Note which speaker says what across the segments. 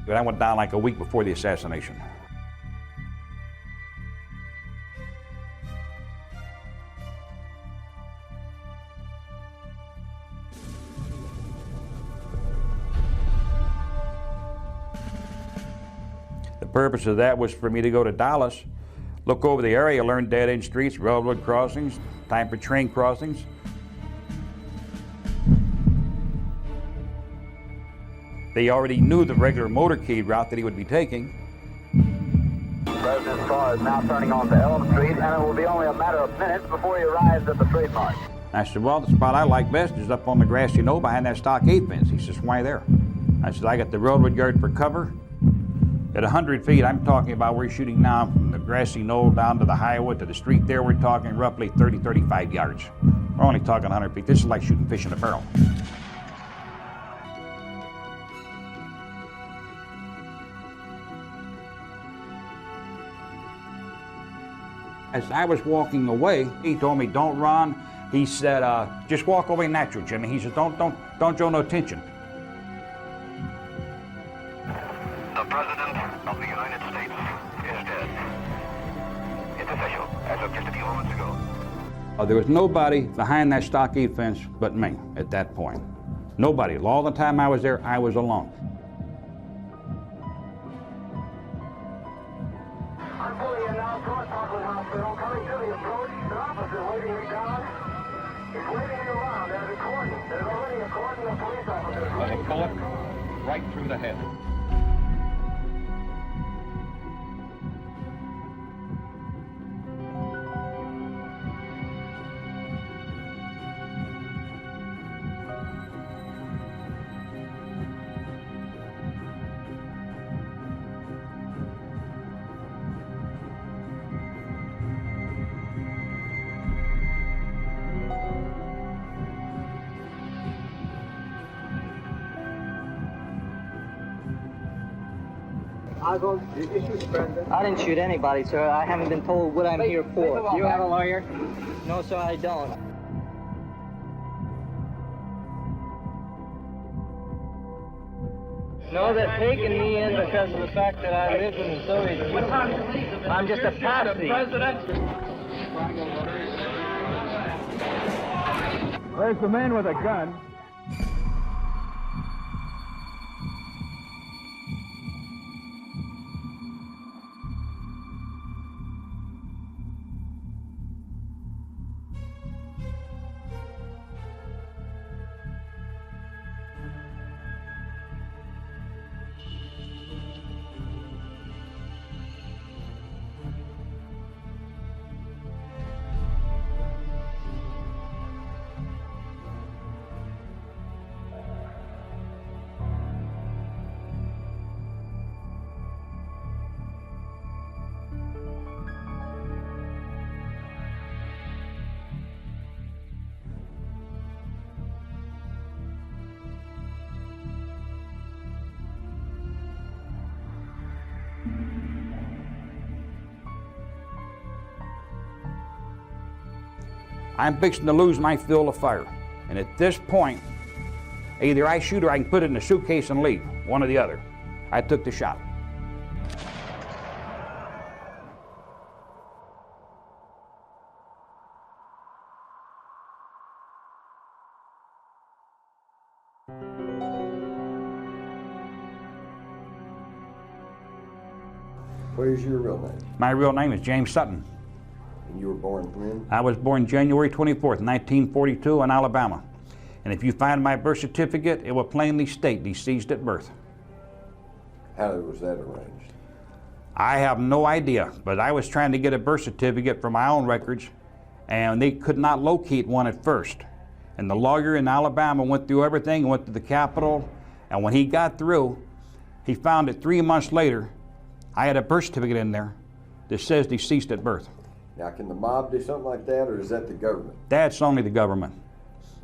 Speaker 1: But I went down like a week before the assassination. The purpose of that was for me to go to Dallas, look over the area, learn dead-end streets, railroad crossings, time for train crossings. They already knew the regular motorcade route that he would be taking.
Speaker 2: The President's car is now turning onto Elm Street, and it will be only a matter of minutes before he arrives at the trademark.
Speaker 1: I said, well, the spot I like best is up on the grassy knoll behind that stockade fence. He says, why there? I said, I got the railroad yard for cover. At 100 feet, I'm talking about, we're shooting now from the grassy knoll down to the highway to the street there, we're talking roughly 30, 35 yards. We're only talking 100 feet. This is like shooting fish in a barrel. As I was walking away, he told me, don't run. He said, just walk away natural, Jimmy. He said, don't show no attention.
Speaker 2: The President of the United States is dead. It's official, as of just a few moments ago.
Speaker 1: There was nobody behind that stockade fence but me at that point. Nobody. All the time I was there, I was alone.
Speaker 2: Coming to the approach, the officer waiting me down. He's waving me around. There's a cordon. There's already a cordon of police officers.
Speaker 3: There's a bullet right through the head.
Speaker 4: I didn't shoot anybody, sir. I haven't been told what I'm here for. You have a lawyer? No, sir, I don't. No, they're taking me in because of the fact that I live in the Soviet Union. I'm just a patsy.
Speaker 3: There's the man with a gun.
Speaker 1: I'm fixing to lose my fuel of fire. And at this point, either I shoot or I can put it in a suitcase and leave, one or the other. I took the shot.
Speaker 5: What is your real name?
Speaker 1: My real name is James Sutton.
Speaker 5: And you were born when?
Speaker 1: I was born January 24th, 1942 in Alabama. And if you find my birth certificate, it will plainly state deceased at birth.
Speaker 5: How was that arranged?
Speaker 1: I have no idea, but I was trying to get a birth certificate for my own records, and they could not locate one at first. And the lawyer in Alabama went through everything, went to the Capitol, and when he got through, he found it 3 months later, I had a birth certificate in there that says deceased at birth.
Speaker 5: Now, can the mob do something like that, or is that the government?
Speaker 1: That's only the government.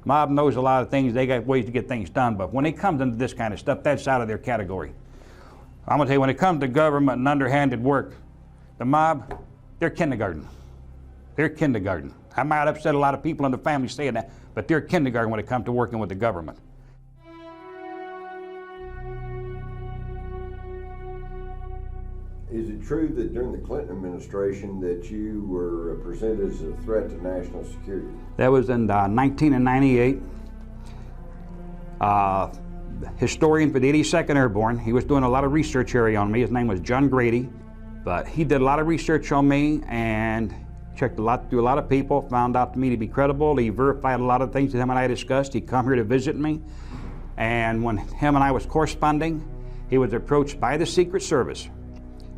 Speaker 1: Mob knows a lot of things, they got ways to get things done, but when it comes into this kind of stuff, that's out of their category. I'm gonna tell you, when it comes to government and underhanded work, the mob, they're kindergarten. They're kindergarten. I might upset a lot of people in the family saying that, but they're kindergarten when it comes to working with the government.
Speaker 5: Is it true that during the Clinton administration that you were presented as a threat to national security?
Speaker 1: That was in 1998. Historian for the 82nd Airborne. He was doing a lot of research area on me. His name was John Grady. But he did a lot of research on me and checked through a lot of people, found out to me to be credible. He verified a lot of things that him and I discussed. He come here to visit me. And when him and I was corresponding, he was approached by the Secret Service.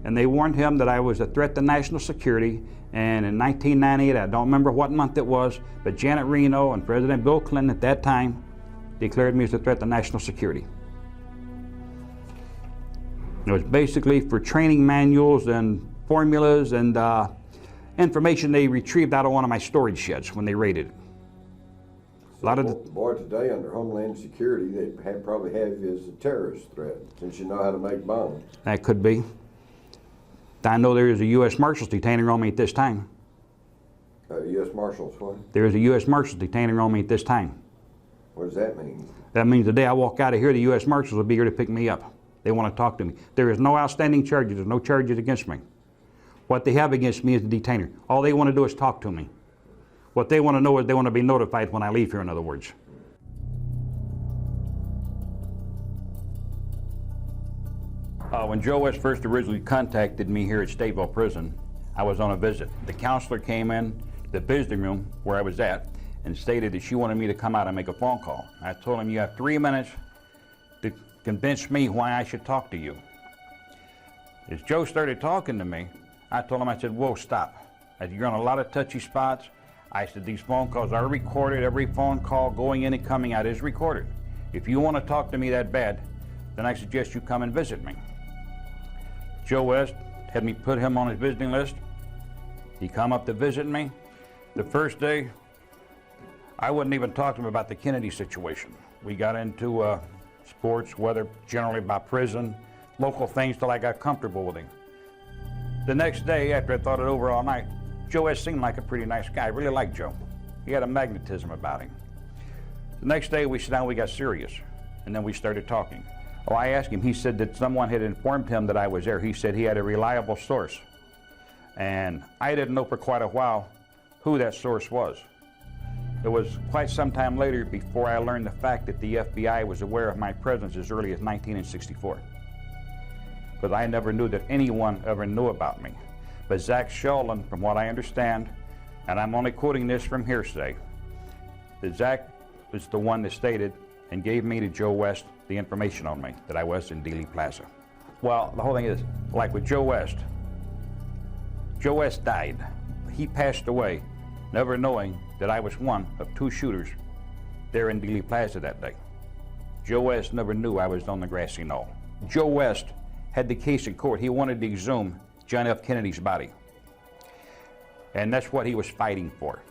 Speaker 1: And they warned him that I was a threat to national security. And in 1998, I don't remember what month it was, but Janet Reno and President Bill Clinton at that time declared me as a threat to national security. It was basically for training manuals and formulas and information they retrieved out of one of my storage sheds when they raided it. A lot of
Speaker 5: Boy, today under Homeland Security, they probably have you as a terrorist threat, since you know how to make bombs.
Speaker 1: That could be. I know there is a U.S. Marshals detaining on me at this time.
Speaker 5: U.S. Marshals, what?
Speaker 1: There is a U.S. Marshals detaining on me at this time.
Speaker 5: What does that mean?
Speaker 1: That means the day I walk out of here, the U.S. Marshals will be here to pick me up. They want to talk to me. There is no outstanding charges. There's no charges against me. What they have against me is the detainer. All they want to do is talk to me. What they want to know is they want to be notified when I leave here, in other words. When Joe West first originally contacted me here at Stateville Prison, I was on a visit. The counselor came in the visiting room where I was at and stated that she wanted me to come out and make a phone call. I told him, you have 3 minutes to convince me why I should talk to you. As Joe started talking to me, I told him, I said, whoa, stop. I said, you're on a lot of touchy spots. I said, these phone calls are recorded. Every phone call going in and coming out is recorded. If you want to talk to me that bad, then I suggest you come and visit me. Joe West had me put him on his visiting list. He come up to visit me. The first day, I wouldn't even talk to him about the Kennedy situation. We got into sports, weather, generally about prison, local things till I got comfortable with him. The next day, after I thought it over all night, Joe West seemed like a pretty nice guy. I really liked Joe. He had a magnetism about him. The next day we sat down, we got serious, and then we started talking. Oh, I asked him, he said that someone had informed him that I was there. He said he had a reliable source. And I didn't know for quite a while who that source was. It was quite some time later before I learned the fact that the FBI was aware of my presence as early as 1964. Because I never knew that anyone ever knew about me. But Zach Sheldon, from what I understand, and I'm only quoting this from hearsay, that Zach was the one that stated and gave me to Joe West the information on me, that I was in Dealey Plaza. Well, the whole thing is, like with Joe West died. He passed away, never knowing that I was one of 2 shooters there in Dealey Plaza that day. Joe West never knew I was on the grassy knoll. Joe West had the case in court. He wanted to exhume John F. Kennedy's body. And that's what he was fighting for.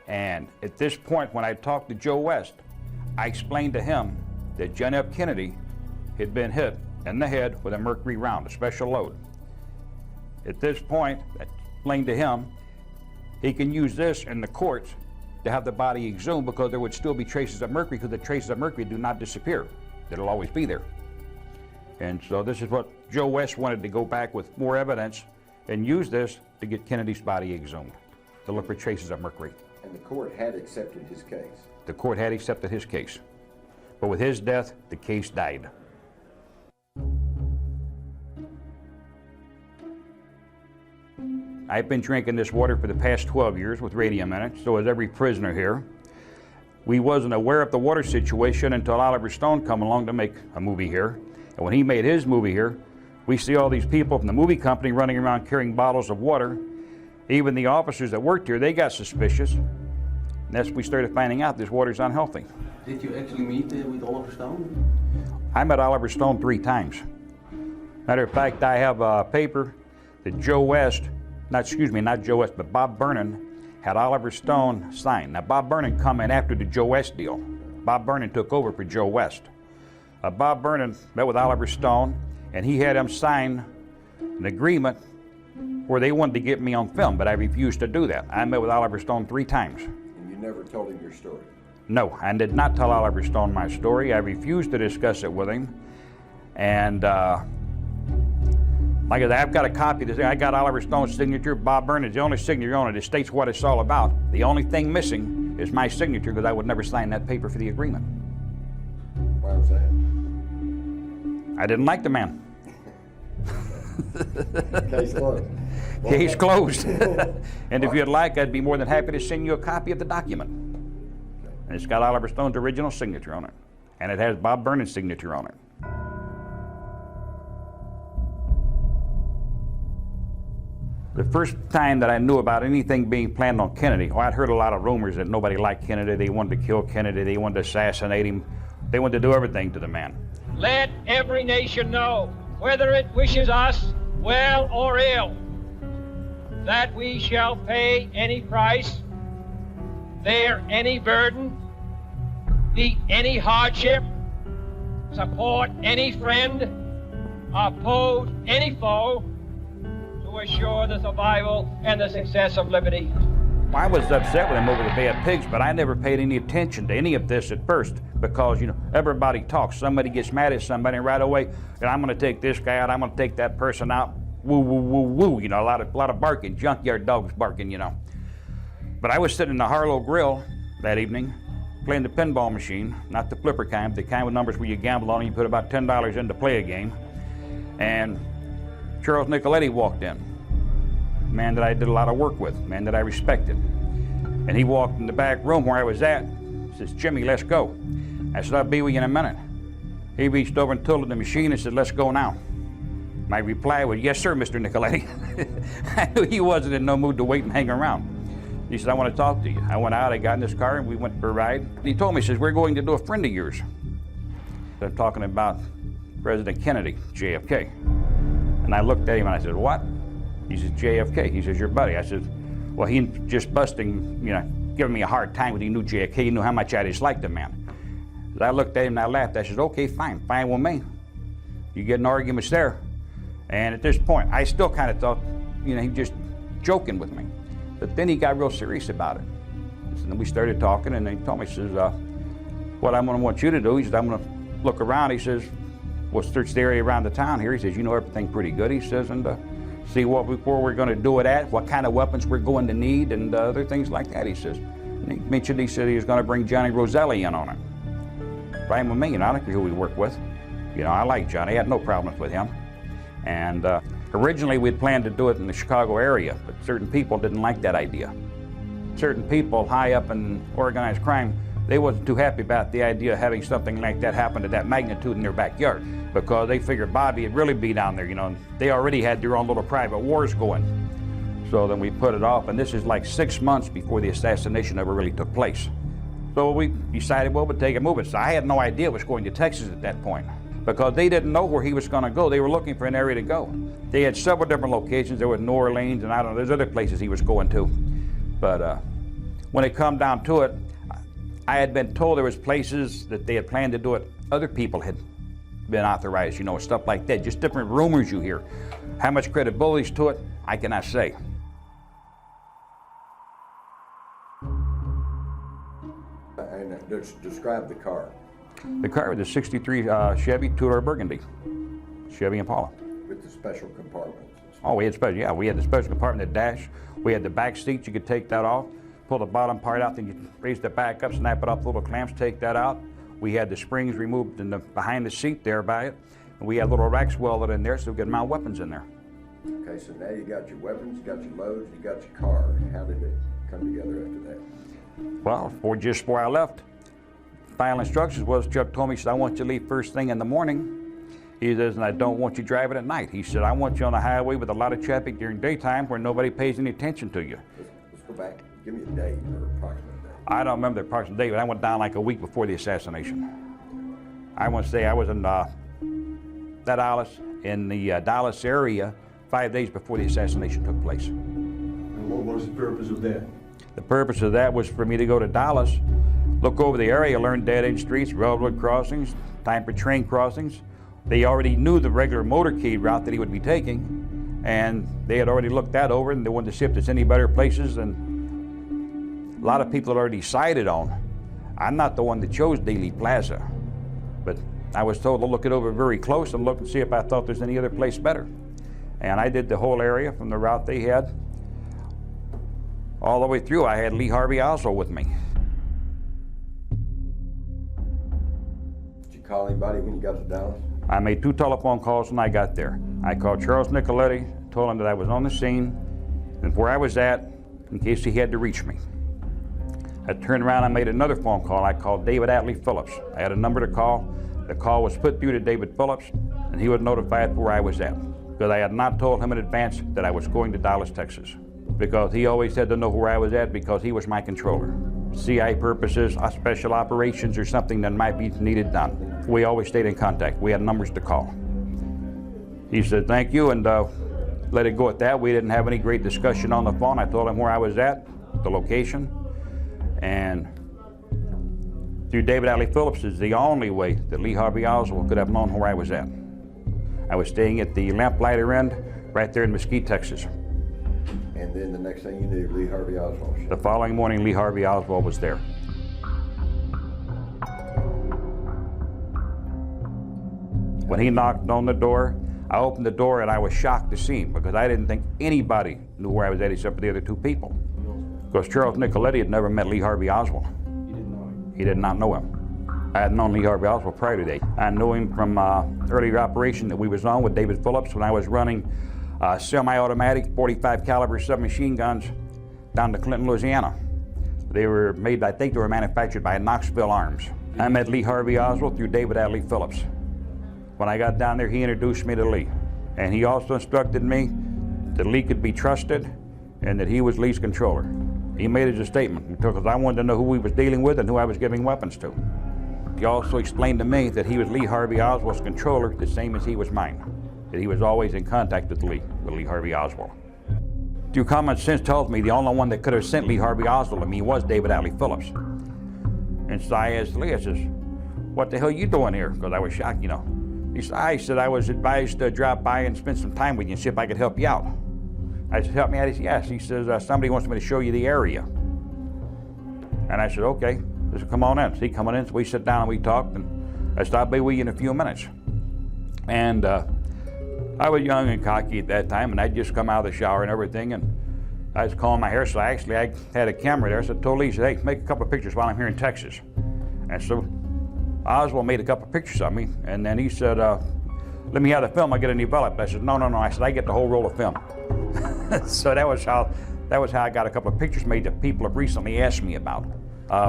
Speaker 1: And at this point, when I talked to Joe West, I explained to him that John F. Kennedy had been hit in the head with a mercury round, a special load. At this point, I explained to him, he can use this in the courts to have the body exhumed because there would still be traces of mercury, because the traces of mercury do not disappear. It'll always be there. And so this is what Joe West wanted, to go back with more evidence and use this to get Kennedy's body exhumed, to look for traces of mercury.
Speaker 5: And the court had accepted his case?
Speaker 1: The court had accepted his case. But with his death, the case died. I've been drinking this water for the past 12 years with radium in it, so has every prisoner here. We wasn't aware of the water situation until Oliver Stone come along to make a movie here. And when he made his movie here, we see all these people from the movie company running around carrying bottles of water. Even the officers that worked here, they got suspicious. And that's when we started finding out this water's unhealthy.
Speaker 6: Did you actually meet with Oliver Stone?
Speaker 1: I met Oliver Stone 3 times. Matter of fact, I have a paper that Joe West, not Joe West, but Bob Vernon had Oliver Stone sign. Now, Bob Vernon come in after the Joe West deal. Bob Vernon took over for Joe West. Bob Vernon met with Oliver Stone, and he had him sign an agreement where they wanted to get me on film, but I refused to do that. I met with Oliver Stone 3 times.
Speaker 5: And you never told him your story?
Speaker 1: No, I did not tell Oliver Stone my story. I refused to discuss it with him. And Like I said, I've got a copy of this. I got Oliver Stone's signature, Bob Burnham's the only signature on it. It states what it's all about. The only thing missing is my signature because I would never sign that paper for the agreement.
Speaker 5: Why was that?
Speaker 1: I didn't like the man.
Speaker 5: Case closed.
Speaker 1: Case closed. And if you'd like, I'd be more than happy to send you a copy of the document. And it's got Oliver Stone's original signature on it. And it has Bob Burnham's signature on it. The first time that I knew about anything being planned on Kennedy, well, I'd heard a lot of rumors that nobody liked Kennedy. They wanted to kill Kennedy. They wanted to assassinate him. They wanted to do everything to the man.
Speaker 7: Let every nation know, whether it wishes us well or ill, that we shall pay any price, bear any burden, meet any hardship, support any friend, oppose any foe, to assure the survival and the success of liberty.
Speaker 1: I was upset with him over the Bay of Pigs, but I never paid any attention to any of this at first because, you know, everybody talks. Somebody gets mad at somebody and right away, and I'm going to take this guy out, I'm going to take that person out, woo, woo, woo, woo, you know, a lot of barking, junkyard dogs barking, you know. But I was sitting in the Harlow Grill that evening playing the pinball machine, not the flipper kind, the kind with numbers where you gamble on and you put about $10 in to play a game. And Charles Nicoletti walked in, a man that I did a lot of work with, a man that I respected. And he walked in the back room where I was at, says, "Jimmy, let's go." I said, "I'll be with you in a minute." He reached over and tilted the machine and said, "Let's go now." My reply was, "Yes, sir, Mr. Nicoletti." I knew he wasn't in no mood to wait and hang around. He said, "I want to talk to you." I went out, I got in this car, and we went for a ride. He told me, he says, "We're going to do a friend of yours." I'm talking about President Kennedy, JFK. And I looked at him and I said, "What?" He says, "JFK." He says, "Your buddy." I said, "Well, he just busting, you know, giving me a hard time when he knew JFK. He knew how much I disliked the man." I looked at him and I laughed. I said, "Okay, fine with me. You get in arguments there." And at this point, I still kind of thought, you know, he just joking with me. But then he got real serious about it. And then we started talking, and he told me, he says, "What I'm going to want you to do," he says, "I'm going to look around." He says, "We'll search the area around the town here." He says, "You know everything pretty good," he says, "and see where we're going to do it at, what kind of weapons we're going to need, and other things like that," he says. And he mentioned, he said he was going to bring Johnny Roselli in on it. Fine with me, you know, I don't care who we work with. You know, I like Johnny, I had no problems with him. And originally we'd planned to do it in the Chicago area, but certain people didn't like that idea. Certain people high up in organized crime, they wasn't too happy about the idea of having something like that happen to that magnitude in their backyard, because they figured Bobby would really be down there, you know, and they already had their own little private wars going. So then we put it off, and this is like 6 months before the assassination ever really took place. So we decided, well, we'd take it moving. So I had no idea it was going to Texas at that point, because they didn't know where he was going to go. They were looking for an area to go. They had several different locations. There was New Orleans, and I don't know, there's other places he was going to. But when it come down to it, I had been told there was places that they had planned to do it. Other people had been authorized, you know, stuff like that. Just different rumors you hear. How much credibility is to it, I cannot say.
Speaker 5: And describe the car.
Speaker 1: The car was a '63 Chevy two-door Burgundy, Chevy Impala.
Speaker 5: With the special compartments.
Speaker 1: Oh, we had special, yeah, we had the special compartment, the dash. We had the back seat, you could take that off, pull the bottom part out, then you raise the back up, snap it off the little clamps, take that out. We had the springs removed in the, behind the seat there by it. And we had little racks welded in there so we could mount weapons in there.
Speaker 5: Okay, so now you got your weapons, you got your loads, you got your car. How did it come together after that?
Speaker 1: Well, just before I left, final instructions was, Chuck told me, he said, "I want you to leave first thing in the morning." He says, "And I don't want you driving at night." He said, "I want you on the highway with a lot of traffic during daytime where nobody pays any attention to you."
Speaker 5: Let's go back. Give me a date or approximate date.
Speaker 1: I don't remember the approximate date, but I went down like a week before the assassination. I want to say I was in the Dallas area 5 days before the assassination took place.
Speaker 8: And what was the purpose of that?
Speaker 1: The purpose of that was for me to go to Dallas, look over the area, learn dead-end streets, railroad crossings, time for train crossings. They already knew the regular motorcade route that he would be taking, and they had already looked that over, and they wanted to see if there's any better places, and a lot of people had already decided on. I'm not the one that chose Dealey Plaza, but I was told to look it over very close and look and see if I thought there's any other place better. And I did the whole area from the route they had. All the way through, I had Lee Harvey Oswald with me.
Speaker 5: Did you call anybody when you got to Dallas?
Speaker 1: I made 2 telephone calls when I got there. I called Charles Nicoletti, told him that I was on the scene and where I was at in case he had to reach me. I turned around and made another phone call. I called David Atlee Phillips. I had a number to call. The call was put through to David Phillips, and he was notified where I was at, because I had not told him in advance that I was going to Dallas, Texas, because he always had to know where I was at because he was my controller. CI purposes, special operations, or something that might be needed done. We always stayed in contact. We had numbers to call. He said, thank you, and let it go at that. We didn't have any great discussion on the phone. I told him where I was at, the location, and through David Atlee Phillips is the only way that Lee Harvey Oswald could have known where I was at. I was staying at the Lamplighter Inn right there in Mesquite, Texas.
Speaker 5: And then the next thing you knew, Lee Harvey Oswald showed
Speaker 1: The
Speaker 5: up.
Speaker 1: following morning, Lee Harvey Oswald was there. When he knocked on the door, I opened the door and I was shocked to see him because I didn't think anybody knew where I was at except for the other 2 people. Because Charles Nicoletti had never met Lee Harvey Oswald.
Speaker 6: You didn't know him?
Speaker 1: He did not know him. I had known Lee Harvey Oswald prior to that. I knew him from earlier operation that we was on with David Phillips when I was running semi-automatic 45 caliber submachine guns down to Clinton, Louisiana. They were made, I think they were manufactured by Knoxville Arms. I met Lee Harvey Oswald through David Atlee Phillips. When I got down there, he introduced me to Lee. And he also instructed me that Lee could be trusted and that he was Lee's controller. He made it as a statement because I wanted to know who he was dealing with and who I was giving weapons to. He also explained to me that he was Lee Harvey Oswald's controller, the same as he was mine. That he was always in contact with Lee Harvey Oswald. Through common sense tells me the only one that could have sent Lee Harvey Oswald to me was David Atlee Phillips. And so I asked Lee, I says, what the hell are you doing here? Because I was shocked, you know. He said, I was advised to drop by and spend some time with you and see if I could help you out. I said, help me out? He said, yes. He says, somebody wants me to show you the area. And I said, okay, just come on in. So he come on in, so we sit down and we talked, and I said, I'll be with you in a few minutes. And I was young and cocky at that time, and I'd just come out of the shower and everything, and I was calling my hair, so actually I had a camera there, so I told Lee, hey, make a couple of pictures while I'm here in Texas. And so Oswald made a couple of pictures of me, and then he said, let me have the film, I get it developed. I said, no. I said, I get the whole roll of film. So that was how I got a couple of pictures made that people have recently asked me about.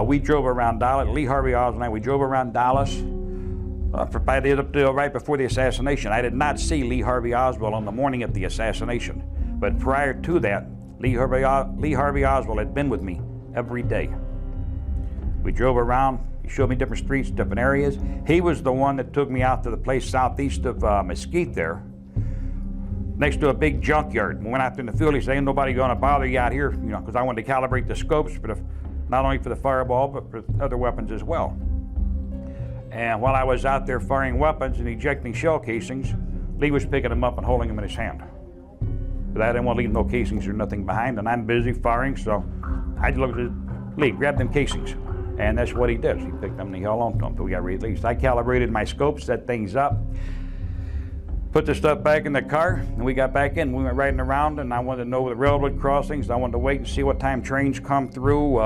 Speaker 1: We drove around Dallas, Lee Harvey Oswald and I, we drove around Dallas right before the assassination. I did not see Lee Harvey Oswald on the morning of the assassination, but prior to that, Lee Harvey Oswald had been with me every day. We drove around, he showed me different streets, different areas. He was the one that took me out to the place southeast of Mesquite there, next to a big junkyard. We went out in the field, he said, ain't nobody gonna bother you out here, you know, because I wanted to calibrate the scopes, for not only for the fireball, but for other weapons as well. And while I was out there firing weapons and ejecting shell casings, Lee was picking them up and holding them in his hand. But I didn't want to leave no casings or nothing behind, and I'm busy firing, so I looked at Lee, grab them casings. And that's what he did. He picked them and he held on to them until we got released. I calibrated my scopes, set things up, put the stuff back in the car, and we got back in. We went riding around, and I wanted to know the railroad crossings. I wanted to wait and see what time trains come through.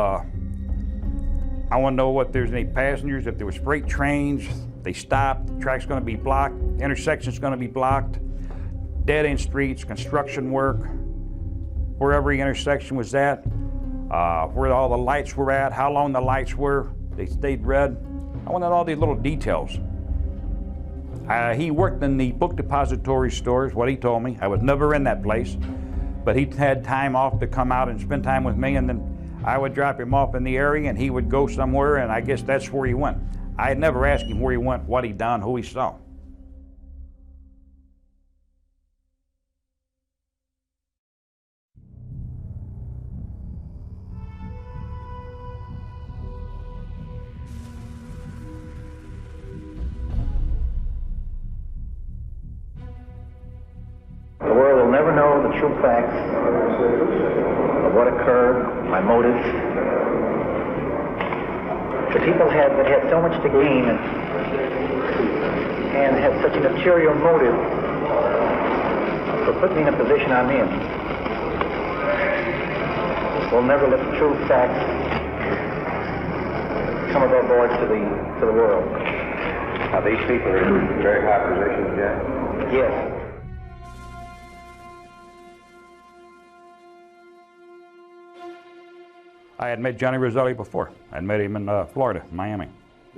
Speaker 1: I want to know if there's any passengers, if there was freight trains, they stopped, the track's going to be blocked, the intersection's going to be blocked, dead-end streets, construction work, where every intersection was at, where all the lights were at, how long the lights were, they stayed red. I wanted all these little details. He worked in the book depository stores, what he told me. I was never in that place, but he had time off to come out and spend time with me, and then I would drop him off in the area and he would go somewhere, and I guess that's where he went. I had never asked him where he went, what he done, who he saw.
Speaker 9: The world will never know the true facts of what occurred, my motives. The people that had so much to gain and had such an ulterior motive will put me in a position I'm in. We'll never let the true facts come above board to the world.
Speaker 2: Now, these people are in very high positions, Jack?
Speaker 9: Yes.
Speaker 1: I had met Johnny Roselli before. I'd met him in Florida, Miami.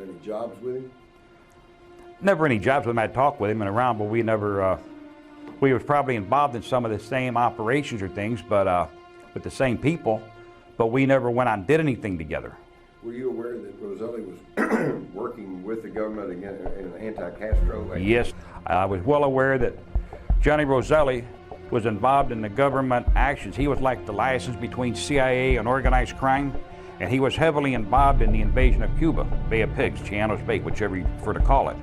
Speaker 5: Any jobs with him?
Speaker 1: Never any jobs with him. I'd talk with him and around, but we never, we was probably involved in some of the same operations or things, but with the same people, but we never went out and did anything together.
Speaker 5: Were you aware that Roselli was working with the government in an anti-Castro?
Speaker 1: Yes, I was well aware that Johnny Roselli was involved in the government actions. He was like the liaison between CIA and organized crime, and he was heavily involved in the invasion of Cuba, Bay of Pigs, Chianos Bay, whichever you prefer to call it.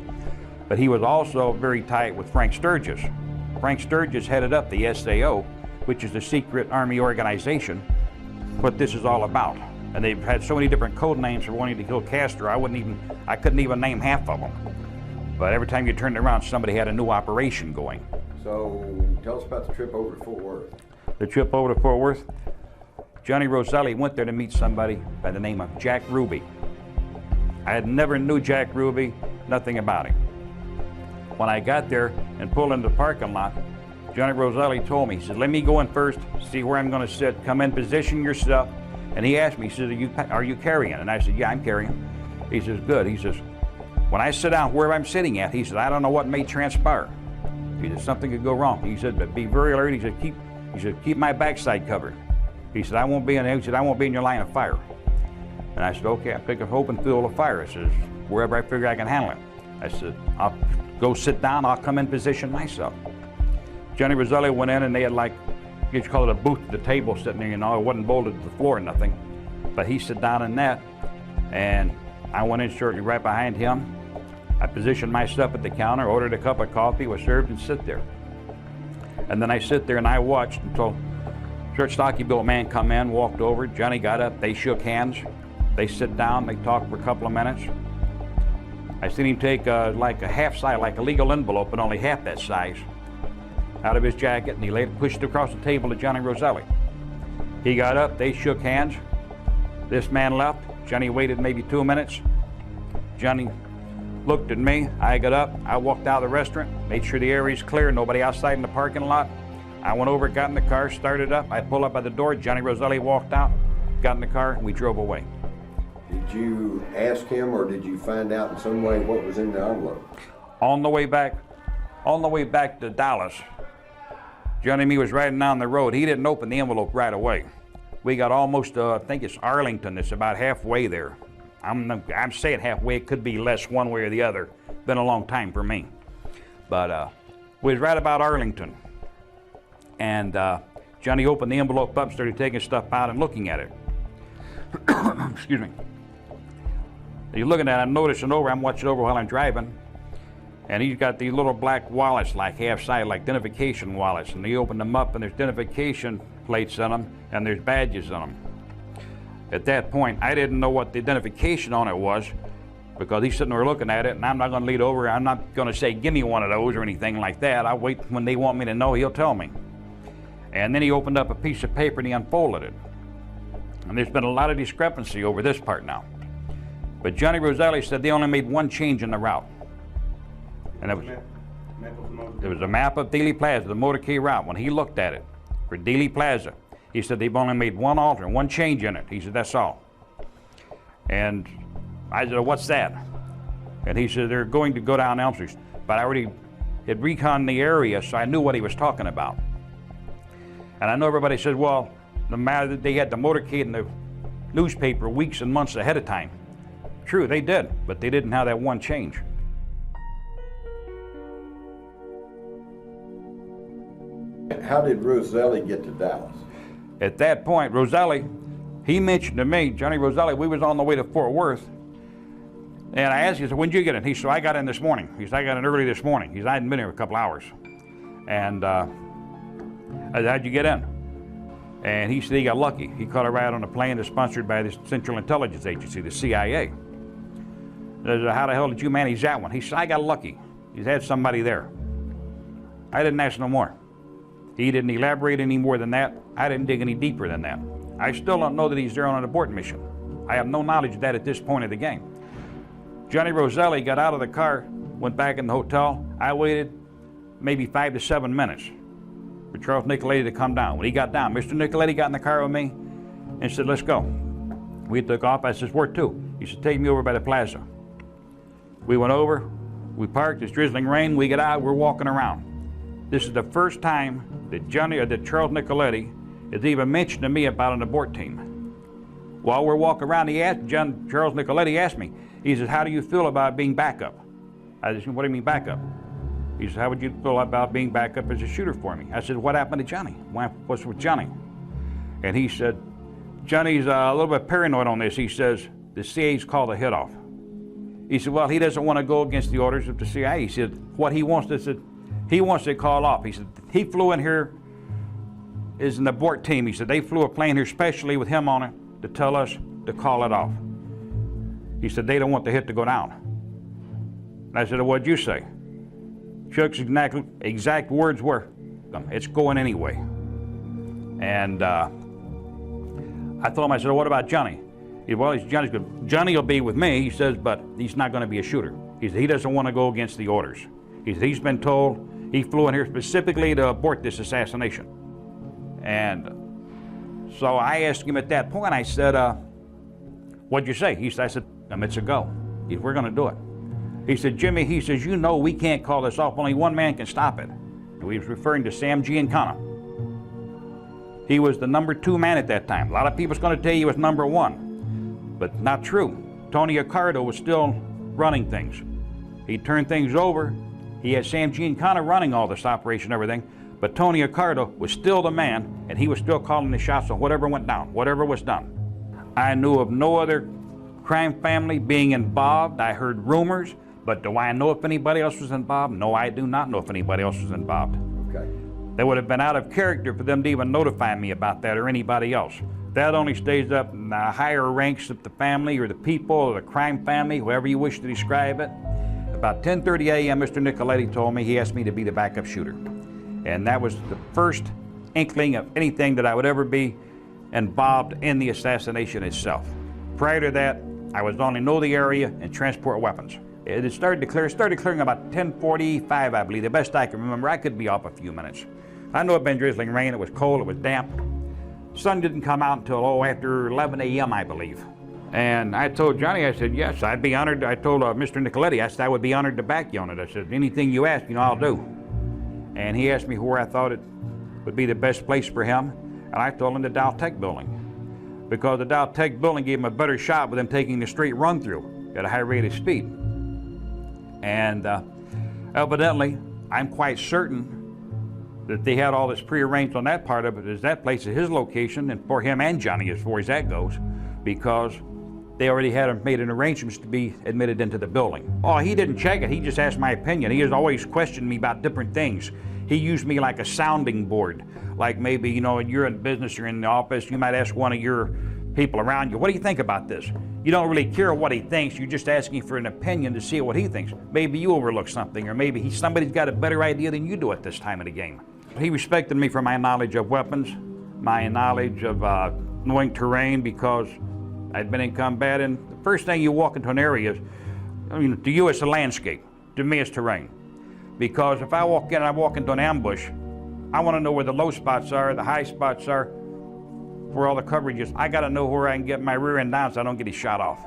Speaker 1: But he was also very tight with Frank Sturgis. Frank Sturgis headed up the SAO, which is the secret army organization, what this is all about. And they've had so many different code names for wanting to kill Castro, I couldn't even name half of them. But every time you turned around, somebody had a new operation going.
Speaker 5: So tell us about the trip over to Fort Worth.
Speaker 1: The trip over to Fort Worth, Johnny Roselli went there to meet somebody by the name of Jack Ruby. I had never knew Jack Ruby, nothing about him. When I got there and pulled into the parking lot, Johnny Roselli told me, he said, let me go in first, see where I'm going to sit, come in, position your stuff. And he asked me, he said, are you carrying? And I said, yeah, I'm carrying. He says, good. He says, when I sit down where I'm sitting at, he said, I don't know what may transpire. He said, something could go wrong. He said, but be very alert. He said, keep my backside covered. He said, I won't be in your line of fire. And I said, okay, I pick up open field of fire. I says, wherever I figure I can handle it. I said, I'll go sit down, I'll come in position myself. Johnny Roselli went in and they had like, you could call it a booth at the table sitting there, you know, it wasn't bolted to the floor or nothing. But he sat down in that, and I went in shortly right behind him. I positioned myself at the counter, ordered a cup of coffee, was served, and sit there. And then I sit there and I watched until short, stocky built man come in, walked over, Johnny got up, they shook hands, they sit down, they talked for a couple of minutes. I seen him take like a half size, like a legal envelope, but only half that size, out of his jacket, and he pushed it across the table to Johnny Roselli. He got up, they shook hands, this man left, Johnny waited maybe 2 minutes. Johnny looked at me, I got up, I walked out of the restaurant, made sure the area's clear, nobody outside in the parking lot. I went over, got in the car, started up, I pulled up by the door, Johnny Roselli walked out, got in the car, and we drove away.
Speaker 5: Did you ask him, or did you find out in some way what was in the envelope?
Speaker 1: On the way back to Dallas, Johnny and me was riding down the road. He didn't open the envelope right away. We got almost, I think it's Arlington, it's about halfway there. I'm saying halfway, it could be less one way or the other. Been a long time for me. But we was right about Arlington. And Johnny opened the envelope up, started taking stuff out and looking at it. Excuse me. He's looking at it, I'm noticing over, I'm watching over while I'm driving. And he's got these little black wallets, like half-size, like identification wallets. And he opened them up, and there's identification plates in them, and there's badges in them. At that point, I didn't know what the identification on it was, because he's sitting there looking at it, and I'm not going to lead over. I'm not going to say, give me one of those or anything like that. I'll wait when they want me to know, he'll tell me. And then he opened up a piece of paper and he unfolded it. And there's been a lot of discrepancy over this part now. But Johnny Roselli said they only made one change in the route. And it was a map of Dealey Plaza, the motorcade route. When he looked at it for Dealey Plaza, he said they've only made one alter, one change in it. He said, that's all. And I said, what's that? And he said, they're going to go down Elm Street. But I already had reconned the area, so I knew what he was talking about. And I know everybody says, well, no matter that they had the motorcade in the newspaper weeks and months ahead of time. True, they did, but they didn't have that one change.
Speaker 5: How did Roselli get to Dallas?
Speaker 1: At that point, Roselli, he mentioned to me, Johnny Roselli, we was on the way to Fort Worth, and I asked him, he said, when did you get in? He said, I got in this morning. He said, I got in early this morning. He said, I hadn't been here a couple hours. And I said, how'd you get in? And he said he got lucky. He caught a ride on a plane that's sponsored by the Central Intelligence Agency, the CIA. I said, how the hell did you manage that one? He said, I got lucky. He's had somebody there. I didn't ask no more. He didn't elaborate any more than that. I didn't dig any deeper than that. I still don't know that he's there on an abort mission. I have no knowledge of that at this point of the game. Johnny Roselli got out of the car, went back in the hotel. I waited maybe 5 to 7 minutes for Charles Nicoletti to come down. When he got down, Mr. Nicoletti got in the car with me and said, let's go. We took off. I said, where to? He said, take me over by the Plaza. We went over, we parked, it's drizzling rain, we get out, we're walking around. This is the first time that Charles Nicoletti has even mentioned to me about an abort team. While we're walking around, Charles Nicoletti asked me, he says, how do you feel about being backup? I said, what do you mean backup? He said, how would you feel about being backup as a shooter for me? I said, what happened to Johnny? What's with Johnny? And he said, Johnny's a little bit paranoid on this. He says, the CIA's called the hit off. He said, well, he doesn't want to go against the orders of the CIA. He said, what he wants to call off. He said, he flew in here as an abort team. He said, they flew a plane here specially with him on it to tell us to call it off. He said, they don't want the hit to go down. And I said, well, what'd you say? Chuck's exact words were, it's going anyway. And I told him, I said, well, what about Johnny? He said, well, Johnny's good. Johnny will be with me, he says, but he's not going to be a shooter. He said, he doesn't want to go against the orders. He said, he's been told he flew in here specifically to abort this assassination. And so I asked him at that point, I said, what'd you say? He said, I said, it's a go. He said, we're going to do it. He said, Jimmy, he says, you know we can't call this off. Only one man can stop it. And he was referring to Sam Giancana. He was the number 2 man at that time. A lot of people's going to tell you he was number 1, but not true. Tony Accardo was still running things. He turned things over. He had Sam Giancana running all this operation and everything, but Tony Accardo was still the man, and he was still calling the shots on whatever went down, whatever was done. I knew of no other crime family being involved. I heard rumors, but do I know if anybody else was involved? No, I do not know if anybody else was involved.
Speaker 5: Okay.
Speaker 1: That would have been out of character for them to even notify me about that or anybody else. That only stays up in the higher ranks of the family or the people or the crime family, however you wish to describe it. About 10:30 a.m., Mr. Nicoletti told me he asked me to be the backup shooter. And that was the first inkling of anything that I would ever be involved in the assassination itself. Prior to that, I was only know the area and transport weapons. It started clearing about 10:45, I believe, the best I can remember. I could be off a few minutes. I know it had been drizzling rain, it was cold, it was damp. Sun didn't come out until, after 11 a.m., I believe. And I told Johnny, I said, yes, I'd be honored. I told Mr. Nicoletti, I said, I would be honored to back you on it. I said, anything you ask, I'll do. And he asked me where I thought it would be the best place for him. And I told him the Dow Tech building. Because the Dow Tech building gave him a better shot with him taking the straight run through at a high rate of speed. And evidently, I'm quite certain that they had all this prearranged on that part of it, as that place is his location, and for him and Johnny as far as that goes, because they already had made an arrangements to be admitted into the building. Oh, he didn't check it, he just asked my opinion. He has always questioned me about different things. He used me like a sounding board. Like maybe, you're in business, you're in the office, you might ask one of your people around you, what do you think about this? You don't really care what he thinks, you're just asking for an opinion to see what he thinks. Maybe you overlook something, or maybe somebody's got a better idea than you do at this time of the game. He respected me for my knowledge of weapons, my knowledge of knowing terrain, because I'd been in combat, and the first thing you walk into an area is, to you it's a landscape, to me it's terrain. Because if I walk in and I walk into an ambush, I want to know where the low spots are, the high spots are, where all the coverage is. I got to know where I can get my rear end down so I don't get shot off.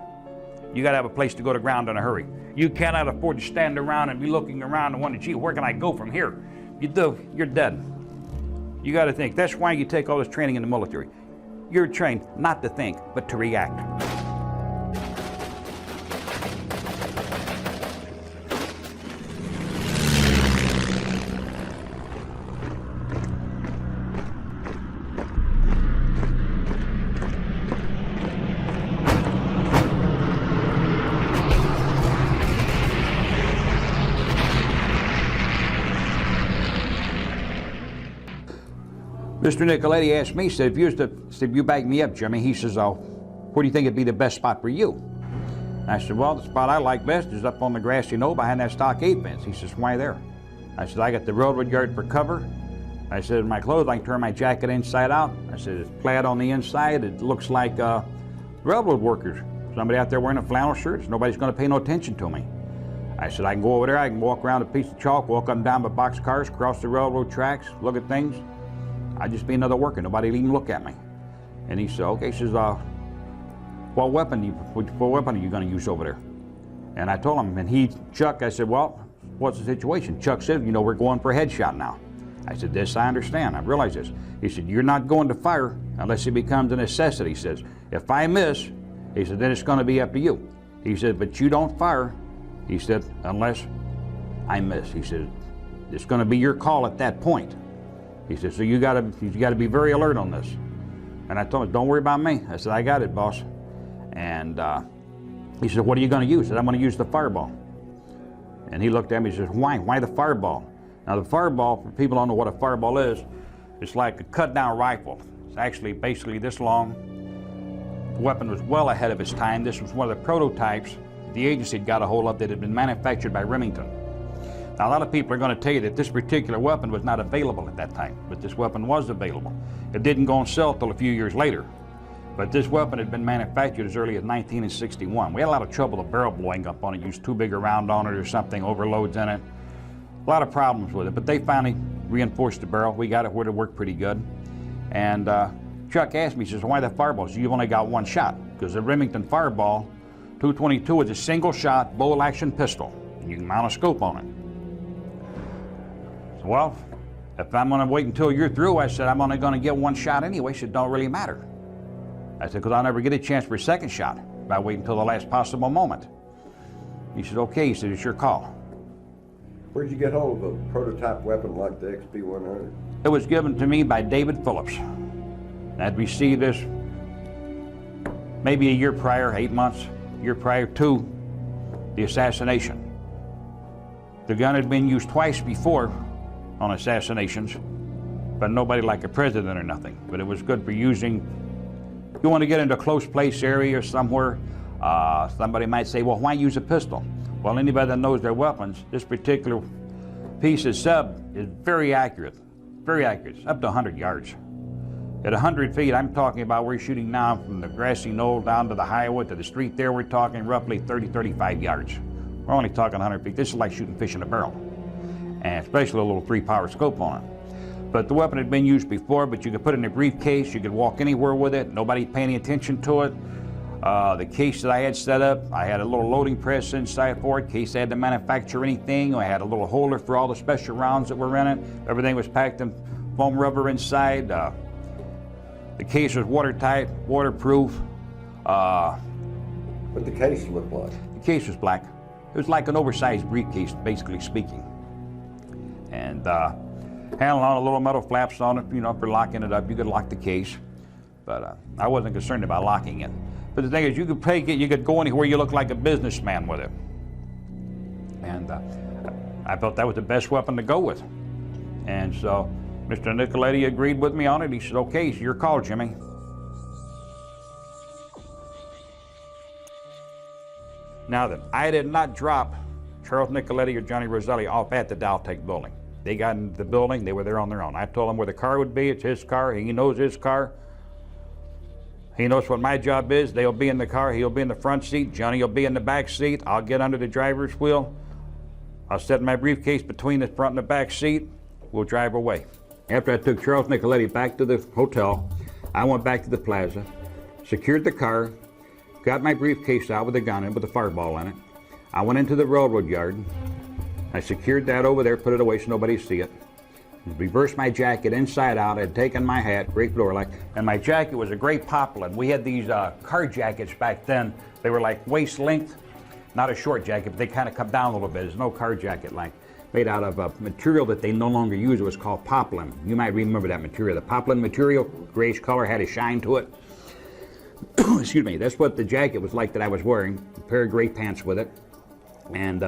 Speaker 1: You got to have a place to go to ground in a hurry. You cannot afford to stand around and be looking around and wondering, gee, where can I go from here? You do, you're dead. You got to think. That's why you take all this training in the military. You're trained not to think, but to react. Mr. Nicoletti asked me, said, if you back me up, Jimmy, he says, where do you think it'd be the best spot for you? And I said, well, the spot I like best is up on the grassy knoll behind that stockade fence. He says, why there? I said, I got the railroad yard for cover, I said, my clothes, I can turn my jacket inside out. I said, it's plaid on the inside. It looks like railroad workers. Somebody out there wearing a flannel shirt. Nobody's going to pay no attention to me. I said, I can go over there. I can walk around a piece of chalk, walk up and down by box cars, cross the railroad tracks, look at things. I'd just be another worker. Nobody'd even look at me. And he said, okay. He says, what weapon are you going to use over there? And I told him, and Chuck, I said, well, what's the situation? Chuck said, you know, we're going for a headshot now. I said, this I understand. I realize this. He said, you're not going to fire unless it becomes a necessity. He says, if I miss, he said, then it's going to be up to you. He said, but you don't fire, he said, unless I miss. He said, it's going to be your call at that point. He said, so you got to be very alert on this. And I told him, don't worry about me. I said, I got it, boss. And he said, what are you going to use? I said, I'm going to use the fireball. And he looked at me and says, why? Why the fireball? Now the fireball, for people who don't know what a fireball is, it's like a cut-down rifle. It's actually basically this long. The weapon was well ahead of its time. This was one of the prototypes the agency had got a hold of that had been manufactured by Remington. Now a lot of people are going to tell you that this particular weapon was not available at that time, but this weapon was available. It didn't go on sale until a few years later. But this weapon had been manufactured as early as 1961. We had a lot of trouble with the barrel blowing up on it, used too big a round on it or something, overloads in it. A lot of problems with it, but they finally reinforced the barrel. We got it where it worked pretty good. And Chuck asked me, he says, why the fireball? He says, you've only got one shot, because the Remington Fireball 222 is a single shot bolt action pistol. And you can mount a scope on it. So, well, if I'm gonna wait until you're through, I said, I'm only gonna get one shot anyway, so it don't really matter. I said, because I'll never get a chance for a second shot if I wait until the last possible moment. He said, okay. He said, it's your call.
Speaker 5: Where'd you get hold of a prototype weapon like the XP-100?
Speaker 1: It was given to me by David Phillips. I'd received this maybe a year prior, 8 months, a year prior to the assassination. The gun had been used twice before on assassinations, but nobody like a president or nothing. But it was good for using. You want to get into a close place area or somewhere, somebody might say, well, why use a pistol? Well, anybody that knows their weapons, this particular piece of sub is very accurate, it's up to 100 yards. At 100 feet, I'm talking about we're shooting now from the grassy knoll down to the highway to the street there, we're talking roughly 30, 35 yards. We're only talking 100 feet. This is like shooting fish in a barrel, and especially a little 3-power scope on it. But the weapon had been used before, but you could put it in a briefcase, you could walk anywhere with it, nobody paid any attention to it. The case that I had set up, I had a little loading press inside for it, in case I had to manufacture anything. I had a little holder for all the special rounds that were in it. Everything was packed in foam rubber inside. The case was watertight, waterproof.
Speaker 5: What the case looked like?
Speaker 1: The case was black. It was like an oversized briefcase, basically speaking. And handle on a little metal flaps on it, you know, for locking it up. You could lock the case, but I wasn't concerned about locking it. But the thing is, you could take it, you could go anywhere you look like a businessman with it. And I felt that was the best weapon to go with. And so Mr. Nicoletti agreed with me on it. He said, okay, it's your call, Jimmy. Now then, I did not drop Charles Nicoletti or Johnny Roselli off at the Dowtech building. They got into the building, they were there on their own. I told him where the car would be, it's his car, he knows his car. He knows what my job is. They'll be in the car, he'll be in the front seat, Johnny will be in the back seat, I'll get under the driver's wheel. I'll set my briefcase between the front and the back seat, we'll drive away. After I took Charles Nicoletti back to the hotel, I went back to the Plaza, secured the car, got my briefcase out with a gun in, with a fireball in it. I went into the railroad yard. I secured that over there, put it away so nobody see it. Reversed my jacket inside out. I'd taken my hat, great floor light, and my jacket was a gray poplin. We had these car jackets back then. They were like waist length, not a short jacket, but they kind of come down a little bit. There's no car jacket like made out of material that they no longer use. It was called poplin. You might remember that material. The poplin material, grayish color, had a shine to it. Excuse me, that's what the jacket was like that I was wearing, a pair of gray pants with it. And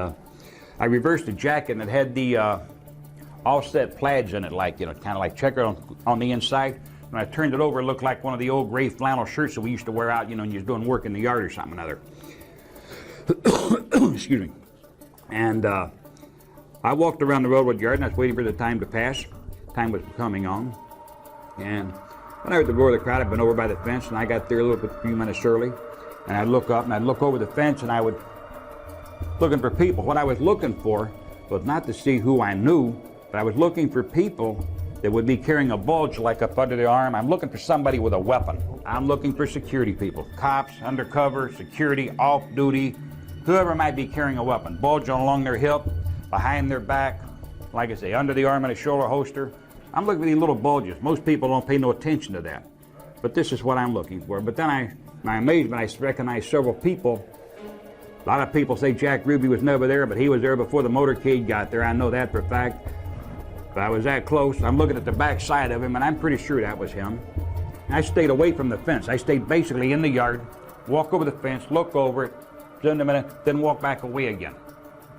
Speaker 1: I reversed the jacket and it had the offset plaids in it, like, you know, kind of like checkered on the inside. When I turned it over, it looked like one of the old gray flannel shirts that we used to wear out, you know, when you was doing work in the yard or something or other. Excuse me. And I walked around the railroad yard and I was waiting for the time to pass. time was coming on. And when I heard the roar of the crowd, I'd been over by the fence, and I got there a few minutes early. And I'd look up, and I'd look over the fence, and I would looking for people. What I was looking for was not to see who I knew, but I was looking for people that would be carrying a bulge like up under the arm. I'm looking for somebody with a weapon. I'm looking for security people, cops, undercover, security, off-duty, whoever might be carrying a weapon. Bulge along their hip, behind their back, like I say, under the arm in a shoulder holster. I'm looking for these little bulges. Most people don't pay no attention to that, but this is what I'm looking for. But then my amazement, I recognized several people. A lot of people say Jack Ruby was never there, but he was there before the motorcade got there. I know that for a fact. But I was that close. I'm looking at the back side of him, and I'm pretty sure that was him. And I stayed away from the fence. I stayed basically in the yard, walk over the fence, look over it, spend a minute, then walk back away again.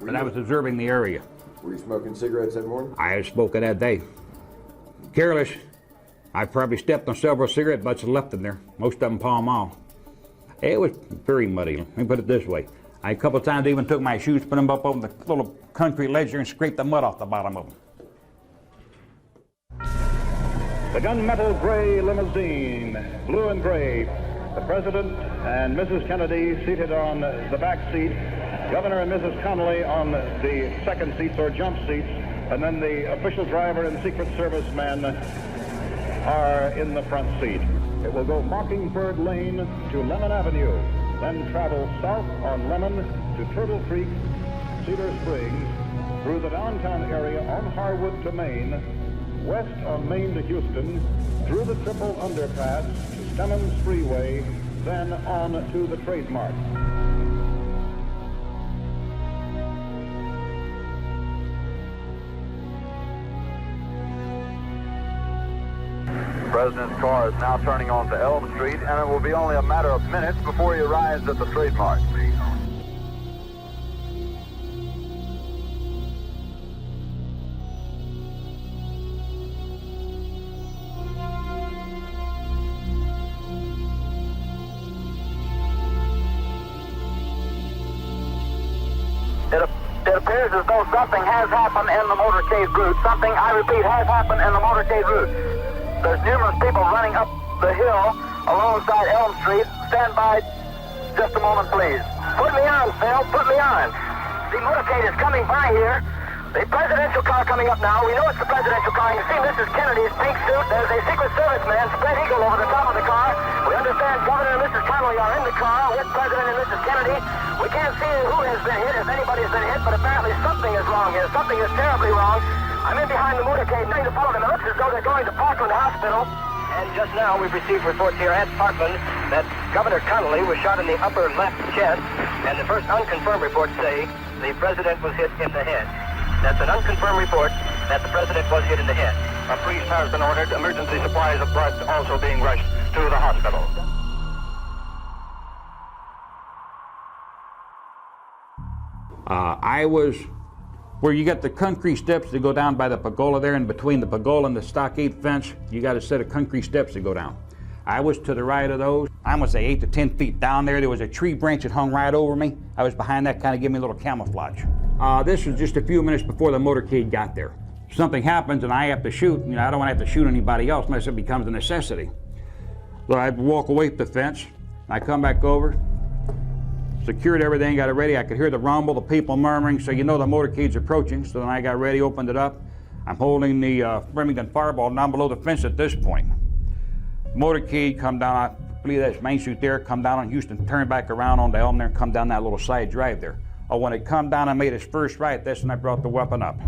Speaker 1: But I was observing the area.
Speaker 5: Were you smoking cigarettes that morning?
Speaker 1: I had spoken that day. Careless. I probably stepped on several cigarette butts and left them there. Most of them Pall Mall. It was very muddy. Let me put it this way. I a couple of times even took my shoes, put them up on the little concrete ledge there and scraped the mud off the bottom of them.
Speaker 3: The gunmetal gray limousine, blue and gray. The President and Mrs. Kennedy seated on the back seat. Governor and Mrs. Connolly on the second seats or jump seats. And then the official driver and Secret Service men are in the front seat. It will go Mockingbird Lane to Lemon Avenue, then travel south on Lemon to Turtle Creek, Cedar Springs, through the downtown area on Harwood to Maine, west on Maine to Houston, through the Triple Underpass to Stemmons Freeway, then on to the Trade Mart.
Speaker 2: The President's car is now turning onto Elm Street, and it will be only a matter of minutes before he arrives at the Trade Mart. It appears as though something has happened in the motorcade route. Something, I repeat, has happened in the motorcade route. There's numerous people running up the hill alongside Elm Street. Stand by just a moment, please. Put me on, Phil. Put me on. The motorcade is coming by here. The presidential car coming up now. We know it's the presidential car. You see Mrs. Kennedy's pink suit. There's a Secret Service man, spread eagle, over the top of the car. We understand Governor and Mrs. Connolly are in the car with President and Mrs. Kennedy. We can't see who has been hit, if anybody's been hit, but apparently something is wrong here. Something is terribly wrong. I'm in behind the motorcade, trying to follow them. It looks as though they're going to Parkland Hospital. And just now we've received reports here at Parkland that Governor Connolly was shot in the upper left chest, and the first unconfirmed reports say the president was hit in the head. That's an unconfirmed report that the president was hit in the head. A priest has been ordered. Emergency supplies of blood also being rushed to the hospital.
Speaker 1: I was where you got the concrete steps that go down by the pergola there, and between the pergola and the stockade fence, you got a set of concrete steps that go down. I was to the right of those. I'm gonna say 8 to 10 feet down there. There was a tree branch that hung right over me. I was behind that, kind of gave me a little camouflage. This was just a few minutes before the motorcade got there. Something happens and I have to shoot. You know, I don't want to have to shoot anybody else unless it becomes a necessity. So I walk away from the fence, and I come back over, secured everything, got it ready. I could hear the rumble, the people murmuring, so you know the motorcade's approaching. So then I got ready, opened it up. I'm holding the Remington fireball down below the fence at this point. Motorcade come down, I believe that's Main Street there, come down on Houston, turn back around on the Elm there, and come down that little side drive there. Oh, when it come down and made its first right, that's when I brought the weapon up.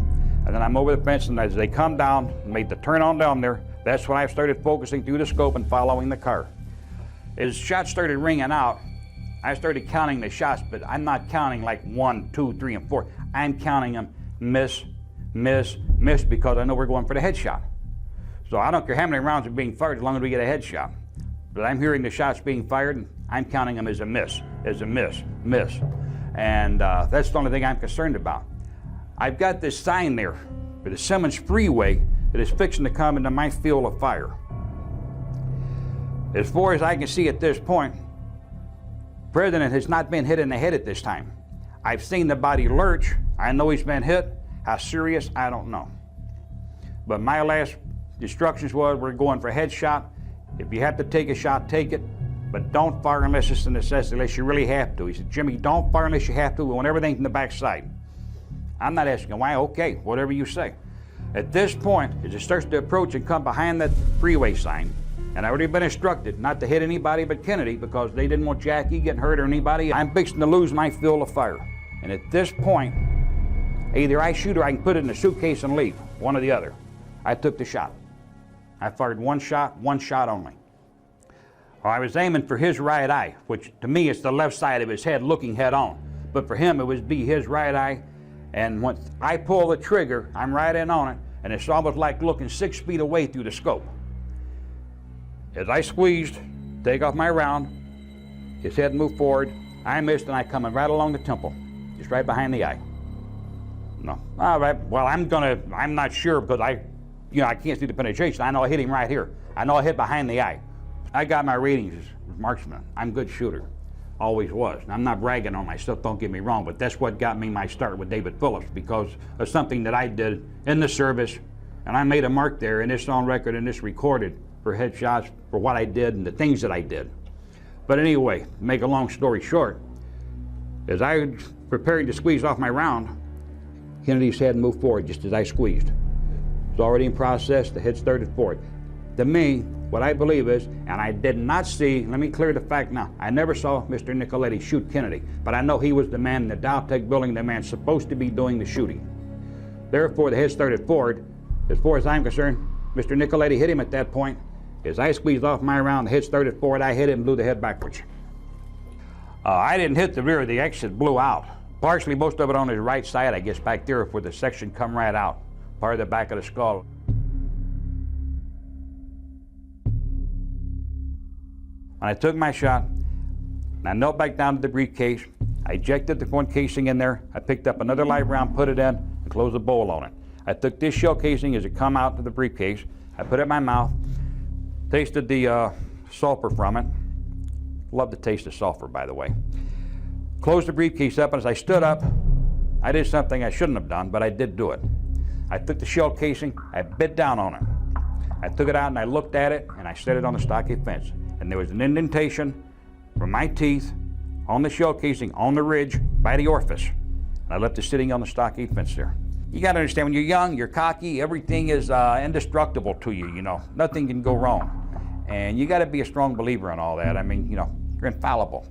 Speaker 1: And then I'm over the fence, and as they come down, made the turn on down there, that's when I started focusing through the scope and following the car. As shots started ringing out, I started counting the shots, but I'm not counting like 1, 2, 3, and 4. I'm counting them miss, miss, miss, because I know we're going for the headshot. So I don't care how many rounds are being fired as long as we get a headshot. But I'm hearing the shots being fired, and I'm counting them as a miss, miss. And that's the only thing I'm concerned about. I've got this sign there for the Simmons Freeway that is fixing to come into my field of fire. As far as I can see at this point, the President has not been hit in the head at this time. I've seen the body lurch. I know he's been hit. How serious, I don't know. But my last instructions was we're going for a headshot. If you have to take a shot, take it, but don't fire unless it's a necessity, unless you really have to. He said, Jimmy, don't fire unless you have to. We want everything from the backside. I'm not asking why. Okay, whatever you say. At this point, as it starts to approach and come behind that freeway sign, and I already been instructed not to hit anybody but Kennedy because they didn't want Jackie getting hurt or anybody. I'm fixing to lose my field of fire. And at this point, either I shoot or I can put it in a suitcase and leave, one or the other. I took the shot. I fired one shot only. Well, I was aiming for his right eye, which to me is the left side of his head looking head on. But for him, it would be his right eye. And once I pull the trigger, I'm right in on it, and it's almost like looking 6 feet away through the scope. As I squeezed, take off my round, his head moved forward, I missed, and I coming right along the temple, just right behind the eye. No, all right, well, I'm not sure because I can't see the penetration. I know I hit him right here. I know I hit behind the eye. I got my ratings as marksman. I'm a good shooter, always was. And I'm not bragging on myself, don't get me wrong, but that's what got me my start with David Phillips because of something that I did in the service, and I made a mark there, and it's on record and it's recorded for headshots for what I did and the things that I did. But anyway, to make a long story short, as I was preparing to squeeze off my round, Kennedy's head moved forward just as I squeezed. It was already in process, the head started forward. To me, what I believe is, and I did not see, let me clear the fact now, I never saw Mr. Nicoletti shoot Kennedy, but I know he was the man in the Dowtech building, the man supposed to be doing the shooting. Therefore, the head started forward. As far as I'm concerned, Mr. Nicoletti hit him at that point. As I squeezed off my round, the head started forward, I hit him and blew the head backwards. I didn't hit the rear, the exit blew out. Partially, most of it on his right side, I guess, back there where the section come right out, part of the back of the skull. When I took my shot, and I knelt back down to the briefcase, I ejected the one casing in there, I picked up another live round, put it in, and closed the bowl on it. I took this shell casing as it come out of the briefcase, I put it in my mouth, tasted the sulfur from it. Love the taste of sulfur, by the way. Closed the briefcase up, and as I stood up, I did something I shouldn't have done, but I did do it. I took the shell casing, I bit down on it. I took it out and I looked at it, and I set it on the stockade fence. And there was an indentation from my teeth on the shell casing, on the ridge, by the orifice. And I left it sitting on the stockade fence there. You gotta understand, when you're young, you're cocky, everything is indestructible to you, you know. Nothing can go wrong. And you gotta be a strong believer in all that. I mean, you know, you're infallible.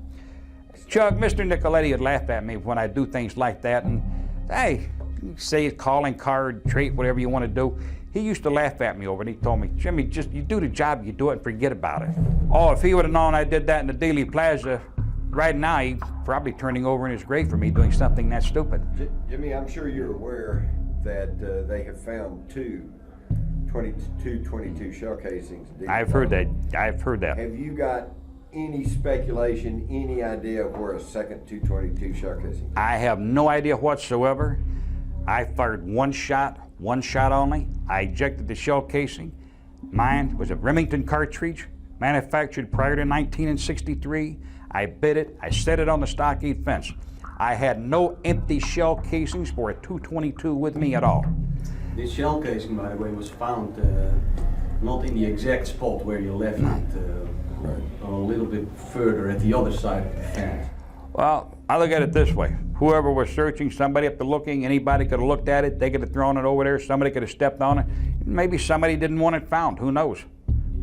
Speaker 1: Chuck, Mr. Nicoletti would laugh at me when I do things like that, and hey, you say a calling card, trait, whatever you want to do. He used to laugh at me over it. He told me, Jimmy, just you do the job, you do it, and forget about it. Oh, if he would have known I did that in the Dealey Plaza, right now he's probably turning over in his grave for me doing something that stupid.
Speaker 5: Jimmy, I'm sure you're aware that they have found two 22 shell casings.
Speaker 1: I've heard that. I've heard that.
Speaker 5: Have you got any speculation, any idea of where a second 222 shell casing is?
Speaker 1: I have no idea whatsoever. I fired one shot only. I ejected the shell casing. Mine was a Remington cartridge, manufactured prior to 1963. I bit it, I set it on the stockade fence. I had no empty shell casings for a 222 with me at all.
Speaker 6: This shell casing, by the way, was found not in the exact spot where you left it, a little bit further at the other side of the fence.
Speaker 1: Well, I look at it this way. Whoever was searching, somebody up there looking, anybody could have looked at it, they could have thrown it over there, somebody could have stepped on it. Maybe somebody didn't want it found, who knows?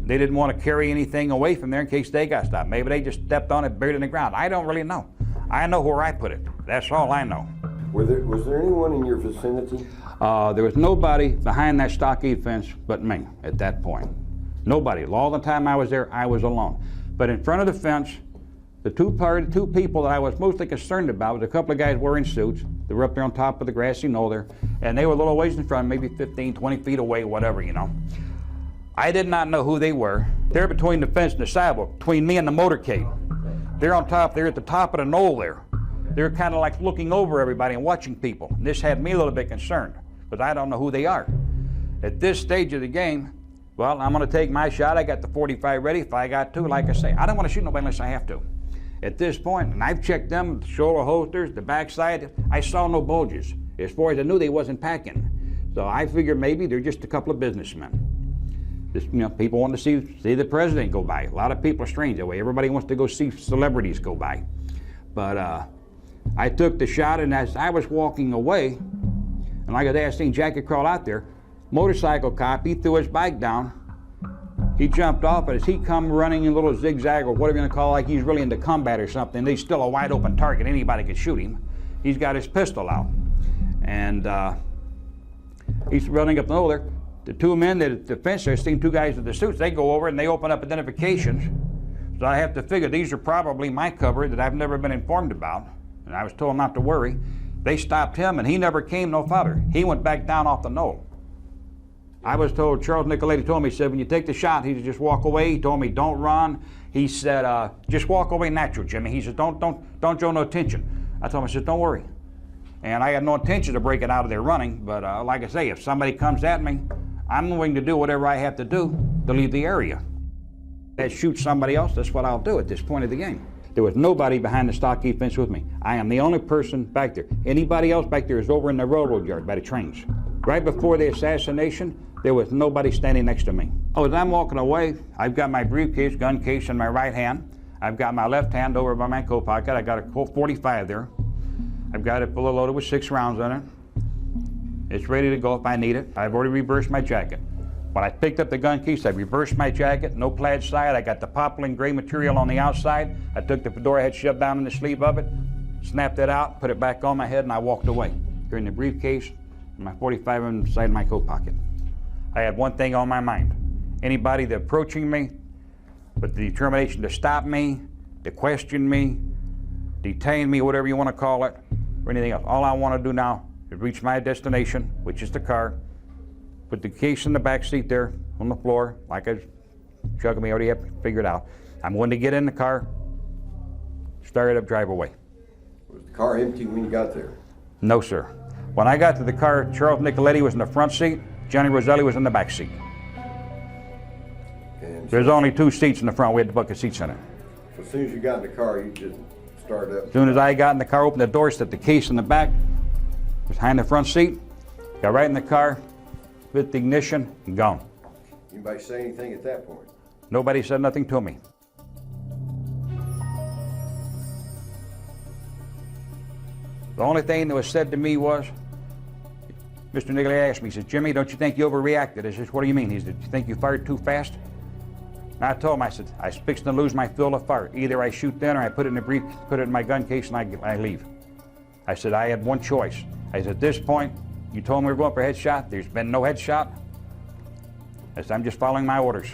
Speaker 1: They didn't want to carry anything away from there in case they got stopped. Maybe they just stepped on it, buried it in the ground. I don't really know. I know where I put it. That's all I know.
Speaker 5: Was there anyone in your vicinity?
Speaker 1: There was nobody behind that stockade fence but me at that point. Nobody. All the time I was there, I was alone. But in front of the fence, the two people that I was mostly concerned about was a couple of guys wearing suits. They were up there on top of the grassy knoll there, and they were a little ways in front, maybe 15, 20 feet away, whatever, you know. I did not know who they were. They're between the fence and the sidewalk, between me and the motorcade. They're on top, they're at the top of the knoll there. They're kind of like looking over everybody and watching people. And this had me a little bit concerned, because I don't know who they are. At this stage of the game, well, I'm gonna take my shot. I got the 45 ready if I got to, like I say. I don't wanna shoot nobody unless I have to. At this point, and I've checked them, the shoulder holsters, the backside, I saw no bulges. As far as I knew, they wasn't packing. So I figured maybe they're just a couple of businessmen. Just, you know, people want to see the president go by. A lot of people are strange that way. Everybody wants to go see celebrities go by. But I took the shot, and as I was walking away, and like I seen Jackie crawl out there, motorcycle cop, he threw his bike down. He jumped off, but as he come running in a little zigzag or whatever you're gonna call it, like he's really into combat or something, he's still a wide open target. Anybody could shoot him. He's got his pistol out. And he's running up the knoll there. The two men that at the fence there, seen two guys with the suits, they go over and they open up identifications. So I have to figure these are probably my cover that I've never been informed about. And I was told not to worry. They stopped him and he never came no farther. He went back down off the knoll. I was told, Charles Nicoletti told me, he said, when you take the shot, he said, just walk away. He told me, don't run. He said, just walk away natural, Jimmy. He said, don't show no attention. I told him, I said, don't worry. And I had no intention of breaking out of there running, but like I say, if somebody comes at me, I'm willing to do whatever I have to do to leave the area. If I shoot somebody else, that's what I'll do at this point of the game. There was nobody behind the stockade fence with me. I am the only person back there. Anybody else back there is over in the railroad yard by the trains. Right before the assassination, there was nobody standing next to me. Oh, as I'm walking away, I've got my briefcase, gun case in my right hand. I've got my left hand over by my coat pocket. I got a Colt 45 there. I've got it fully loaded with 6 rounds in it. It's ready to go if I need it. I've already reversed my jacket. When I picked up the gun case, I reversed my jacket, no plaid side. I got the poplin gray material on the outside. I took the fedora I had shoved down in the sleeve of it, snapped it out, put it back on my head, and I walked away. Here in the briefcase, and my 45 inside my coat pocket. I had one thing on my mind. Anybody that approaching me with the determination to stop me, to question me, detain me, whatever you want to call it, or anything else. All I want to do now is reach my destination, which is the car, put the case in the back seat there on the floor, like I chugging me, already have figured out. I'm going to get in the car, start it up, drive away.
Speaker 5: Was the car empty when you got there?
Speaker 1: No, sir. When I got to the car, Charles Nicoletti was in the front seat, Johnny Roselli was in the back seat.
Speaker 5: And
Speaker 1: There's only 2 seats in the front. We had the bucket seats in it.
Speaker 5: so as soon as you got in the car, you just started up?
Speaker 1: As soon as I got in the car, opened the door, set the case in the back, was behind the front seat, got right in the car, lit the ignition, and gone.
Speaker 5: Anybody say anything at that point?
Speaker 1: Nobody said nothing to me. The only thing that was said to me was, Mr. Nicoletti asked me, he said, Jimmy, don't you think you overreacted? I said, what do you mean? He said, do you think you fired too fast? And I told him, I said, I was fixing to lose my fill of fire. Either I shoot then or I put it in the brief, put it in my gun case and I leave. I said, I had one choice. I said, at this point, you told me we were going for a headshot. There's been no headshot. I said, I'm just following my orders.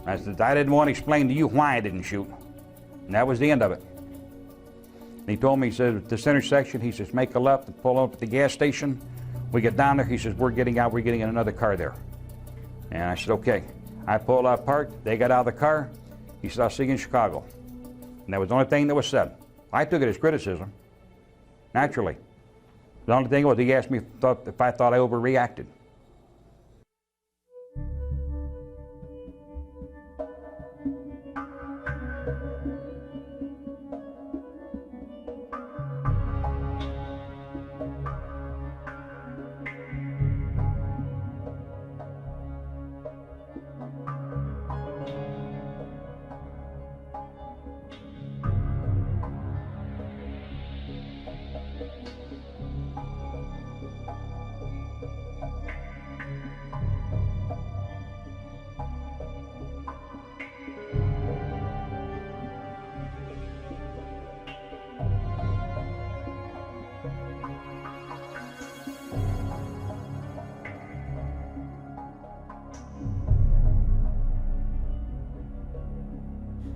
Speaker 1: I said, I didn't want to explain to you why I didn't shoot. And that was the end of it. And he told me, he said, at this intersection, he says, make a left and pull up at the gas station. We get down there, he says, we're getting out, we're getting in another car there. And I said, okay. I pulled out, parked, they got out of the car. He said, I'll see you in Chicago. And that was the only thing that was said. I took it as criticism, naturally. The only thing was he asked me if I thought I overreacted.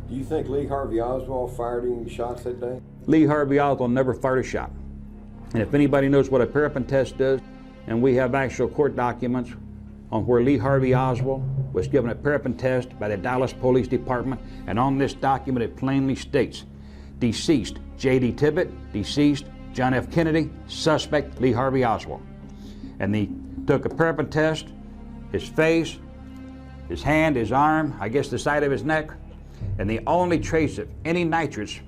Speaker 5: Do you think Lee Harvey Oswald fired any shots that day?
Speaker 1: Lee Harvey Oswald never fired a shot. And if anybody knows what a parapet test is, and we have actual court documents on where Lee Harvey Oswald was given a parapet test by the Dallas Police Department, and on this document it plainly states, deceased J.D. Tibbet, deceased John F. Kennedy, suspect Lee Harvey Oswald. And they took a parapet test, his face, his hand, his arm, I guess the side of his neck, and the only trace of any nitrates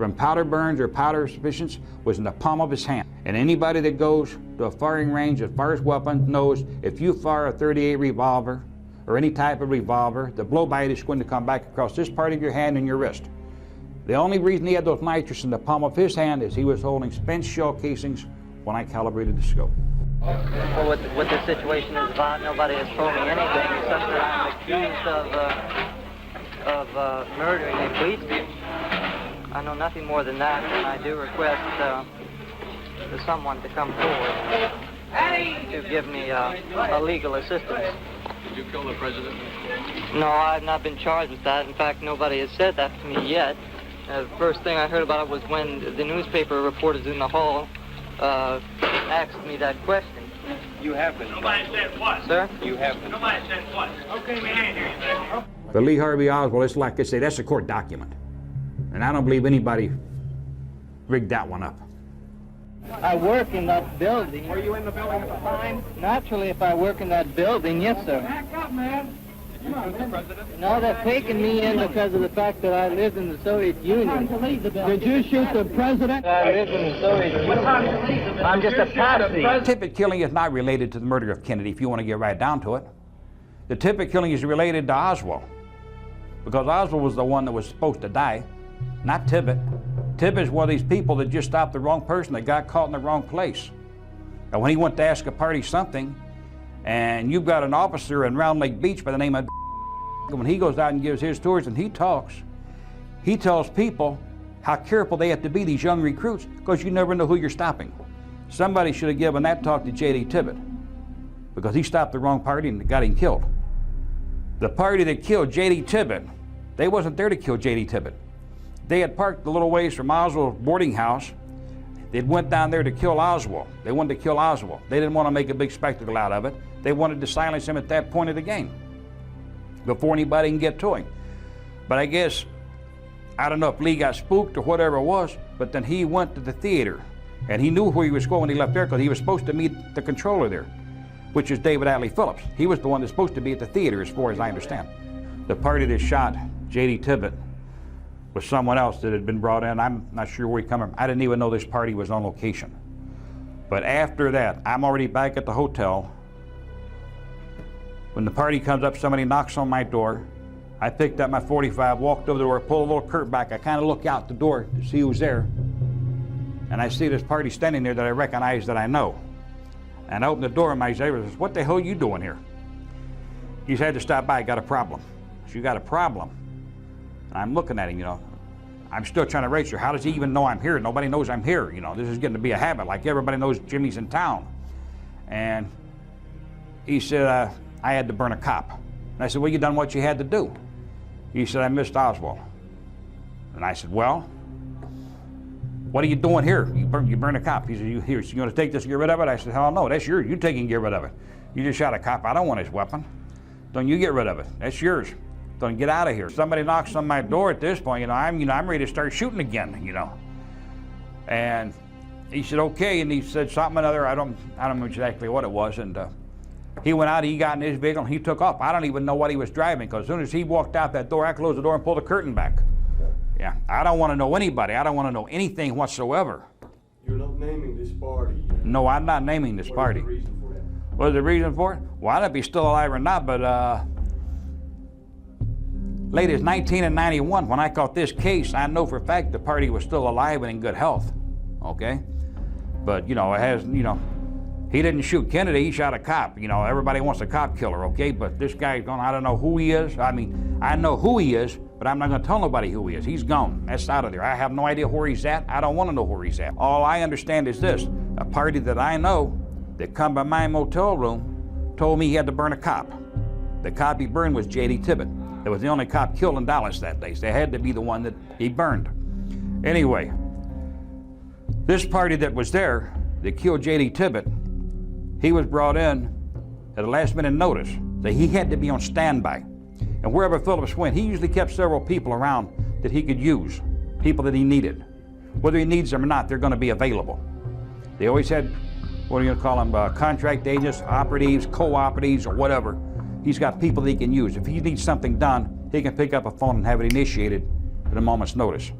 Speaker 1: from powder burns or powder suspicions was in the palm of his hand. And anybody that goes to a firing range as far as weapons knows if you fire a .38 revolver or any type of revolver, the blow by it is going to come back across this part of your hand and your wrist. The only reason he had those nitrous in the palm of his hand is he was holding spent shell casings when I calibrated the scope.
Speaker 4: Well, what the situation is about, nobody has told me anything except that I'm accused of murdering a policeman. I know nothing more than that, and I do request for someone to come forward to give me a legal assistance.
Speaker 10: Did you kill the president?
Speaker 4: No, I've not been charged with that. In fact, nobody has said that to me yet. The first thing I heard about it was when the newspaper reporters in the hall asked me that question.
Speaker 10: You have been.
Speaker 7: Nobody said what?
Speaker 4: Sir?
Speaker 10: You have been.
Speaker 7: Nobody said what? Okay, my hand here.
Speaker 1: But Lee Harvey Oswald, it's like I say, that's a court document. And I don't believe anybody rigged that one up.
Speaker 4: I work in that building.
Speaker 7: Were you in the building at the time?
Speaker 4: Naturally, if I work in that building, yes, sir.
Speaker 7: Back up, man.
Speaker 10: Did you shoot the president?
Speaker 4: No, they're taking me in because of the fact that I lived in the Soviet Union. Did you shoot the president? I lived in the Soviet Union. I'm just a patsy.
Speaker 1: Tippit killing is not related to the murder of Kennedy, if you want to get right down to it. The Tippit killing is related to Oswald, because Oswald was the one that was supposed to die, not Tippit. Tippit is one of these people that just stopped the wrong person, that got caught in the wrong place. And when he went to ask a party something, and you've got an officer in Round Lake Beach by the name of when he goes out and gives his tours and he talks, he tells people how careful they have to be, these young recruits, because you never know who you're stopping. Somebody should have given that talk to J.D. Tippit, because he stopped the wrong party and got him killed. The party that killed J.D. Tippit, they wasn't there to kill J.D. Tippit. They had parked a little ways from Oswald's boarding house. They went down there to kill Oswald. They wanted to kill Oswald. They didn't want to make a big spectacle out of it. They wanted to silence him at that point of the game, before anybody can get to him. But I guess, I don't know if Lee got spooked or whatever it was, but then he went to the theater, and he knew where he was going when he left there, because he was supposed to meet the controller there, which is David Atlee Phillips. He was the one that's supposed to be at the theater, as far as I understand. The party that shot J.D. Tippit was someone else that had been brought in. I'm not sure where he came from. I didn't even know this party was on location. But after that, I'm already back at the hotel. When the party comes up, somebody knocks on my door. I picked up my .45, walked over the door, pulled a little curtain back. I kind of look out the door to see who's there. And I see this party standing there that I recognize, that I know. And I opened the door, and my neighbor says, "What the hell are you doing here?" He said to stop by, "Got a problem." So you got a problem? And I'm looking at him, you know. I'm still trying to register. How does he even know I'm here? Nobody knows I'm here, you know. This is getting to be a habit, like everybody knows Jimmy's in town. And he said, I had to burn a cop. And I said, well, you done what you had to do. He said, I missed Oswald. And I said, well, what are you doing here? You burn a cop. He said, you going to take this and get rid of it? I said, hell no, that's yours. You take it and get rid of it. You just shot a cop. I don't want his weapon. Don't you get rid of it. That's yours. Don't get out of here. Somebody knocks on my door at this point, I'm ready to start shooting again, And he said, okay, and he said something another, I don't know exactly what it was, and he went out, he got in his vehicle, and he took off. I don't even know what he was driving, because as soon as he walked out that door, I closed the door and pulled the curtain back. Yeah, I don't want to know anybody. I don't want to know anything whatsoever.
Speaker 8: You're not naming this party.
Speaker 1: No, I'm not naming this party.
Speaker 8: What is the reason for that?
Speaker 1: What is the reason for it? Well, I don't know if he's still alive or not, but late as 1991, when I caught this case, I know for a fact the party was still alive and in good health, okay? But, it has, he didn't shoot Kennedy, he shot a cop. Everybody wants a cop killer, okay? But this guy's gone, I don't know who he is. I mean, I know who he is, but I'm not gonna tell nobody who he is. He's gone, that's out of there. I have no idea where he's at. I don't wanna know where he's at. All I understand is this, a party that I know that come by my motel room told me he had to burn a cop. The cop he burned was J.D. Tippit. It was the only cop killed in Dallas that day, so they had to be the one that he burned. Anyway, this party that was there, that killed J.D. Tippit, he was brought in at a last minute notice that he had to be on standby. And wherever Phillips went, he usually kept several people around that he could use, people that he needed. Whether he needs them or not, they're gonna be available. They always had, what are you gonna call them, contract agents, operatives, co-operatives, or whatever. He's got people that he can use. If he needs something done, he can pick up a phone and have it initiated at a moment's notice.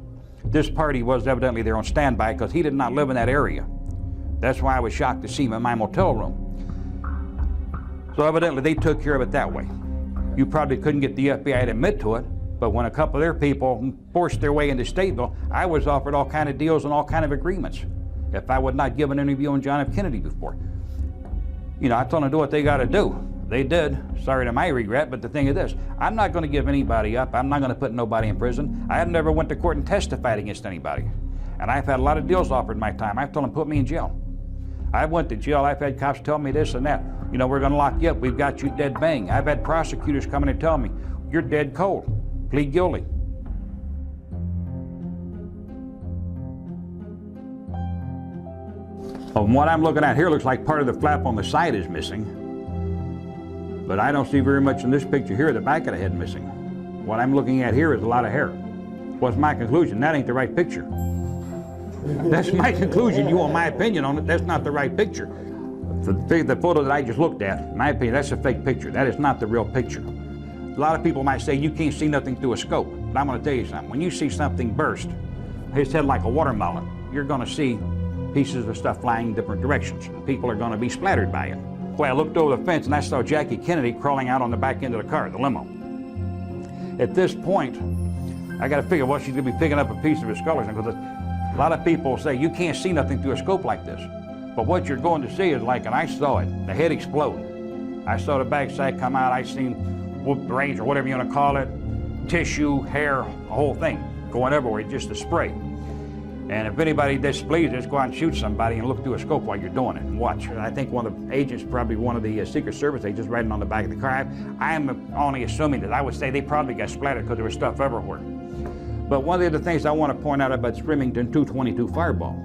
Speaker 1: This party was evidently there on standby because he did not live in that area. That's why I was shocked to see him in my motel room. So evidently they took care of it that way. You probably couldn't get the FBI to admit to it, but when a couple of their people forced their way into Stateville, I was offered all kind of deals and all kind of agreements if I would not give an interview on John F. Kennedy before. You know, I told them to do what they got to do. They did, sorry to my regret, but the thing is this, I'm not going to give anybody up. I'm not going to put nobody in prison. I have never went to court and testified against anybody. And I've had a lot of deals offered in my time. I've told them, put me in jail. I went to jail. I've had cops tell me this and that. You know, we're going to lock you up. We've got you dead bang. I've had prosecutors come in and tell me, you're dead cold. Plead guilty. From what I'm looking at here, looks like part of the flap on the side is missing. But I don't see very much in this picture here, the back of the head missing. What I'm looking at here is a lot of hair. What's my conclusion? That ain't the right picture. That's my conclusion. You want my opinion on it, that's not the right picture. The photo that I just looked at, in my opinion, that's a fake picture. That is not the real picture. A lot of people might say you can't see nothing through a scope, but I'm going to tell you something. When you see something burst, his head like a watermelon, you're going to see pieces of stuff flying in different directions. People are going to be splattered by it. Boy, I looked over the fence and I saw Jackie Kennedy crawling out on the back end of the car, the limo. At this point, I got to figure, well, she's going to be picking up a piece of his skull, because a lot of people say you can't see nothing through a scope like this. But what you're going to see is like, and I saw it, the head explode. I saw the backside come out. I seen whoop brains or whatever you want to call it, tissue, hair, the whole thing going everywhere, just a spray. And if anybody displeased, just go out and shoot somebody and look through a scope while you're doing it and watch. And I think one of the agents, probably one of the Secret Service agents, riding on the back of the car. I am only assuming that I would say they probably got splattered because there was stuff everywhere. But one of the things I want to point out about Remington 222 Fireball,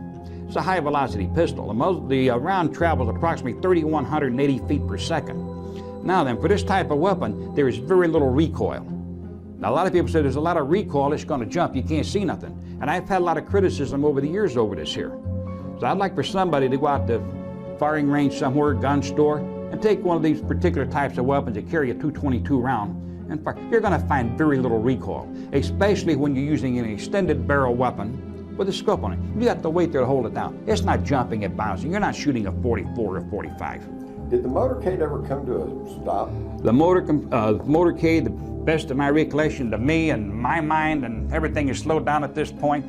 Speaker 1: it's a high velocity pistol. The round travels approximately 3,180 feet per second. Now then, for this type of weapon, there is very little recoil. Now, a lot of people say there's a lot of recoil, it's going to jump, you can't see nothing. And I've had a lot of criticism over the years over this here. So I'd like for somebody to go out to firing range somewhere, gun store, and take one of these particular types of weapons that carry a 222 round and fire. You're going to find very little recoil, especially when you're using an extended barrel weapon with a scope on it. You got the weight there to hold it down. It's not jumping and bouncing. You're not shooting a 44 or 45.
Speaker 5: Did the motorcade ever come to a stop?
Speaker 1: The motorcade, the best of my recollection, to me and my mind, and everything is slowed down at this point.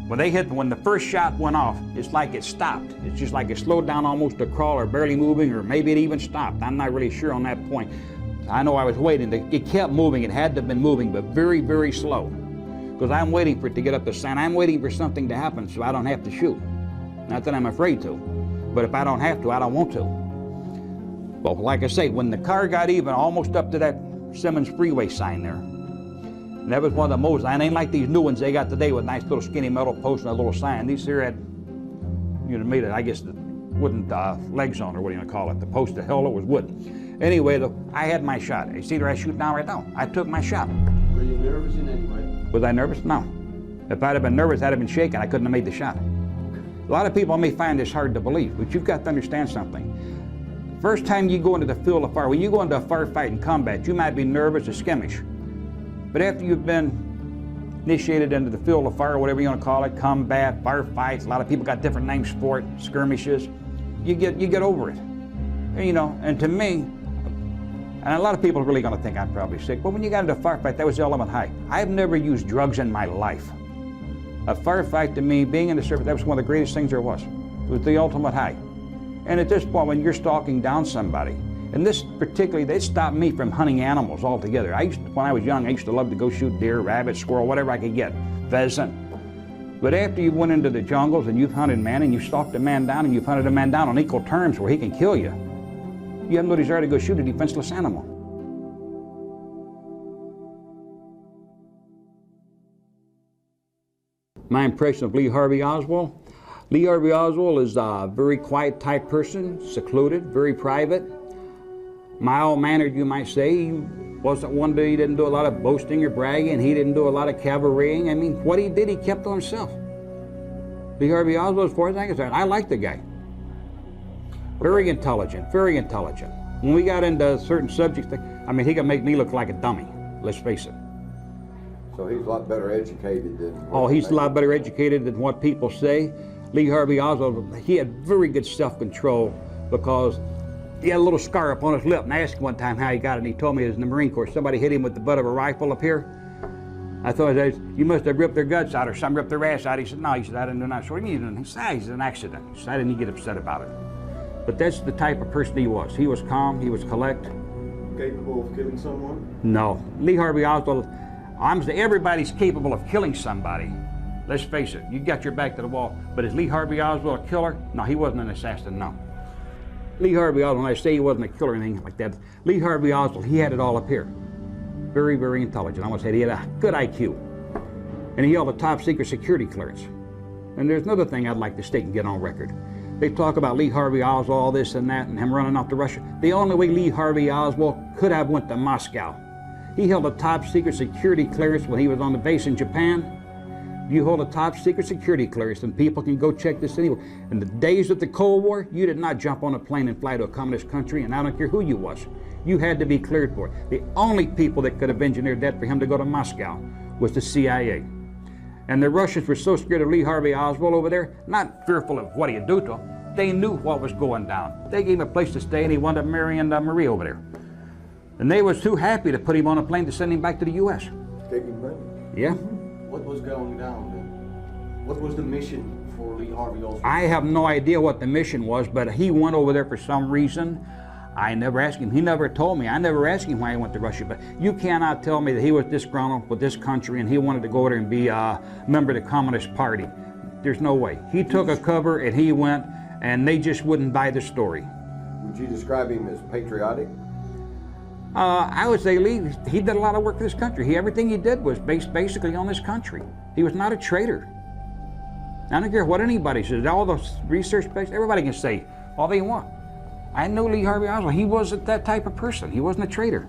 Speaker 1: When the first shot went off, it's like it stopped. It's just like it slowed down almost to crawl or barely moving, or maybe it even stopped. I'm not really sure on that point. I know I was waiting. It kept moving. It had to have been moving, but very, very slow. Because I'm waiting for it to get up the sign. I'm waiting for something to happen so I don't have to shoot. Not that I'm afraid to, but if I don't have to, I don't want to. But like I say, when the car got even almost up to that Simmons Freeway sign there, and that was one of the most, and ain't like these new ones they got today with nice little skinny metal posts and a little sign. These here had, you know, made it, I guess, the wooden legs on, or what do you want to call it? The post, the hell, it was wood. Anyway, I had my shot. You see where I shoot now right now? I took my shot.
Speaker 8: Were you nervous in any way?
Speaker 1: Was I nervous? No. If I'd have been nervous, I'd have been shaking. I couldn't have made the shot. A lot of people may find this hard to believe, but you've got to understand something. First time you go into the field of fire, when you go into a firefight in combat, you might be nervous or skittish. But after you've been initiated into the field of fire, whatever you want to call it, combat, firefights, a lot of people got different names for it, skirmishes, you get over it. And, you know, and to me, and a lot of people are really going to think I'm probably sick, but when you got into a firefight, that was the element high. I've never used drugs in my life. A firefight to me, being in the service, that was one of the greatest things there was. It was the ultimate high. And at this point, when you're stalking down somebody, and this particularly, they stopped me from hunting animals altogether. When I was young, I used to love to go shoot deer, rabbit, squirrel, whatever I could get, pheasant. But after you went into the jungles and you've hunted man and you've stalked a man down and you've hunted a man down on equal terms where he can kill you, you have no desire to go shoot a defenseless animal. My impression of Lee Harvey Oswald. Lee Harvey Oswald is a very quiet type person, secluded, very private. Mild-mannered, you might say. He wasn't one that he didn't do a lot of boasting or bragging. He didn't do a lot of cabareting. I mean, what he did, he kept to himself. Lee Harvey Oswald, as far as I'm concerned, I like the guy. Very intelligent, very intelligent. When we got into certain subjects, I mean, he could make me look like a dummy, let's face it.
Speaker 5: So he's a lot better educated than...
Speaker 1: Oh, he's a lot better educated than what people say. Lee Harvey Oswald, he had very good self-control because he had a little scar up on his lip. And I asked him one time how he got it, and he told me it was in the Marine Corps. Somebody hit him with the butt of a rifle up here. I thought, you must have ripped their guts out or some ripped their ass out. He said, no, he said, I didn't do that. So what do you mean? He said, it's an accident. He said, I didn't get upset about it. But that's the type of person he was. He was calm, he was collect.
Speaker 8: Capable of killing someone?
Speaker 1: No. Lee Harvey Oswald, everybody's capable of killing somebody. Let's face it, you got your back to the wall. But is Lee Harvey Oswald a killer? No, he wasn't an assassin, no. Lee Harvey Oswald, when I say he wasn't a killer or anything like that, Lee Harvey Oswald, he had it all up here. Very, very intelligent. I almost said he had a good IQ. And he held a top secret security clearance. And there's another thing I'd like to state and get on record. They talk about Lee Harvey Oswald, all this and that, and him running off to Russia. The only way Lee Harvey Oswald could have went to Moscow. He held a top secret security clearance when he was on the base in Japan. You hold a top secret security clearance, and people can go check this anywhere. In the days of the Cold War, you did not jump on a plane and fly to a communist country, and I don't care who you was. You had to be cleared for it. The only people that could have engineered that for him to go to Moscow was the CIA. And the Russians were so scared of Lee Harvey Oswald over there, not fearful of what he'd do to them, they knew what was going down. They gave him a place to stay, and he wound up marrying Marie over there. And they was too happy to put him on a plane to send him back to the U.S.
Speaker 5: Taking money?
Speaker 1: Yeah.
Speaker 6: What was going down then? What was the mission for Lee Harvey Oswald?
Speaker 1: I have no idea what the mission was, but he went over there for some reason. I never asked him. He never told me. I never asked him why he went to Russia, but you cannot tell me that he was disgruntled with this country and he wanted to go over there and be a member of the Communist Party. There's no way. He took a cover and he went, and they just wouldn't buy the story.
Speaker 5: Would you describe him as patriotic?
Speaker 1: I would say Lee, he did a lot of work for this country. Everything he did was based basically on this country. He was not a traitor. I don't care what anybody says. All those research-based, everybody can say all they want. I know Lee Harvey Oswald. He wasn't that type of person. He wasn't a traitor.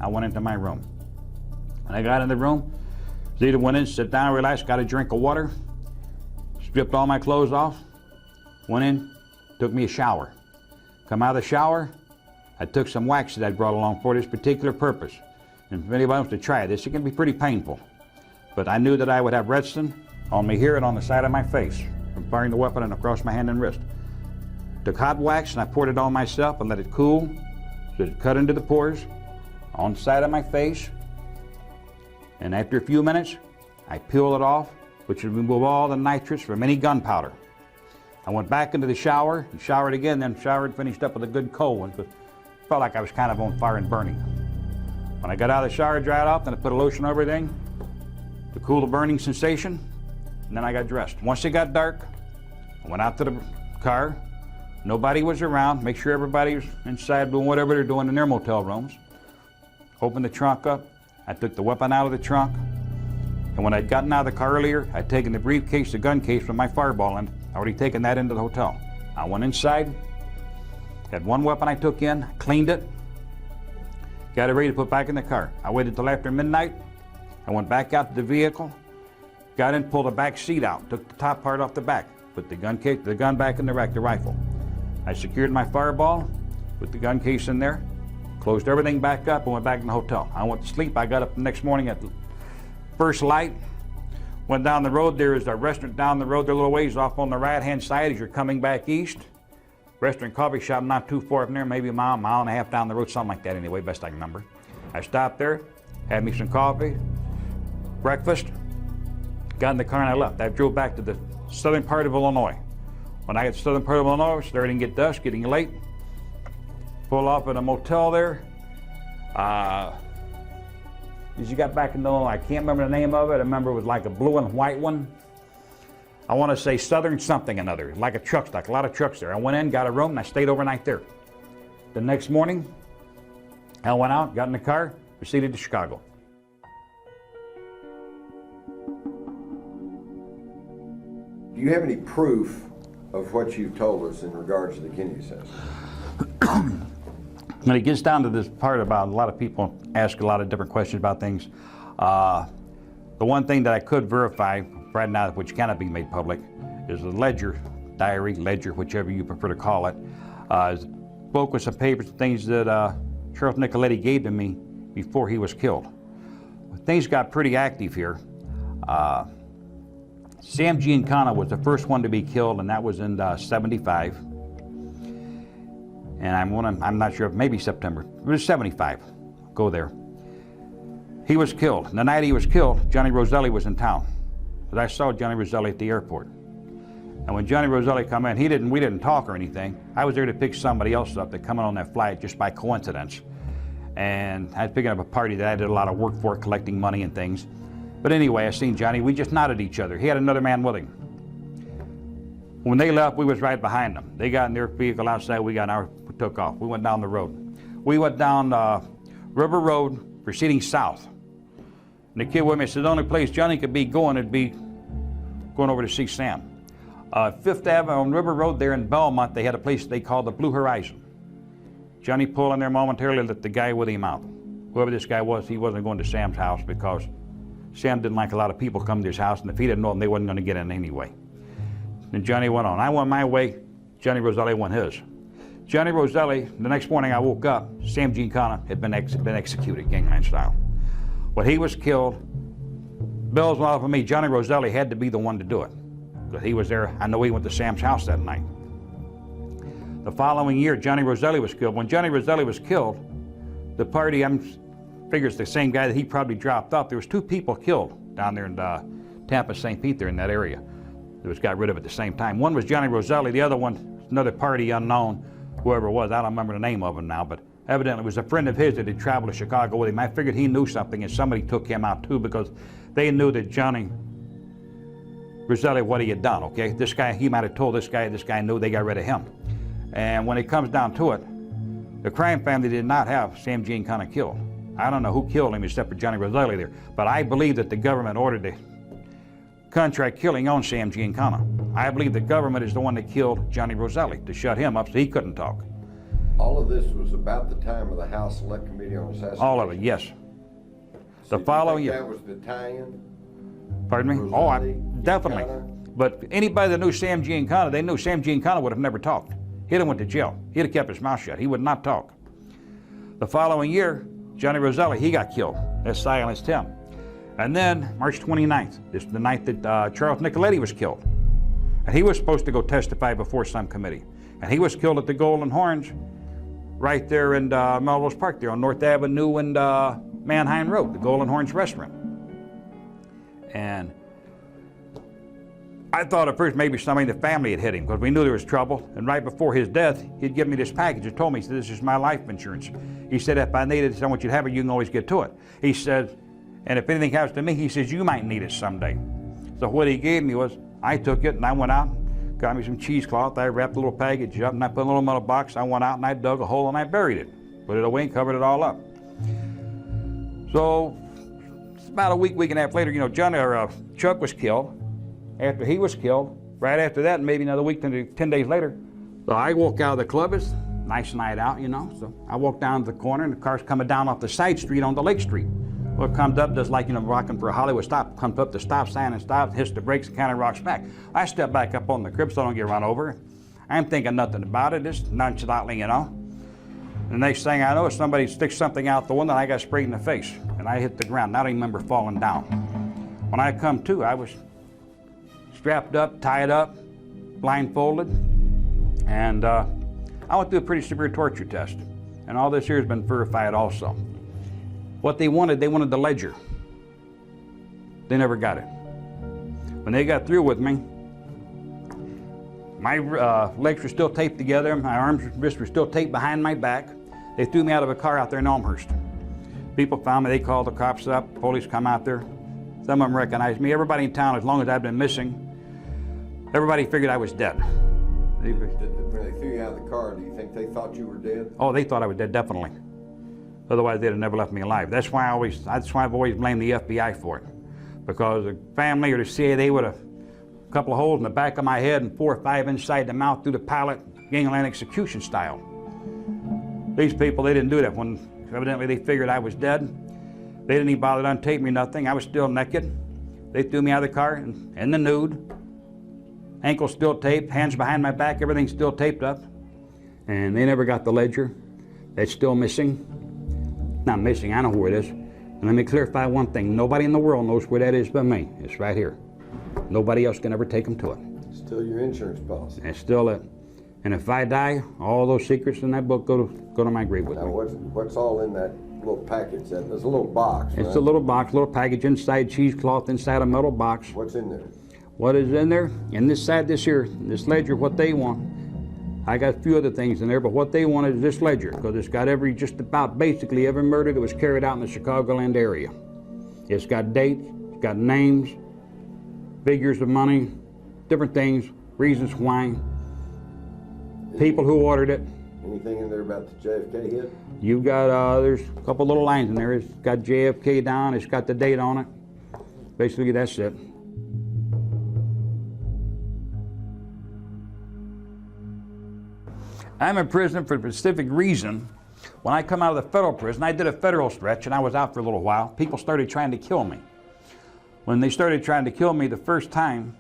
Speaker 1: I went into my room. When I got in the room, Zita went in, sat down, relaxed, got a drink of water, stripped all my clothes off, went in, took me a shower. Come out of the shower, I took some wax that I brought along for this particular purpose. And if anybody wants to try this, it can be pretty painful. But I knew that I would have redstone on me here and on the side of my face from firing the weapon and across my hand and wrist. Took hot wax and I poured it on myself and let it cool so it cut into the pores on the side of my face. And after a few minutes, I peeled it off, which would remove all the nitrates from any gunpowder. I went back into the shower and showered again, then showered, finished up with a good cold one, but felt like I was kind of on fire and burning. When I got out of the shower, dried off, then I put a lotion over everything to cool the burning sensation, and then I got dressed. Once it got dark, I went out to the car. Nobody was around. Make sure everybody was inside doing whatever they're doing in their motel rooms. Opened the trunk up. I took the weapon out of the trunk. And when I'd gotten out of the car earlier, I'd taken the briefcase, the gun case with my fireball in. I'd already taken that into the hotel. I went inside, had one weapon I took in, cleaned it, got it ready to put back in the car. I waited till after midnight. I went back out to the vehicle, got in, pulled the back seat out, took the top part off the back, put the gun case, the gun back in the rack, the rifle. I secured my fireball, put the gun case in there, closed everything back up, and went back in the hotel. I went to sleep. I got up the next morning at the first light, went down the road. There is a restaurant down the road, there a little ways off on the right-hand side as you're coming back east. Restaurant, coffee shop not too far from there, maybe a mile and a half down the road, something like that anyway, best I can remember. I stopped there, had me some coffee, breakfast, got in the car and I left. I drove back to the southern part of Illinois. When I got to the southern part of Illinois, it was starting to get dusk, getting late. Pulled off at a motel there. As you got back in Illinois, I can't remember the name of it. I remember it was like a blue and white one. I want to say Southern something another, like a truck stop, a lot of trucks there. I went in, got a room, and I stayed overnight there. The next morning, I went out, got in the car, proceeded to Chicago.
Speaker 5: Do you have any proof of what you've told us in regards to the Kennedy assassination?
Speaker 1: When it gets down to this part about a lot of people ask a lot of different questions about things, the one thing that I could verify right now, which cannot be made public, is the ledger, diary, ledger, whichever you prefer to call it, spoke with some papers and things that Sheriff Nicoletti gave to me before he was killed. Things got pretty active here. Sam Giancana was the first one to be killed, and that was in '75. And I'm not sure if maybe September. It was '75. Go there. He was killed. And the night he was killed, Johnny Roselli was in town. But I saw Johnny Roselli at the airport. And when Johnny Roselli come in, we didn't talk or anything. I was there to pick somebody else up that come in on that flight just by coincidence. And I was picking up a party that I did a lot of work for, collecting money and things. But anyway, I seen Johnny. We just nodded at each other. He had another man with him. When they left, we was right behind them. They got in their vehicle outside. We got in ours. We took off. We went down the road. We went down River Road, proceeding south. And the kid with me said the only place Johnny could be going would be going over to see Sam. Fifth Avenue on River Road there in Belmont, they had a place they called the Blue Horizon. Johnny pulled in there momentarily, let the guy with him out. Whoever this guy was, he wasn't going to Sam's house because Sam didn't like a lot of people coming to his house, and if he didn't know them, they wasn't going to get in anyway. And Johnny went on. I went my way, Johnny Roselli went his. Johnny Roselli, the next morning I woke up, Sam Giancana had been executed, gangland style. When he was killed, bells went off of me. Johnny Roselli had to be the one to do it. Because he was there. I know he went to Sam's house that night. The following year, Johnny Roselli was killed. When Johnny Roselli was killed, the party, figures the same guy that he probably dropped off. There was 2 people killed down there in Tampa, St. Pete, there in that area. That was got rid of at the same time. One was Johnny Roselli. The other one, another party unknown, whoever it was. I don't remember the name of him now, but evidently it was a friend of his that had traveled to Chicago with him. I figured he knew something, and somebody took him out too because they knew that Johnny Roselli, what he had done, okay? This guy, he might have told this guy knew, they got rid of him. And when it comes down to it, the crime family did not have Sam Giancana killed. I don't know who killed him except for Johnny Roselli there, but I believe that the government ordered the contract killing on Sam Giancana. I believe the government is the one that killed Johnny Roselli to shut him up so he couldn't talk.
Speaker 5: All of this was about the time of the House Select Committee on Assassination?
Speaker 1: All of it, yes.
Speaker 5: So
Speaker 1: the following year.
Speaker 5: That was the tie-in?
Speaker 1: Pardon me?
Speaker 5: Roselli,
Speaker 1: definitely.
Speaker 5: Giancana?
Speaker 1: But anybody that knew Sam Giancana, they knew Sam Giancana would have never talked. He'd have went to jail. He'd have kept his mouth shut. He would not talk. The following year, Johnny Roselli, he got killed. That silenced him. And then, March 29th, this is the night that Charles Nicoletti was killed. And he was supposed to go testify before some committee. And he was killed at the Golden Horns right there in Melrose Park there on North Avenue and Manheim Road, the Golden Horns restaurant. And I thought at first maybe somebody in the family had hit him because we knew there was trouble. And right before his death, he'd given me this package and told me, he said, this is my life insurance. He said, if I need it, I want you to have it, you can always get to it. He said, and if anything happens to me, he says, you might need it someday. So what he gave me was, I took it and I went out, got me some cheesecloth, I wrapped a little package up and I put a little metal box, I went out and I dug a hole and I buried it. Put it away and covered it all up. So, about a week and a half later, you know, Chuck was killed. After he was killed, right after that, maybe another week, 10 days later, so I walk out of the club. It's a nice night out, you know. So I walk down to the corner, and the car's coming down off the side street onto Lake Street. Well, it comes up, just like, you know, rocking for a Hollywood stop, comes up the stop sign and stops, hits the brakes, and kind of rocks back. I step back up on the crib so I don't get run over. I'm thinking nothing about it, just nonchalantly, you know. The next thing I know, somebody sticks something out the window, and I got sprayed in the face, and I hit the ground. I don't even remember falling down. When I come to, I was strapped up, tied up, blindfolded, and I went through a pretty severe torture test. And all this here has been verified also. What they wanted the ledger. They never got it. When they got through with me, my legs were still taped together, my arms and wrists were still taped behind my back. They threw me out of a car out there in Elmhurst. People found me, they called the cops up, police come out there. Some of them recognized me. Everybody in town, as long as I've been missing, everybody figured I was dead.
Speaker 5: When they threw you out of the car, do you think they thought you were dead?
Speaker 1: Oh, they thought I was dead, definitely. Otherwise, they'd have never left me alive. That's why I've always blamed the FBI for it. Because the family or the CIA, they would have a couple of holes in the back of my head and 4 or 5 inside the mouth through the palate, gangland execution style. These people, they didn't do that. When evidently they figured I was dead, they didn't even bother to untape me, nothing. I was still naked. They threw me out of the car in the nude. Ankles still taped, hands behind my back, everything still taped up. and they never got the ledger. It's still missing. Not missing, I know where it is. And let me clarify one thing. Nobody in the world knows where that is but me. It's right here. Nobody else can ever take them to it.
Speaker 5: Still your insurance policy.
Speaker 1: It's still it. And if I die, all those secrets in that book go to my grave with
Speaker 5: now,
Speaker 1: me.
Speaker 5: what's all in that little package? There's a little box,
Speaker 1: It's
Speaker 5: right?
Speaker 1: a little box, little package inside cheesecloth, inside a metal box.
Speaker 5: What's in there?
Speaker 1: What is in there? And this side, this ledger, what they want. I got a few other things in there, but what they want is this ledger, because it's got just about basically every murder that was carried out in the Chicagoland area. It's got dates, it's got names, figures of money, different things, reasons why, people who ordered it.
Speaker 5: Anything in there about the JFK hit?
Speaker 1: You got, there's a couple little lines in there. It's got JFK down, it's got the date on it. Basically, that's it. I'm in prison for a specific reason. When I come out of the federal prison, I did a federal stretch and I was out for a little while. People started trying to kill me. When they started trying to kill me the first time,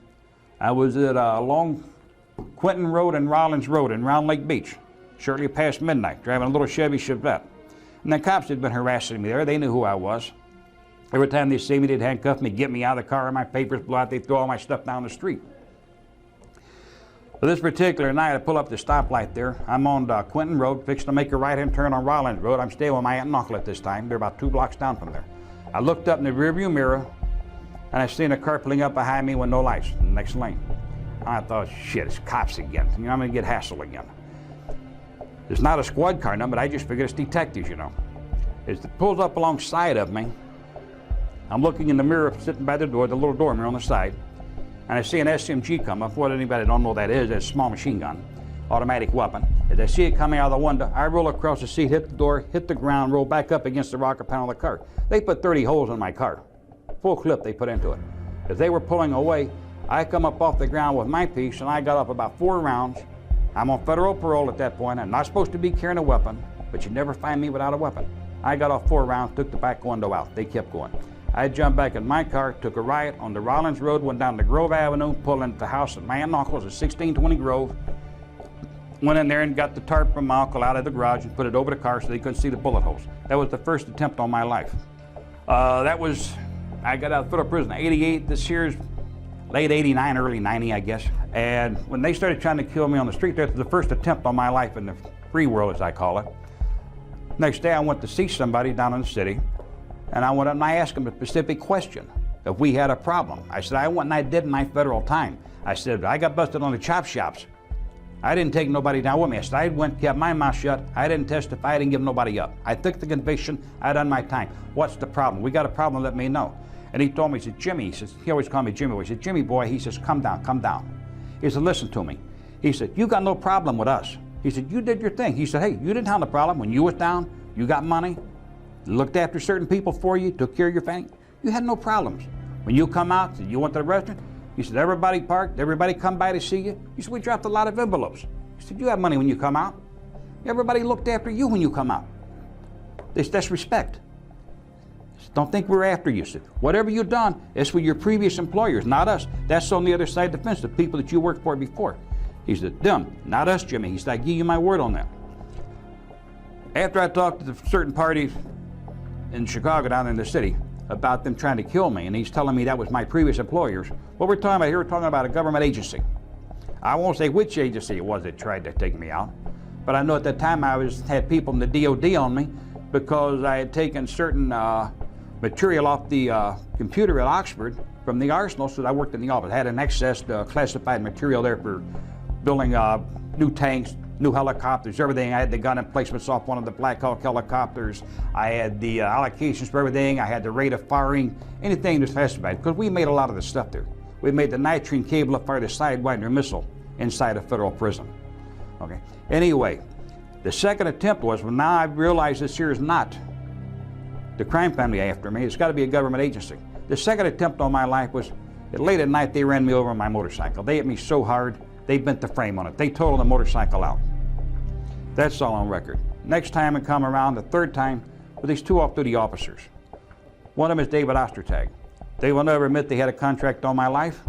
Speaker 1: I was at along Quentin Road and Rollins Road in Round Lake Beach, shortly past midnight, driving a little Chevy Chevette. And the cops had been harassing me there. They knew who I was. Every time they see me, they'd handcuff me, get me out of the car, and my papers blew out. They'd throw all my stuff down the street. But this particular night, I pull up the stoplight there. I'm on Quentin Road, fixing to make a right-hand turn on Rollins Road. I'm staying with my Aunt and Uncle at this time. They're about 2 blocks down from there. I looked up in the rearview mirror, and I seen a car pulling up behind me with no lights in the next lane. I thought, shit, it's cops again. You know, I'm gonna get hassled again. It's not a squad car number, but I just figured it's detectives, you know. As it pulls up alongside of me, I'm looking in the mirror, sitting by the door, the little door mirror on the side, and I see an SMG come up. What anybody don't know what that is, it's a small machine gun, automatic weapon. As I see it coming out of the window, I roll across the seat, hit the door, hit the ground, roll back up against the rocker panel of the car. They put 30 holes in my car. Full clip they put into it. As they were pulling away, I come up off the ground with my piece, and I got up about 4 rounds. I'm on federal parole at that point. I'm not supposed to be carrying a weapon, but you never find me without a weapon. I got off 4 rounds, took the back window out. They kept going. I jumped back in my car, took a right on the Rollins Road, went down to Grove Avenue, pulled into the house of my Aunt and Uncle's at 1620 Grove. Went in there and got the tarp from my uncle out of the garage and put it over the car so they couldn't see the bullet holes. That was the first attempt on my life. I got out of federal prison in '88. This year's late '89, early '90, I guess. And when they started trying to kill me on the street, that was the first attempt on my life in the free world, as I call it. Next day, I went to see somebody down in the city, and I went up and I asked him a specific question, if we had a problem. I said, I went and I did my federal time. I said, I got busted on the chop shops. I didn't take nobody down with me. I said, I went, kept my mouth shut. I didn't testify. I didn't give nobody up. I took the conviction. I done my time. What's the problem? We got a problem, let me know. And he told me, he said, Jimmy, he says, he always called me Jimmy boy. He said, Jimmy boy, he says, come down, come down. He said, listen to me. He said, you got no problem with us. He said, you did your thing. He said, hey, you didn't have the problem. When you was down, you got money, looked after certain people for you, took care of your family. You had no problems. When you come out, you went to the restaurant, you said, everybody parked, everybody come by to see you. You said, we dropped a lot of envelopes. You said, you have money when you come out. Everybody looked after you when you come out. That's respect. Don't think we're after you. Said, whatever you've done, it's for your previous employers, not us. That's on the other side of the fence, the people that you worked for before. He said, them, not us, Jimmy. He said, I give you my word on that. After I talked to the certain parties in Chicago, down in the city, about them trying to kill me, and he's telling me that was my previous employers, what we're talking about here, we're talking about a government agency. I won't say which agency it was that tried to take me out, but I know at that time I had people in the DOD on me because I had taken certain material off the computer at Oxford from the arsenal, so that I worked in the office. I had an excess classified material there for building new tanks, new helicopters, everything. I had the gun emplacements off one of the Black Hawk helicopters. I had the allocations for everything. I had the rate of firing, anything that's classified, because we made a lot of the stuff there. We made the nitrine cable up fire the Sidewinder missile inside a federal prison. Okay. Anyway, the second attempt was, well, now I realized this here is not the crime family after me. It's got to be a government agency. The second attempt on my life was, late at night, they ran me over on my motorcycle. They hit me so hard, they bent the frame on it. They totaled the motorcycle out. That's all on record. Next time I come around, the third time, with these 2 off-duty officers. One of them is David Ostertag. They will never admit they had a contract on my life.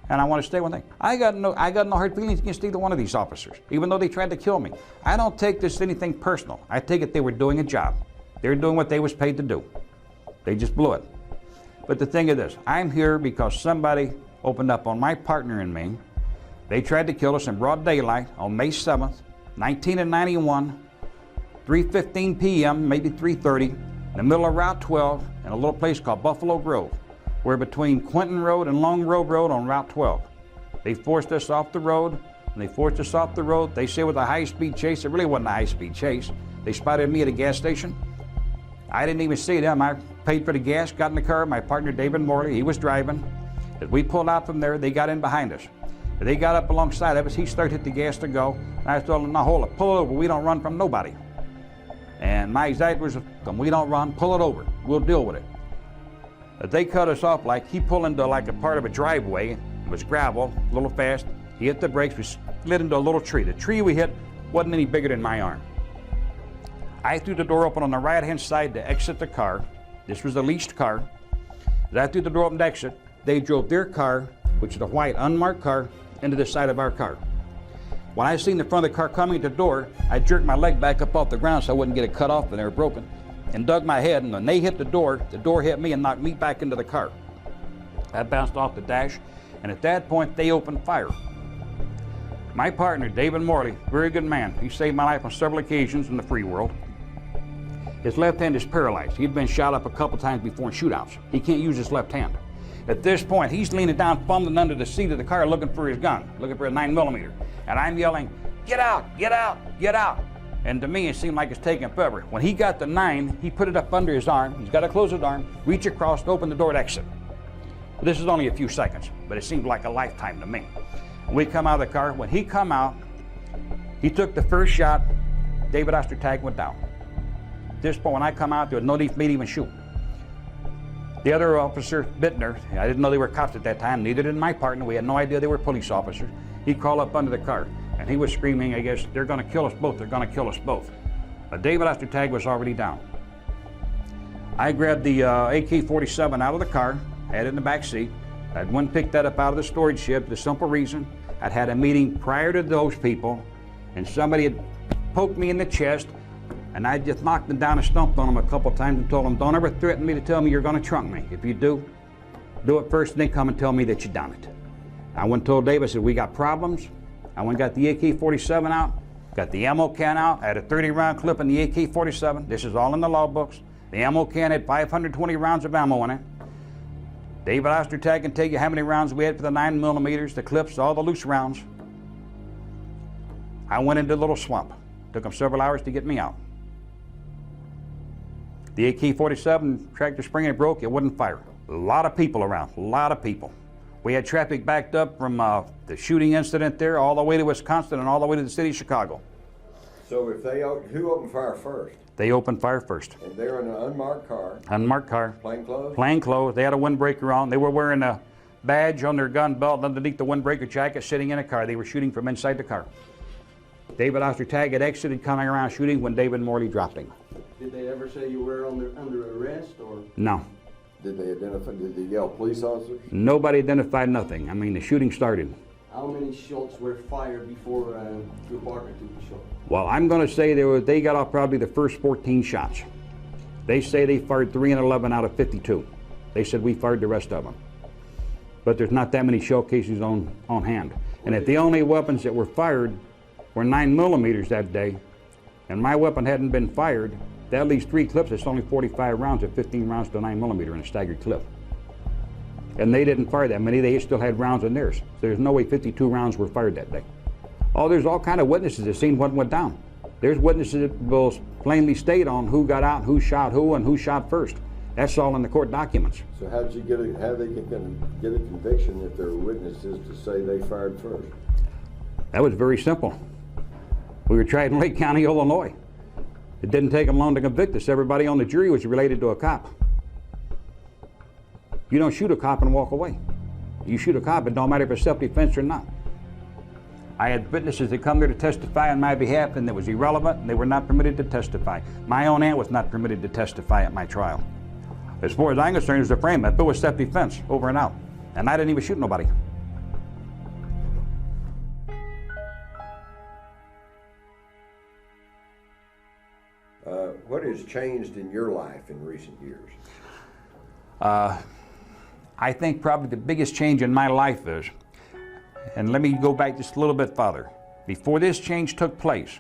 Speaker 1: And I want to stay one thing. I got no hard feelings against either one of these officers, even though they tried to kill me. I don't take this anything personal. I take it they were doing a job. They were doing what they was paid to do. They just blew it. But the thing is this, I'm here because somebody opened up on my partner and me. They tried to kill us in broad daylight on May 7th, 1991, 3:15 p.m., maybe 3:30, in the middle of Route 12 in a little place called Buffalo Grove. We're between Quinton Road and Long Grove Road on Route 12. They forced us off the road. When they forced us off the road, they say it was a high-speed chase. It really wasn't a high-speed chase. They spotted me at a gas station. I didn't even see them. I paid for the gas, got in the car. My partner, David Morley, he was driving. As we pulled out from there, they got in behind us. They got up alongside of us. He started hit the gas to go. And I told him, now hold it, pull it over. We don't run from nobody. And my exact words was, we don't run, pull it over. We'll deal with it. But they cut us off like he pulled into like a part of a driveway. It was gravel, a little fast. He hit the brakes, we slid into a little tree. The tree we hit wasn't any bigger than my arm. I threw the door open on the right-hand side to exit the car. This was a leased car. As I threw the door open to exit, they drove their car, which is a white unmarked car, into the side of our car. When I seen the front of the car coming to the door, I jerked my leg back up off the ground so I wouldn't get it cut off and they were broken, and dug my head, and when they hit the door hit me and knocked me back into the car. I bounced off the dash, and at that point, they opened fire. My partner, David Morley, very good man. He saved my life on several occasions in the free world. His left hand is paralyzed. He'd been shot up a couple times before in shootouts. He can't use his left hand. At this point, he's leaning down, fumbling under the seat of the car, looking for his gun, looking for a 9mm. And I'm yelling, get out, get out, get out. And to me, it seemed like it's taking forever. When he got the 9, he put it up under his arm. He's got to close his arm, reach across, open the door, and exit. This is only a few seconds, but it seemed like a lifetime to me. When we come out of the car, when he come out, he took the first shot. David Ostertag went down. At this point, when I come out, there was no need for me to even shoot. The other officer, Bittner, I didn't know they were cops at that time, neither did my partner. We had no idea they were police officers. He crawled up under the car, and he was screaming, I guess, they're going to kill us both, they're going to kill us both. But David Ostertag was already down. I grabbed the AK-47 out of the car, had it in the back seat. I'd went and picked that up out of the storage shed for the simple reason I'd had a meeting prior to those people, and somebody had poked me in the chest, and I just knocked them down and stomped on them a couple times and told them, don't ever threaten me to tell me you're going to trunk me. If you do it first, and then come and tell me that you done it. I went and told David, I said, we got problems. I went and got the AK-47 out, got the ammo can out. I had a 30-round clip in the AK-47. This is all in the law books. The ammo can had 520 rounds of ammo in it. David Ostertag can tell you how many rounds we had for the 9mm, the clips, all the loose rounds. I went into a little swamp. Took them several hours to get me out. The AK-47 tractor spring, it broke, it wouldn't fire. A lot of people around, a lot of people. We had traffic backed up from the shooting incident there all the way to Wisconsin and all the way to the city of Chicago.
Speaker 5: So if who opened fire first?
Speaker 1: They opened fire first.
Speaker 5: And they were in an unmarked car?
Speaker 1: Unmarked car.
Speaker 5: Plain clothes?
Speaker 1: Plain clothes. They had a windbreaker on. They were wearing a badge on their gun belt underneath the windbreaker jacket, sitting in a car. They were shooting from inside the car. David Ostertag had exited, coming around shooting when David Morley dropped him.
Speaker 6: Did they ever say you were under arrest, or?
Speaker 1: No.
Speaker 5: Did they yell police officers?
Speaker 1: Nobody identified nothing. I mean, the shooting started.
Speaker 6: How many shots were fired before your partner took the shot?
Speaker 1: Well, I'm going to say they got off probably the first 14 shots. They say they fired 3 and 11 out of 52. They said we fired the rest of them. But there's not that many shell casings on hand. And if the only weapons that were fired were 9mm that day, and my weapon hadn't been fired, that leaves 3 clips. It's only 45 rounds of 15 rounds to 9mm in a staggered clip. And they didn't fire that many. They still had rounds in theirs. So there's no way 52 rounds were fired that day. Oh, there's all kind of witnesses that seen what went down. There's witnesses that will plainly state on who got out, who shot who, and who shot first. That's all in the court documents.
Speaker 5: So how did they get a conviction if there were witnesses to say they fired first?
Speaker 1: That was very simple. We were tried in Lake County, Illinois. It didn't take them long to convict us. Everybody on the jury was related to a cop. You don't shoot a cop and walk away. You shoot a cop, it don't matter if it's self-defense or not. I had witnesses that come there to testify on my behalf, and that was irrelevant, and they were not permitted to testify. My own aunt was not permitted to testify at my trial. As far as I'm concerned, it was a frame. It was self-defense, over and out. And I didn't even shoot nobody.
Speaker 5: What has changed in your life in recent years?
Speaker 1: I think probably the biggest change in my life is, and let me go back just a little bit farther. Before this change took place,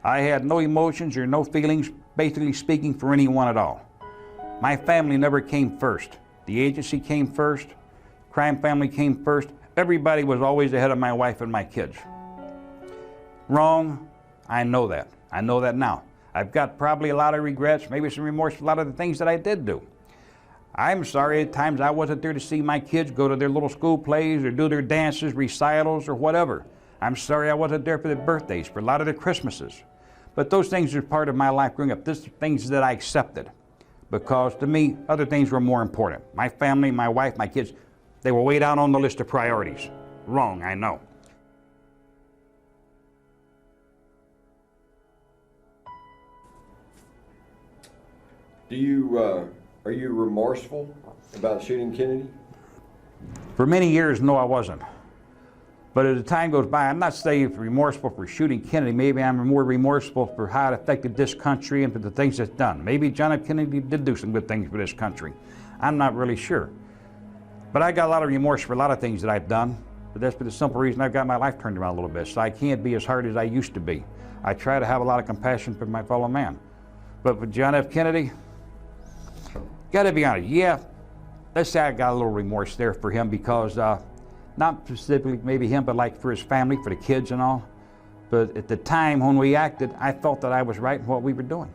Speaker 1: I had no emotions or no feelings, basically speaking, for anyone at all. My family never came first. The agency came first. Crime family came first. Everybody was always ahead of my wife and my kids. Wrong. I know that. I know that now. I've got probably a lot of regrets, maybe some remorse for a lot of the things that I did do. I'm sorry at times I wasn't there to see my kids go to their little school plays or do their dances, recitals, or whatever. I'm sorry I wasn't there for their birthdays, for a lot of their Christmases. But those things are part of my life growing up. These are things that I accepted, because to me, other things were more important. My family, my wife, my kids, they were way down on the list of priorities. Wrong, I know.
Speaker 5: Are you remorseful about shooting Kennedy?
Speaker 1: For many years, no, I wasn't. But as the time goes by, I'm not saying remorseful for shooting Kennedy. Maybe I'm more remorseful for how it affected this country and for the things it's done. Maybe John F. Kennedy did do some good things for this country. I'm not really sure. But I got a lot of remorse for a lot of things that I've done. But that's for the simple reason I've got my life turned around a little bit. So I can't be as hard as I used to be. I try to have a lot of compassion for my fellow man. But with John F. Kennedy, gotta be honest, yeah, let's say I got a little remorse there for him, because not specifically maybe him, but like for his family, for the kids and all. But at the time when we acted, I felt that I was right in what we were doing.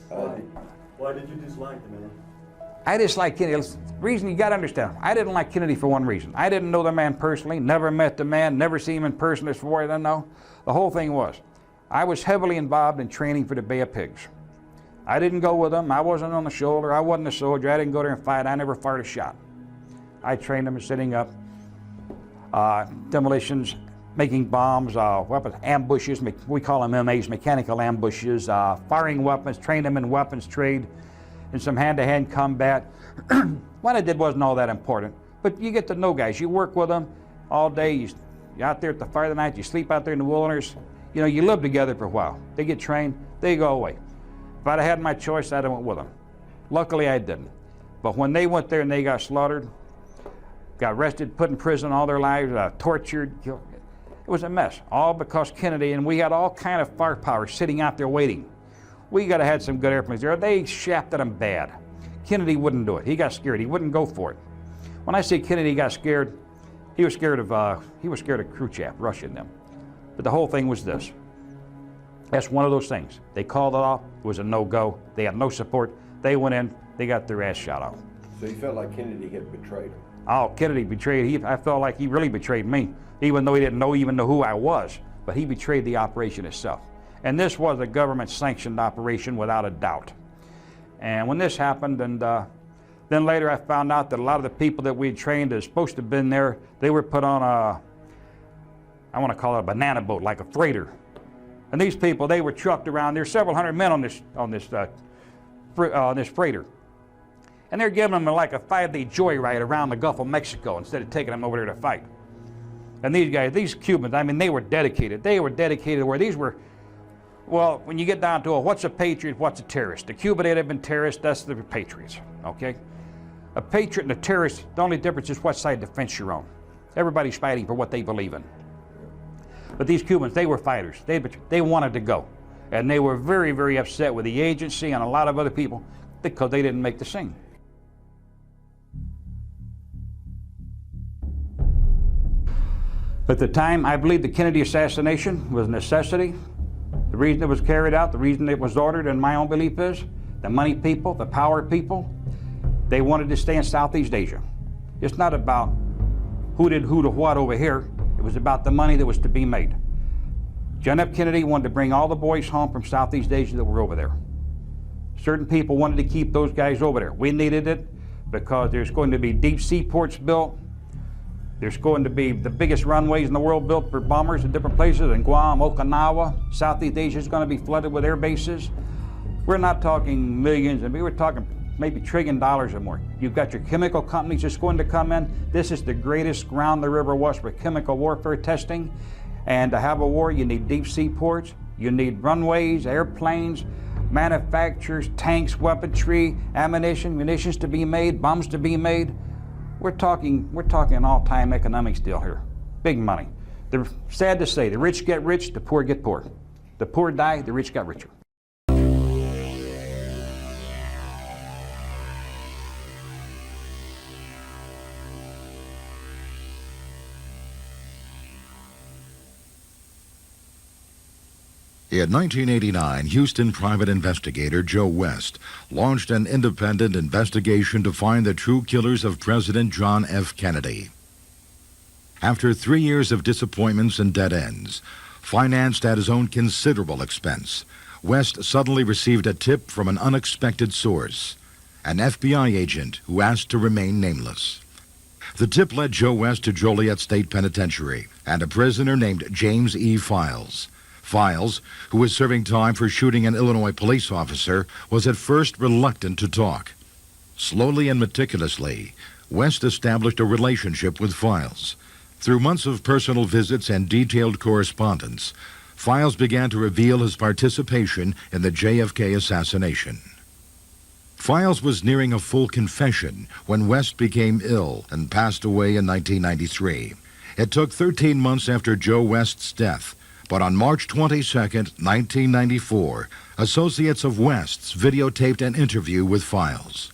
Speaker 8: Why did you dislike the man?
Speaker 1: I disliked Kennedy. The reason you gotta understand, I didn't like Kennedy for one reason. I didn't know the man personally, never met the man, never seen him in person as far as I know. The whole thing was, I was heavily involved in training for the Bay of Pigs. I didn't go with them. I wasn't on the shoulder. I wasn't a soldier. I didn't go there and fight. I never fired a shot. I trained them in setting up demolitions, making bombs, weapons, ambushes. We call them MAs, mechanical ambushes, firing weapons, trained them in weapons trade, and some hand-to-hand combat. What I did wasn't all that important, but you get to know guys. You work with them all day. You're out there at the fire of the night. You sleep out there in the wilderness. You know, you live together for a while. They get trained. They go away. If I'd have had my choice, I'd have went with them. Luckily, I didn't. But when they went there and they got slaughtered, got arrested, put in prison all their lives, tortured, killed, it was a mess. All because Kennedy, and we had all kind of firepower sitting out there waiting. We gotta have had some good airplanes there. They shafted them bad. Kennedy wouldn't do it. He got scared. He wouldn't go for it. When I say Kennedy got scared, he was scared of Khrushchev, Russia and them. But the whole thing was this. That's one of those things. They called it off. It was a no-go. They had no support. They went in. They got their ass shot off.
Speaker 5: So you felt like Kennedy had betrayed him?
Speaker 1: Oh, Kennedy betrayed. I felt like he really betrayed me, even though he didn't even know who I was. But he betrayed the operation itself. And this was a government-sanctioned operation without a doubt. And when this happened, and then later I found out that a lot of the people that we had trained as supposed to have been there, they were put on I want to call it a banana boat, like a freighter. And these people, they were trucked around. There's several hundred men on this freighter. And they're giving them like a 5-day joyride around the Gulf of Mexico instead of taking them over there to fight. And these guys, these Cubans, I mean, they were dedicated. They were dedicated where these were, well, when you get down to it, what's a patriot, what's a terrorist? The Cuban that have been terrorists, that's the patriots, okay? A patriot and a terrorist, the only difference is what side of the fence you're on. Everybody's fighting for what they believe in. But these Cubans, they were fighters. They wanted to go. And they were very, very upset with the agency and a lot of other people because they didn't make the scene. At the time, I believe the Kennedy assassination was a necessity. The reason it was carried out, the reason it was ordered, in my own belief, is the money people, the power people, they wanted to stay in Southeast Asia. It's not about who did who to what over here. It was about the money that was to be made. John F. Kennedy wanted to bring all the boys home from Southeast Asia that were over there. Certain people wanted to keep those guys over there. We needed it because there's going to be deep seaports built. There's going to be the biggest runways in the world built for bombers in different places, in Guam, Okinawa. Southeast Asia is going to be flooded with air bases. We're not talking millions, and we were talking maybe $1 trillion or more. You've got your chemical companies that's going to come in. This is the greatest ground there ever was for chemical warfare testing. And to have a war, you need deep sea ports, you need runways, airplanes. manufactures tanks, weaponry, ammunition, munitions to be made, bombs to be made. We're talking an all-time economics deal here. Big money. They're sad to say, the rich get rich, the poor get poor. The poor die, the rich got richer.
Speaker 11: In 1989, Houston private investigator Joe West launched an independent investigation to find the true killers of President John F. Kennedy. After 3 years of disappointments and dead ends, financed at his own considerable expense, West suddenly received a tip from an unexpected source, an FBI agent who asked to remain nameless. The tip led Joe West to Joliet State Penitentiary and a prisoner named James E. Files. Files, who was serving time for shooting an Illinois police officer, was at first reluctant to talk. Slowly and meticulously, West established a relationship with Files. Through months of personal visits and detailed correspondence, Files began to reveal his participation in the JFK assassination. Files was nearing a full confession when West became ill and passed away in 1993. It took 13 months after Joe West's death, but on March 22, 1994, associates of West's videotaped an interview with Files.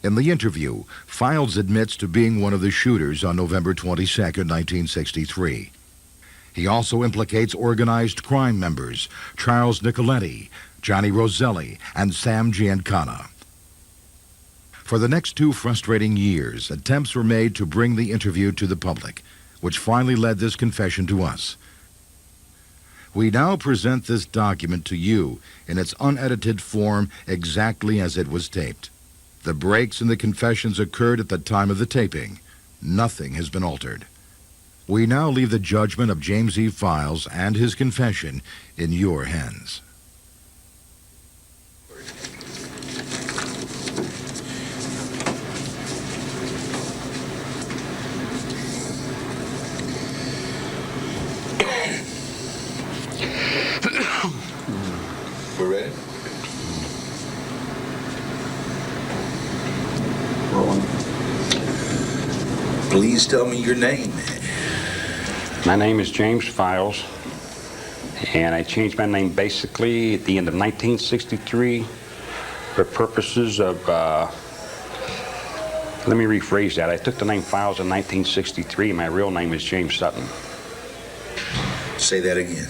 Speaker 11: In the interview, Files admits to being one of the shooters on November 22, 1963. He also implicates organized crime members Charles Nicoletti, Johnny Roselli, and Sam Giancana. For the next 2 frustrating years, attempts were made to bring the interview to the public, which finally led this confession to us. We now present this document to you in its unedited form exactly as it was taped. The breaks in the confessions occurred at the time of the taping. Nothing has been altered. We now leave the judgment of James E. Files and his confession in your hands.
Speaker 12: We're ready? Please tell me your name, man.
Speaker 10: My name is James Files, and I changed my name basically at the end of 1963 for purposes of, let me rephrase that. I took the name Files in 1963. My real name is James Sutton.
Speaker 12: Say that again.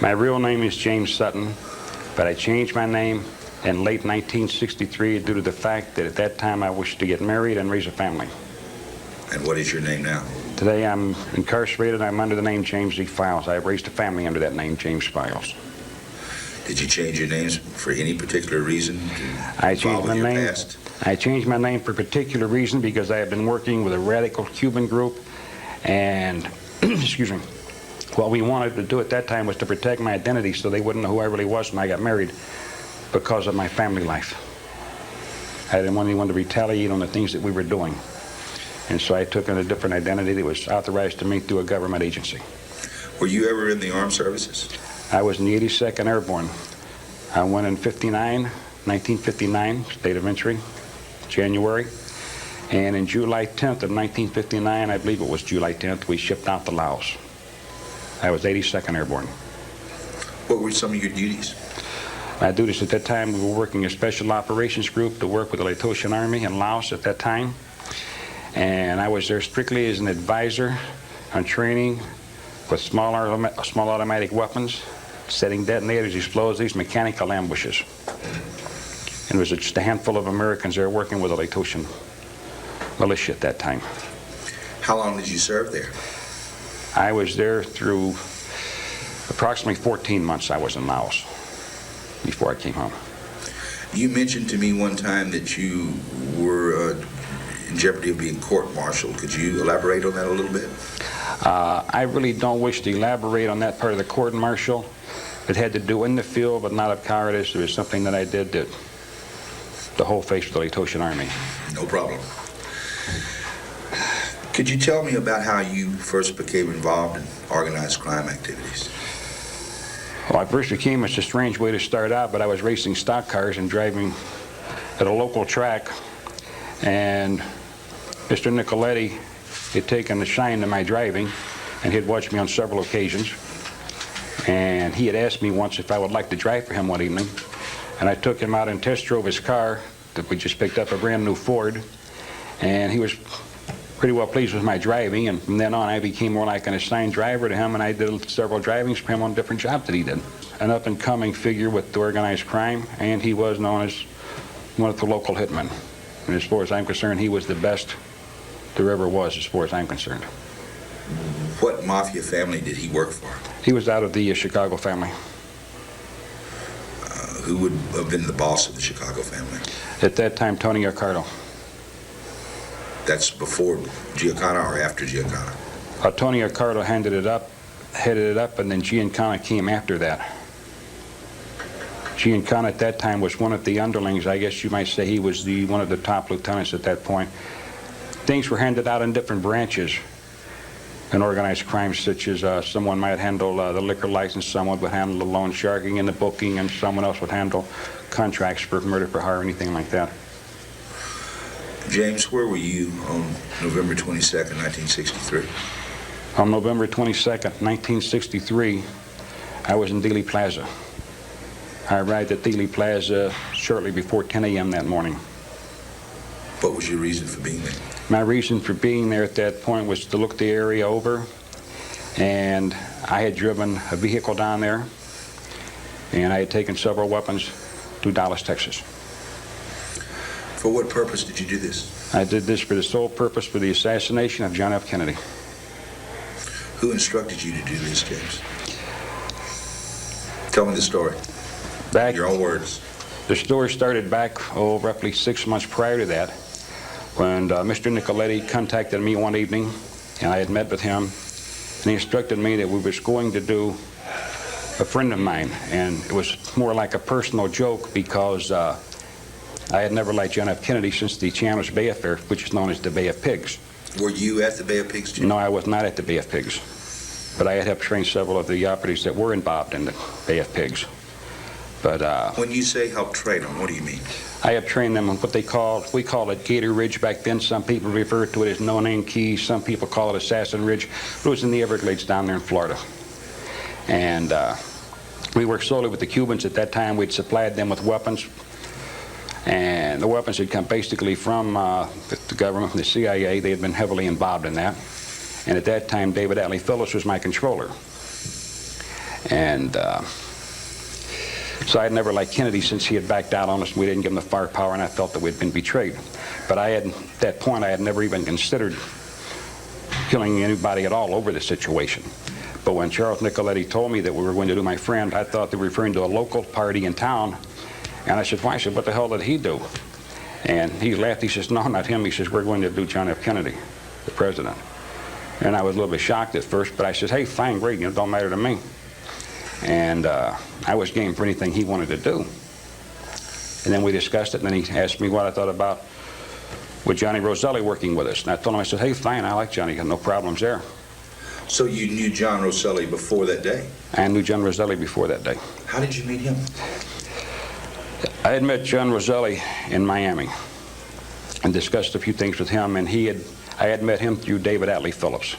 Speaker 10: My real name is James Sutton, but I changed my name in late 1963 due to the fact that at that time I wished to get married and raise a family.
Speaker 12: And what is your name now?
Speaker 10: Today I'm incarcerated. I'm under the name James E. Files. I have raised a family under that name, James Files.
Speaker 12: Did you change your names for any particular reason?
Speaker 10: I changed my name. I changed my name for a particular reason because I have been working with a radical Cuban group, and excuse me. What we wanted to do at that time was to protect my identity so they wouldn't know who I really was when I got married because of my family life. I didn't want anyone to retaliate on the things that we were doing. And so I took on a different identity that was authorized to me through a government agency.
Speaker 12: Were you ever in the armed services?
Speaker 10: I was in the 82nd Airborne. I went in 1959, state of entry, January. And in July 10th of 1959, I believe it was July 10th, we shipped out to Laos. I was 82nd Airborne.
Speaker 12: What were some of your duties?
Speaker 10: My duties at that time, we were working a special operations group to work with the Laotian Army in Laos at that time. And I was there strictly as an advisor on training with small automatic weapons, setting detonators, explosives, mechanical ambushes. And it was just a handful of Americans there working with the Laotian militia at that time.
Speaker 12: How long did you serve there?
Speaker 10: I was there through approximately 14 months. I was in Laos before I came home.
Speaker 12: You mentioned to me one time that you were in jeopardy of being court-martialed. Could you elaborate on that a little bit?
Speaker 10: I really don't wish to elaborate on that part of the court-martial. It had to do in the field, but not of cowardice. It was something that I did that the whole face of the Laotian Army.
Speaker 12: No problem. Could you tell me about how you first became involved in organized crime activities?
Speaker 10: Well, at first it came as a strange way to start out, but I was racing stock cars and driving at a local track, and Mr. Nicoletti had taken a shine to my driving, and he'd watched me on several occasions, and he had asked me once if I would like to drive for him one evening, and I took him out and test drove his car that we just picked up, a brand new Ford, and he was pretty well pleased with my driving, and from then on I became more like an assigned driver to him, and I did several drivings for him on different jobs that he did. An up-and-coming figure with organized crime, and he was known as one of the local hitmen. And as far as I'm concerned, he was the best there ever was, as far as I'm concerned.
Speaker 12: What mafia family did he work for?
Speaker 10: He was out of the Chicago family.
Speaker 12: Who would have been the boss of the Chicago family?
Speaker 10: At that time, Tony Accardo.
Speaker 12: That's before Giancana or after Giancana?
Speaker 10: Tony Accardo headed it up, and then Giancana came after that. Giancana at that time was one of the underlings. I guess you might say he was one of the top lieutenants at that point. Things were handed out in different branches in organized crimes, such as someone might handle the liquor license, someone would handle the loan sharking and the booking, and someone else would handle contracts for murder for hire, anything like that.
Speaker 12: James, where were you on November 22nd, 1963?
Speaker 10: On November 22nd, 1963, I was in Dealey Plaza. I arrived at Dealey Plaza shortly before 10 a.m. that morning.
Speaker 12: What was your reason for being there?
Speaker 10: My reason for being there at that point was to look the area over, and I had driven a vehicle down there, and I had taken several weapons to Dallas, Texas.
Speaker 12: For what purpose did you do this?
Speaker 10: I did this for the sole purpose for the assassination of John F. Kennedy.
Speaker 12: Who instructed you to do this, James? Tell me the story.
Speaker 10: Back,
Speaker 12: your own words.
Speaker 10: The story started back, roughly 6 months prior to that, when Mr. Nicoletti contacted me one evening, and I had met with him, and he instructed me that we was going to do a friend of mine, and it was more like a personal joke because I had never liked John F. Kennedy since the Chandler's Bay affair, which is known as the Bay of Pigs.
Speaker 12: Were you at the Bay of Pigs, too?
Speaker 10: No, I was not at the Bay of Pigs, but I had helped train several of the operatives that were involved in the Bay of Pigs. But
Speaker 12: when you say help train them, what do you mean?
Speaker 10: I have trained them on what we call it Gator Ridge back then. Some people refer to it as No Name Key. Some people call it Assassin Ridge. It was in the Everglades down there in Florida. And we worked solely with the Cubans at that time. We'd supplied them with weapons. And the weapons had come basically from the government, from the CIA. They had been heavily involved in that. And at that time, David Atlee Phillips was my controller. And so I had never liked Kennedy since he had backed out on us and we didn't give him the firepower, and I felt that we'd been betrayed. But at that point, I had never even considered killing anybody at all over the situation. But when Charles Nicoletti told me that we were going to do my friend, I thought they were referring to a local party in town. And I said, why? I said, what the hell did he do? And he laughed. He says, no, not him. He says, we're going to do John F. Kennedy, the president. And I was a little bit shocked at first, but I said, hey, fine, great, it don't matter to me. And I was game for anything he wanted to do. And then we discussed it, and then he asked me what I thought about with Johnny Roselli working with us. And I told him, I said, hey, fine, I like Johnny, got no problems there.
Speaker 12: So you knew John Roselli before that day?
Speaker 10: I knew John Roselli before that day.
Speaker 12: How did you meet him?
Speaker 10: I had met John Roselli in Miami and discussed a few things with him, and I had met him through David Atlee Phillips.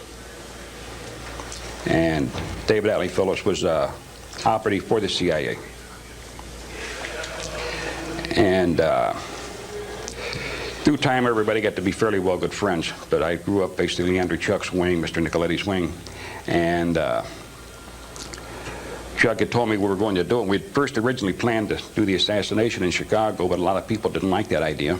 Speaker 10: And David Atlee Phillips was operative for the CIA. And through time, everybody got to be fairly well good friends, but I grew up basically under Chuck's wing, Mr. Nicoletti's wing, and Chuck had told me we were going to do it. We had first originally planned to do the assassination in Chicago, but a lot of people didn't like that idea,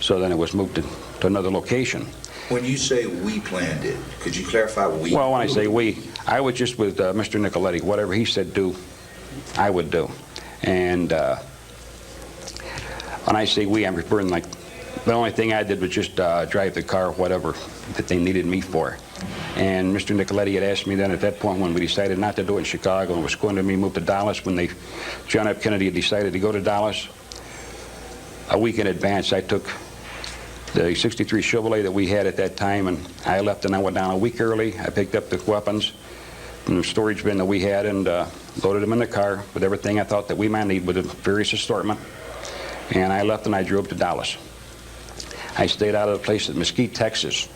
Speaker 10: so then it was moved to another location.
Speaker 12: When you say we planned it, could you clarify we?
Speaker 10: Well, when I say we, I was just with Mr. Nicoletti. Whatever he said do, I would do. And when I say we, I'm referring like the only thing I did was just drive the car, whatever that they needed me for. And Mr. Nicoletti had asked me then at that point when we decided not to do it in Chicago and was going to be moved to Dallas, when John F. Kennedy had decided to go to Dallas, a week in advance I took the 63 Chevrolet that we had at that time, and I left and I went down a week early. I picked up the weapons from the storage bin that we had, and loaded them in the car with everything I thought that we might need with a various assortment, and I left and I drove to Dallas. I stayed out of the place at Mesquite, Texas,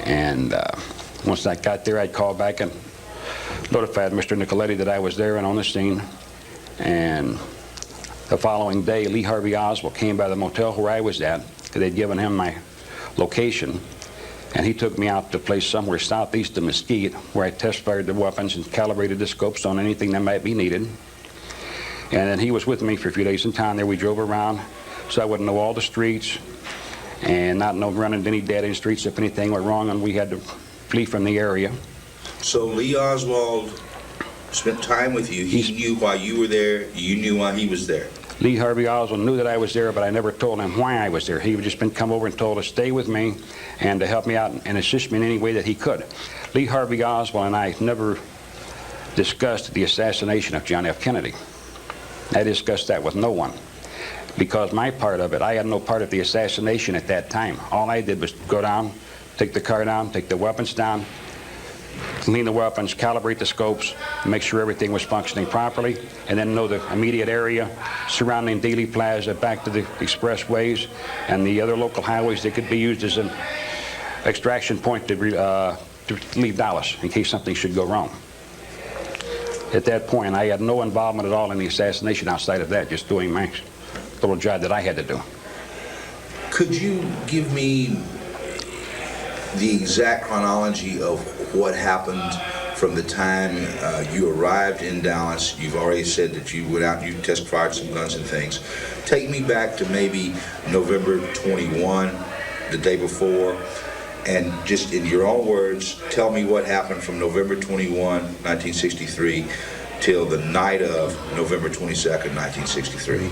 Speaker 10: and once I got there, I called back and notified Mr. Nicoletti that I was there and on the scene. And the following day, Lee Harvey Oswald came by the motel where I was at, because they'd given him my location, and he took me out to a place somewhere southeast of Mesquite where I test fired the weapons and calibrated the scopes on anything that might be needed. And then he was with me for a few days in town there. We drove around so I would know all the streets and not know running any dead end streets if anything went wrong and we had to flee from the area.
Speaker 12: So Lee Oswald spent time with you. He knew why you were there. You knew why he was there.
Speaker 10: Lee Harvey Oswald knew that I was there, but I never told him why I was there. He would just come over and told us stay with me and to help me out and assist me in any way that he could. Lee Harvey Oswald and I never discussed the assassination of John F. Kennedy. I discussed that with no one. Because my part of it, I had no part of the assassination at that time. All I did was go down, take the car down, take the weapons down, clean the weapons, calibrate the scopes, make sure everything was functioning properly, and then know the immediate area surrounding Dealey Plaza back to the expressways and the other local highways that could be used as an extraction point to leave Dallas in case something should go wrong. At that point, I had no involvement at all in the assassination outside of that, just doing my little job that I had to do.
Speaker 12: Could you give me the exact chronology of what happened from the time you arrived in Dallas? You've already said that you went out and you test fired some guns and things. Take me back to maybe November 21, the day before, and just in your own words, tell me what happened from November 21, 1963 till the night of November 22nd, 1963.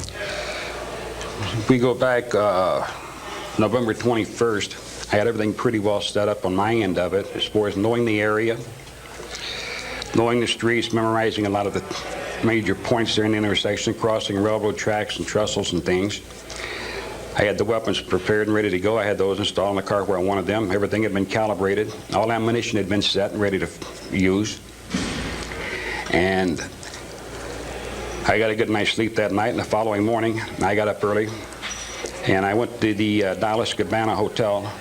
Speaker 10: We go back November 21st. I had everything pretty well set up on my end of it as far as knowing the area, knowing the streets, memorizing a lot of the major points there in the intersection, crossing railroad tracks and trestles and things. I had the weapons prepared and ready to go. I had those installed in the car where I wanted them. Everything had been calibrated. All ammunition had been set and ready to use. And I got a good night's sleep that night, and the following morning, I got up early, and I went to the Dallas Cabana Hotel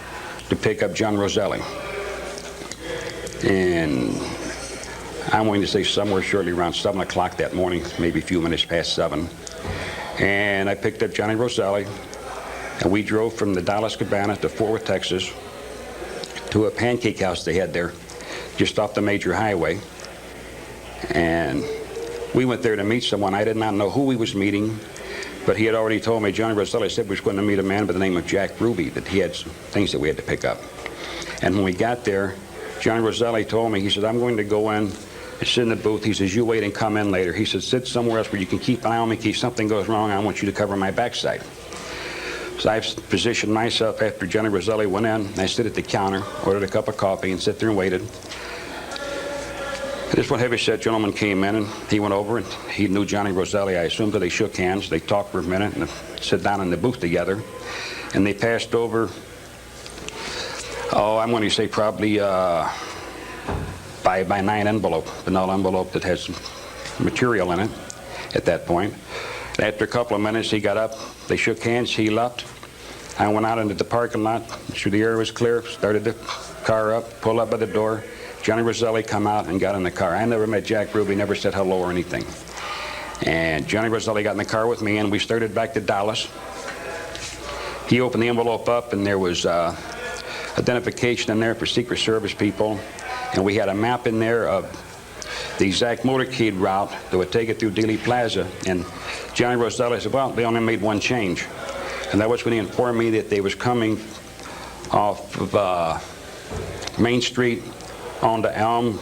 Speaker 10: to pick up John Roselli. And I'm going to say somewhere shortly around 7 o'clock that morning, maybe a few minutes past 7. And I picked up Johnny Roselli, and we drove from the Dallas Cabana to Fort Worth, Texas, to a pancake house they had there, just off the major highway. And we went there to meet someone. I did not know who we was meeting, but he had already told me, Johnny Roselli said we was going to meet a man by the name of Jack Ruby, that he had some things that we had to pick up. And when we got there, Johnny Roselli told me, he said, I'm going to go in and sit in the booth. He says, you wait and come in later. He said, sit somewhere else where you can keep an eye on me in case something goes wrong. I want you to cover my backside. So I positioned myself after Johnny Roselli went in. I stood at the counter, ordered a cup of coffee, and sat there and waited. This one heavy-set gentleman came in, and he went over, and he knew Johnny Roselli. I assumed that they shook hands. They talked for a minute and sat down in the booth together. And they passed over, I'm going to say probably by 9 envelope, a null envelope that has some material in it at that point. After a couple of minutes, he got up. They shook hands. He left. I went out into the parking lot. Sure the air was clear. Started the car up, pulled up by the door. Johnny Roselli come out and got in the car. I never met Jack Ruby, never said hello or anything. And Johnny Roselli got in the car with me, and we started back to Dallas. He opened the envelope up, and there was identification in there for Secret Service people. And we had a map in there of the exact motorcade route that would take it through Dealey Plaza. And Johnny Roselli said, well, they only made one change. And that was when he informed me that they was coming off of Main Street onto Elm,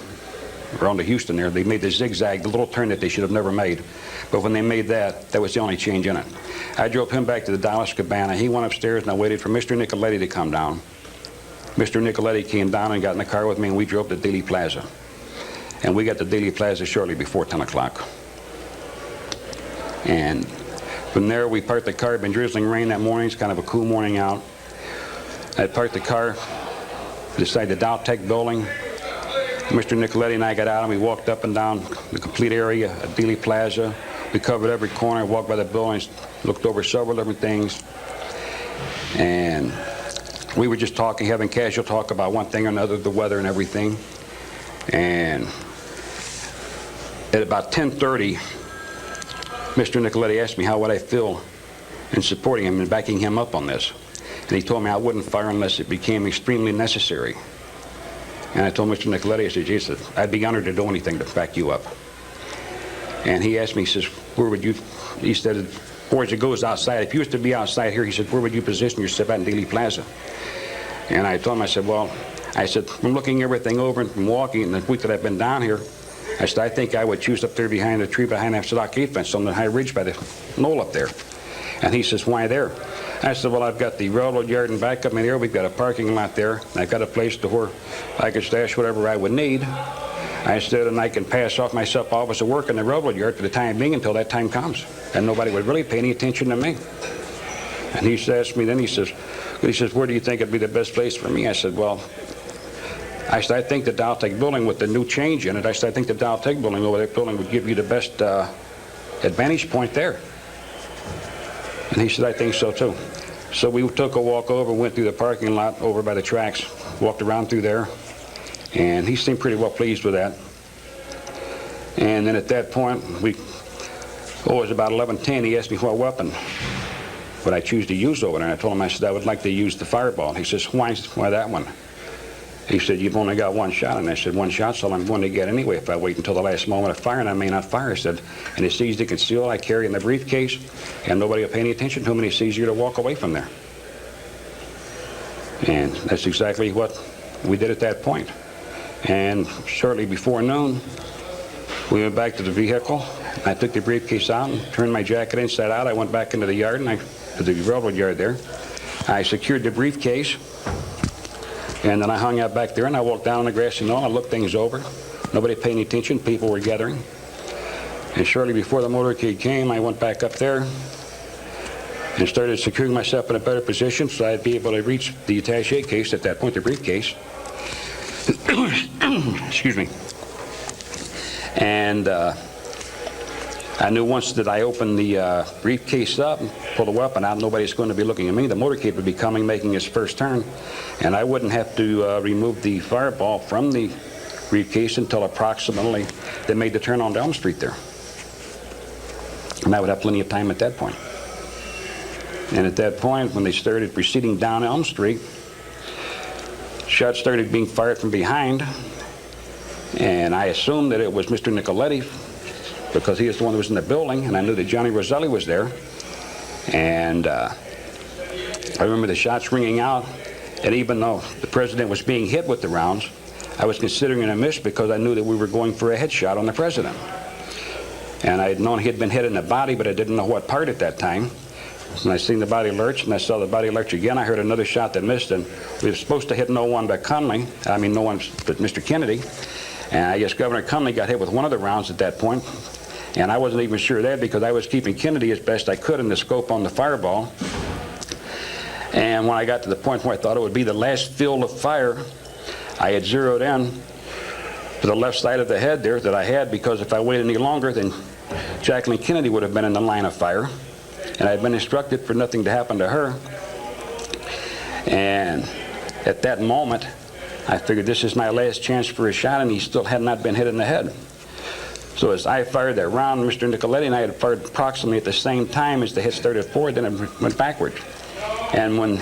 Speaker 10: or onto Houston there. They made the zigzag, the little turn that they should have never made. But when they made that, that was the only change in it. I drove him back to the Dallas Cabana. He went upstairs, and I waited for Mr. Nicoletti to come down. Mr. Nicoletti came down and got in the car with me, and we drove to Dealey Plaza. And we got to Dealey Plaza shortly before 10 o'clock. And from there, we parked the car. It had been drizzling rain that morning. It's kind of a cool morning out. I parked the car beside the Dow Tech building. Mr. Nicoletti and I got out and we walked up and down the complete area at Dealey Plaza. We covered every corner, walked by the buildings, looked over several different things. And we were just talking, having casual talk about one thing or another, the weather and everything. And at about 10:30, Mr. Nicoletti asked me how would I feel in supporting him and backing him up on this. And he told me I wouldn't fire unless it became extremely necessary. And I told Mr. Nicoletti, I said, Jesus, I'd be honored to do anything to back you up. And he asked me, he says, where would you, he said, or as it goes outside, if you was to be outside here, he said, where would you position yourself at in Dealey Plaza? And I told him, I said, well, I said, from looking everything over and from walking in the week that I've been down here, I said, I think I would choose up there behind the tree behind that stockade fence on the high ridge by the knoll up there. And he says, why there? I said, well, I've got the railroad yard and back up in there. We've got a parking lot there. I've got a place to where I could stash whatever I would need. I said, and I can pass off myself off as a work in the railroad yard for the time being until that time comes. And nobody would really pay any attention to me. And he asked me then, he says, where do you think would be the best place for me? I said, well, I think the Dowtech building with the new change in it, I think the Dowtech building over that building would give you the best advantage point there. And he said, I think so too. So we took a walk over, went through the parking lot over by the tracks, walked around through there, and he seemed pretty well pleased with that. And then at that point, it was about 11:10, he asked me what weapon would I choose to use over there. And I told him, I said, I would like to use the fireball. He says, why that one? He said, you've only got one shot. And I said, one shot's all I'm going to get anyway. If I wait until the last moment of firing, I may not fire. I said, and it's easy to conceal. I carry in the briefcase, and nobody will pay any attention to him, and it's easier to walk away from there. And that's exactly what we did at that point. And shortly before noon, we went back to the vehicle. I took the briefcase out and turned my jacket inside out. I went back into the yard, to the railroad yard there. I secured the briefcase. And then I hung out back there and I walked down on the grassy knoll. I looked things over. Nobody paid any attention. People were gathering. And shortly before the motorcade came, I went back up there and started securing myself in a better position so I'd be able to reach the attaché case, at that point the briefcase. Excuse me. And I knew once that I opened the briefcase up and pulled the weapon out, nobody's going to be looking at me. The motorcade would be coming, making its first turn, and I wouldn't have to remove the fireball from the briefcase until approximately they made the turn on Elm Street there. And I would have plenty of time at that point. And at that point, when they started proceeding down Elm Street, shots started being fired from behind, and I assumed that it was Mr. Nicoletti, because he was the one that was in the building, and I knew that Johnny Roselli was there. And I remember the shots ringing out, and even though the president was being hit with the rounds, I was considering it a miss because I knew that we were going for a headshot on the president. And I had known he had been hit in the body, but I didn't know what part at that time. When I seen the body lurch, and I saw the body lurch again, I heard another shot that missed, and we were supposed to hit no one but no one but Mr. Kennedy. And I guess Governor Connolly got hit with one of the rounds at that point. And I wasn't even sure of that because I was keeping Kennedy as best I could in the scope on the fireball. And when I got to the point where I thought it would be the last field of fire, I had zeroed in to the left side of the head there that I had, because if I waited any longer, then Jacqueline Kennedy would have been in the line of fire. And I had been instructed for nothing to happen to her. And at that moment, I figured this is my last chance for a shot, and he still had not been hit in the head. So as I fired that round, Mr. Nicoletti and I had fired approximately at the same time as the hit started forward, then it went backward. And when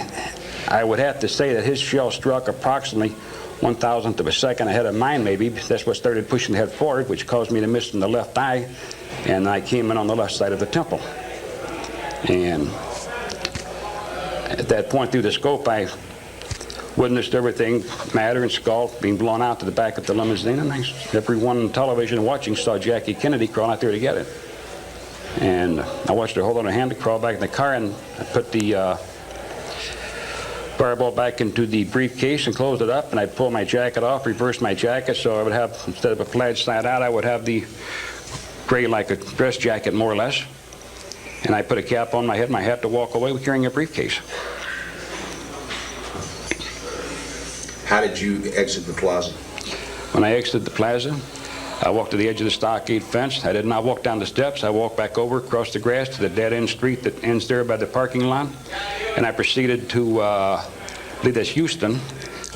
Speaker 10: I would have to say that his shell struck approximately 1,000th of a second ahead of mine, maybe, that's what started pushing the head forward, which caused me to miss in the left eye, and I came in on the left side of the temple. And at that point through the scope, I witnessed everything matter and skull being blown out to the back of the limousine, and everyone on television watching saw Jackie Kennedy crawl out there to get it. And I watched her hold on her hand to crawl back in the car, and I put the fireball back into the briefcase and closed it up, and I'd pull my jacket off, reverse my jacket, so I would have, instead of a plaid slide out, I would have the gray like a dress jacket, more or less. And I put a cap on my head, my hat, to walk away with carrying a briefcase.
Speaker 12: How did you exit the plaza?
Speaker 10: When I exited the plaza, I walked to the edge of the stockade fence. I did not walk down the steps. I walked back over across the grass to the dead-end street that ends there by the parking lot. And I proceeded to, I believe that's Houston,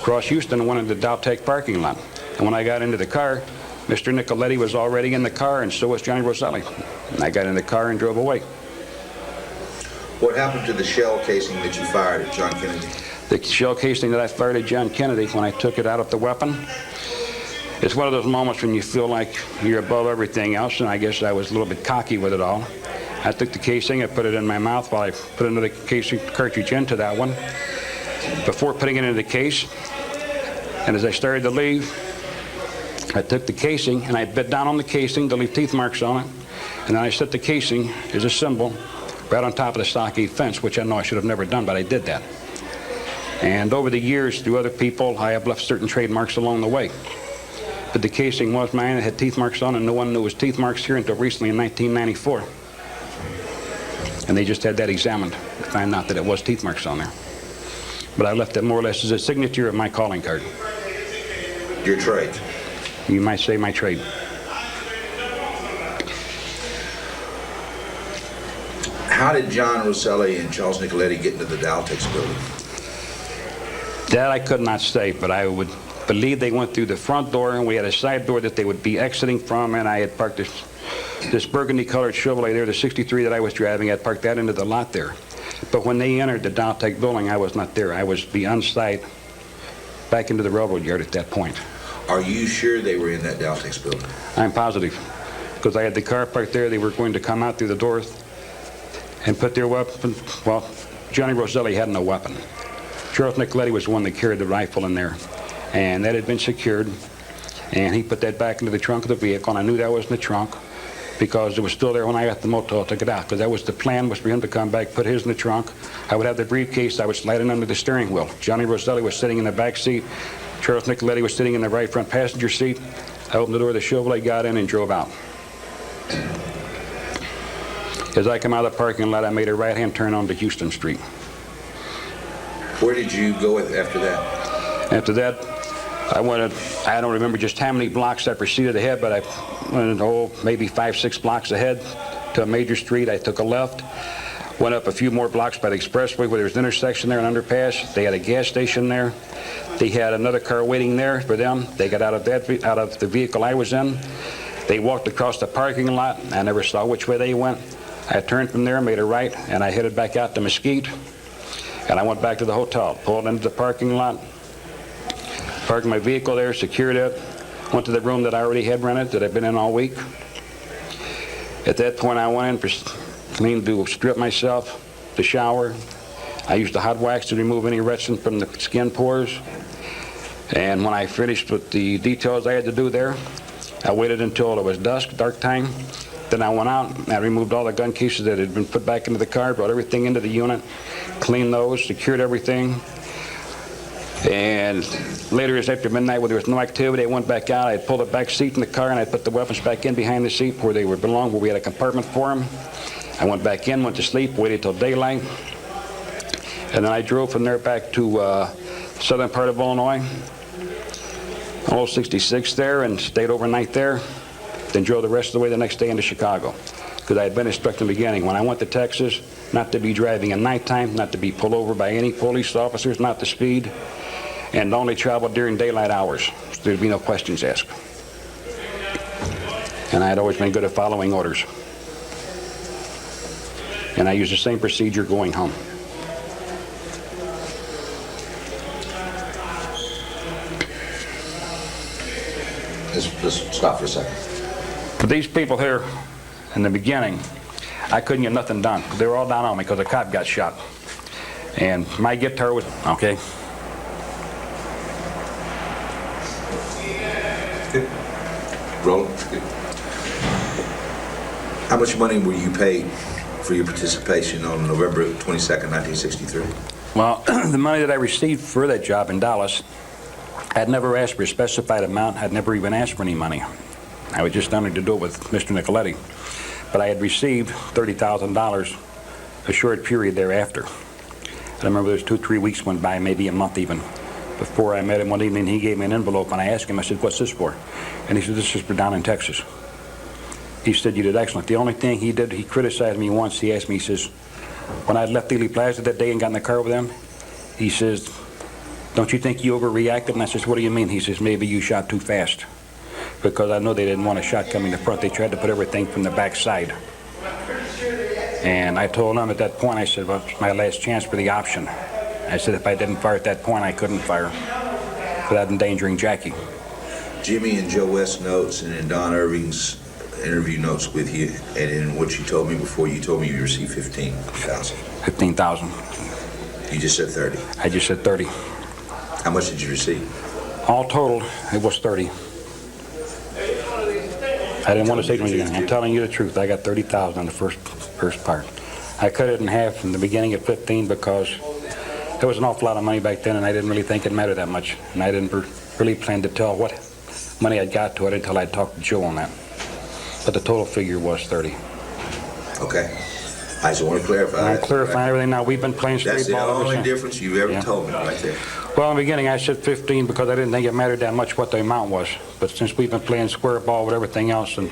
Speaker 10: cross Houston and went into the Dowtech parking lot. And when I got into the car, Mr. Nicoletti was already in the car, and so was Johnny Roselli. And I got in the car and drove away.
Speaker 12: What happened to the shell casing that you fired at John Kennedy?
Speaker 10: The shell casing that I fired at John Kennedy, when I took it out of the weapon, it's one of those moments when you feel like you're above everything else, and I guess I was a little bit cocky with it all. I took the casing, I put it in my mouth while I put another casing cartridge into that one. Before putting it into the case, and as I started to leave, I took the casing and I bit down on the casing to leave teeth marks on it, and then I set the casing as a symbol right on top of the stockade fence, which I know I should have never done, but I did that. And over the years, through other people, I have left certain trademarks along the way. But the casing was mine. It had teeth marks on it, and no one knew it was teeth marks here until recently in 1994. And they just had that examined to find out that it was teeth marks on there. But I left it more or less as a signature of my calling card.
Speaker 12: Your trade?
Speaker 10: You might say my trade.
Speaker 12: How did John Roselli and Charles Nicoletti get into the Dowtech building?
Speaker 10: That I could not say, but I would believe they went through the front door, and we had a side door that they would be exiting from, and I had parked this burgundy-colored Chevrolet there, the 63 that I was driving. I had parked that into the lot there. But when they entered the Dowtech building, I was not there. I was beyond sight, back into the railroad yard at that point.
Speaker 12: Are you sure they were in that Dowtech building?
Speaker 10: I'm positive, because I had the car parked there. They were going to come out through the doors and put their weapon. Well, Johnny Roselli had no weapon. Charles Nicoletti was the one that carried the rifle in there, and that had been secured, and he put that back into the trunk of the vehicle, and I knew that was in the trunk because it was still there when I got the motel, took it out, because that was the plan, was for him to come back, put his in the trunk. I would have the briefcase, I would slide it under the steering wheel. Johnny Roselli was sitting in the back seat. Charles Nicoletti was sitting in the right front passenger seat. I opened the door of the Chevrolet, got in, and drove out. As I come out of the parking lot, I made a right-hand turn onto Houston Street.
Speaker 12: Where did you go after that?
Speaker 10: After that, I don't remember just how many blocks I proceeded ahead, but I went, maybe 5, 6 blocks ahead to a major street. I took a left, went up a few more blocks by the expressway where there was an intersection there, an underpass. They had a gas station there. They had another car waiting there for them. They got out of the vehicle I was in. They walked across the parking lot. I never saw which way they went. I turned from there, made a right, and I headed back out to Mesquite. And I went back to the hotel, pulled into the parking lot, parked my vehicle there, secured it, went to the room that I already had rented, that I'd been in all week. At that point, I went in to strip myself, to shower. I used the hot wax to remove any resin from the skin pores. And when I finished with the details I had to do there, I waited until it was dusk, dark time. Then I went out and I removed all the gun cases that had been put back into the car, brought everything into the unit, cleaned those, secured everything. And later, as after midnight, when there was no activity, I went back out. I pulled the back seat in the car and I put the weapons back in behind the seat where they belonged, where we had a compartment for them. I went back in, went to sleep, waited till daylight. And then I drove from there back to southern part of Illinois, Old 66 there, and stayed overnight there. Then drove the rest of the way the next day into Chicago, because I had been instructed in the beginning, when I went to Texas, not to be driving at nighttime, not to be pulled over by any police officers, not to speed, and only travel during daylight hours. So there'd be no questions asked. And I had always been good at following orders. And I used the same procedure going home.
Speaker 12: Let's stop for a second.
Speaker 10: For these people here, in the beginning, I couldn't get nothing done. They were all down on me because a cop got shot. And my guitar was, okay.
Speaker 12: Roll. How much money were you paid for your participation on November 22nd, 1963?
Speaker 10: Well, the money that I received for that job in Dallas, I'd never asked for a specified amount. I'd never even asked for any money. I was just honored to do it with Mr. Nicoletti. But I had received $30,000 a short period thereafter. I remember there's 2-3 weeks went by, maybe a month even, before I met him one evening. He gave me an envelope, and I asked him, I said, what's this for? And he said, this is for down in Texas. He said, you did excellent. The only thing he did, he criticized me once. He asked me, he says, when I left Dealey Plaza that day and got in the car with him, he says, don't you think you overreacted? And I says, what do you mean? He says, maybe you shot too fast. Because I know they didn't want a shot coming to front. They tried to put everything from the back side. And I told him at that point, I said, well, it's my last chance for the option. I said, if I didn't fire at that point, I couldn't fire without endangering Jackie.
Speaker 12: Jimmy and Joe West's notes and in Don Irving's interview notes with you, and in what you told me before, you told me you received 15,000.
Speaker 10: 15,000.
Speaker 12: You just said 30.
Speaker 10: I just said 30.
Speaker 12: How much did you receive?
Speaker 10: All total, it was 30. I didn't want to say to you again. I'm telling you the truth. I got 30,000 on the first part. I cut it in half in the beginning at 15 because there was an awful lot of money back then, and I didn't really think it mattered that much. And I didn't really plan to tell what money I got to it until I talked to Joe on that. But the total figure was 30.
Speaker 12: Okay. I just want to clarify.
Speaker 10: I'm clarifying everything now. We've been playing straight
Speaker 12: ball. That's the only difference you've ever told me right there.
Speaker 10: Well, in the beginning, I said 15 because I didn't think it mattered that much what the amount was. But since we've been playing square ball with everything else, and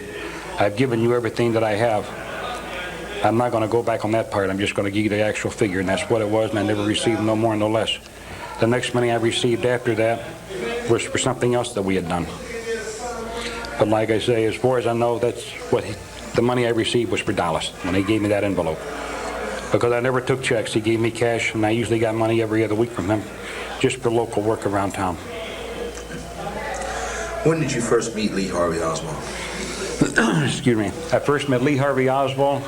Speaker 10: I've given you everything that I have, I'm not going to go back on that part. I'm just going to give you the actual figure, and that's what it was, and I never received no more, no less. The next money I received after that was for something else that we had done. But like I say, as far as I know, that's what the money I received was for Dallas when he gave me that envelope. Because I never took checks. He gave me cash, and I usually got money every other week from him just for local work around town.
Speaker 12: When did you first meet Lee Harvey Oswald?
Speaker 10: Excuse me. I first met Lee Harvey Oswald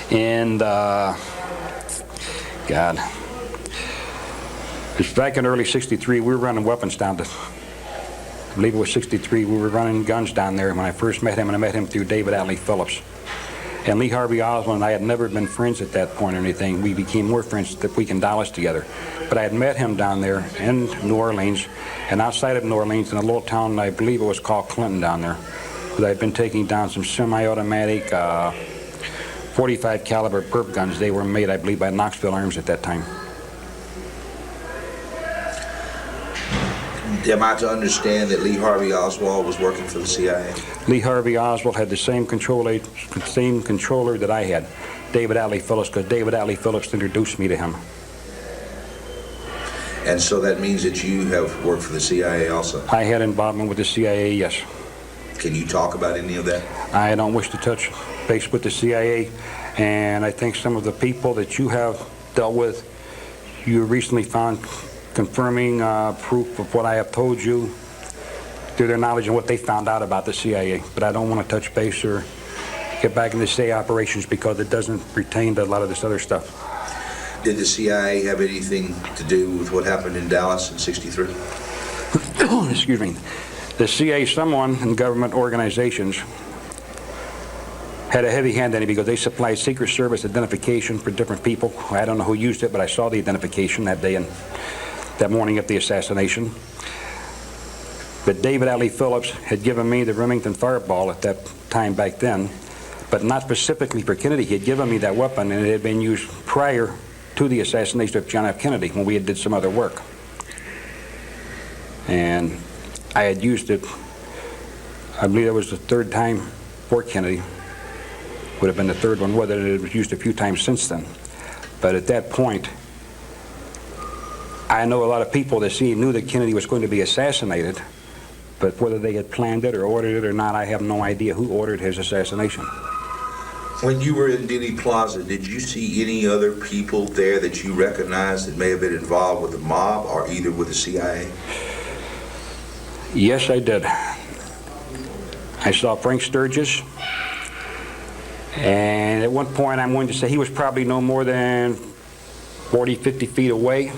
Speaker 10: in, God, it's back in early '63. We were running weapons down to, I believe it was '63. We were running guns down there when I first met him, and I met him through David Alley Phillips. And Lee Harvey Oswald and I had never been friends at that point or anything. We became more friends that we can Dallas together. But I had met him down there in New Orleans, and outside of New Orleans in a little town, I believe it was called Clinton down there, that I'd been taking down some semi-automatic 45 caliber perp guns. They were made, I believe, by Knoxville Arms at that time.
Speaker 12: Am I to understand that Lee Harvey Oswald was working for the CIA?
Speaker 10: Lee Harvey Oswald had the same controller that I had, David Alley Phillips, because David Alley Phillips introduced me to him.
Speaker 12: And so that means that you have worked for the CIA also?
Speaker 10: I had involvement with the CIA, yes.
Speaker 12: Can you talk about any of that?
Speaker 10: I don't wish to touch base with the CIA, and I think some of the people that you have dealt with, you recently found confirming proof of what I have told you through their knowledge and what they found out about the CIA. But I don't want to touch base or get back into CIA operations because it doesn't pertain to a lot of this other stuff.
Speaker 12: Did the CIA have anything to do with what happened in Dallas in '63?
Speaker 10: Excuse me. The CIA, someone in government organizations, had a heavy hand in it because they supplied Secret Service identification for different people. I don't know who used it, but I saw the identification that day and that morning of the assassination. But David Alley Phillips had given me the Remington fireball at that time back then, but not specifically for Kennedy. He had given me that weapon, and it had been used prior to the assassination of John F. Kennedy when we had did some other work. And I had used it, I believe that was the third time for Kennedy. Would have been the third one, whether it was used a few times since then. But at that point, I know a lot of people that knew that Kennedy was going to be assassinated, but whether they had planned it or ordered it or not, I have no idea who ordered his assassination.
Speaker 12: When you were in Dealey Plaza, did you see any other people there that you recognized that may have been involved with the mob or either with the CIA?
Speaker 10: Yes, I did. I saw Frank Sturgis, and at one point I'm going to say he was probably no more than 40, 50 feet away.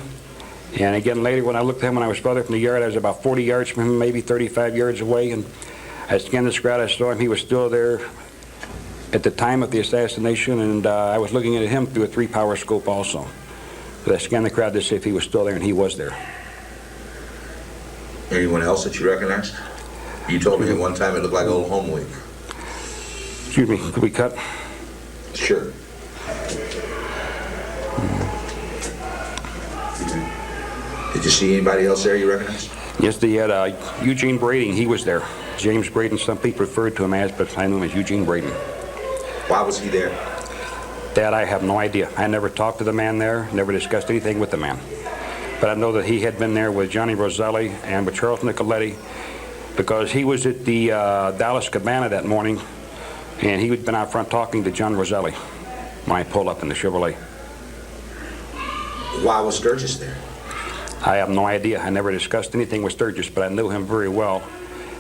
Speaker 10: And again, later when I looked at him when I was farther from the yard, I was about 40 yards from him, maybe 35 yards away, and I scanned this crowd. I saw him. He was still there at the time of the assassination, and I was looking at him through a 3-power scope also. But I scanned the crowd to see if he was still there, and he was there.
Speaker 12: Anyone else that you recognized? You told me at one time it looked like Old Home Week.
Speaker 10: Excuse me, could we cut?
Speaker 12: Did you see anybody else there you recognize?
Speaker 10: Yes, they had Eugene Brading. He was there. James Braden, some people referred to him as, but I knew him as Eugene Braden.
Speaker 12: Why was he there?
Speaker 10: That I have no idea. I never talked to the man there, never discussed anything with the man. But I know that he had been there with Johnny Roselli and with Charles Nicoletti, because he was at the Dallas Cabana that morning, and he had been out front talking to John Roselli when I pulled up in the Chevrolet.
Speaker 12: Why was Sturgis there?
Speaker 10: I have no idea. I never discussed anything with Sturgis, but I knew him very well,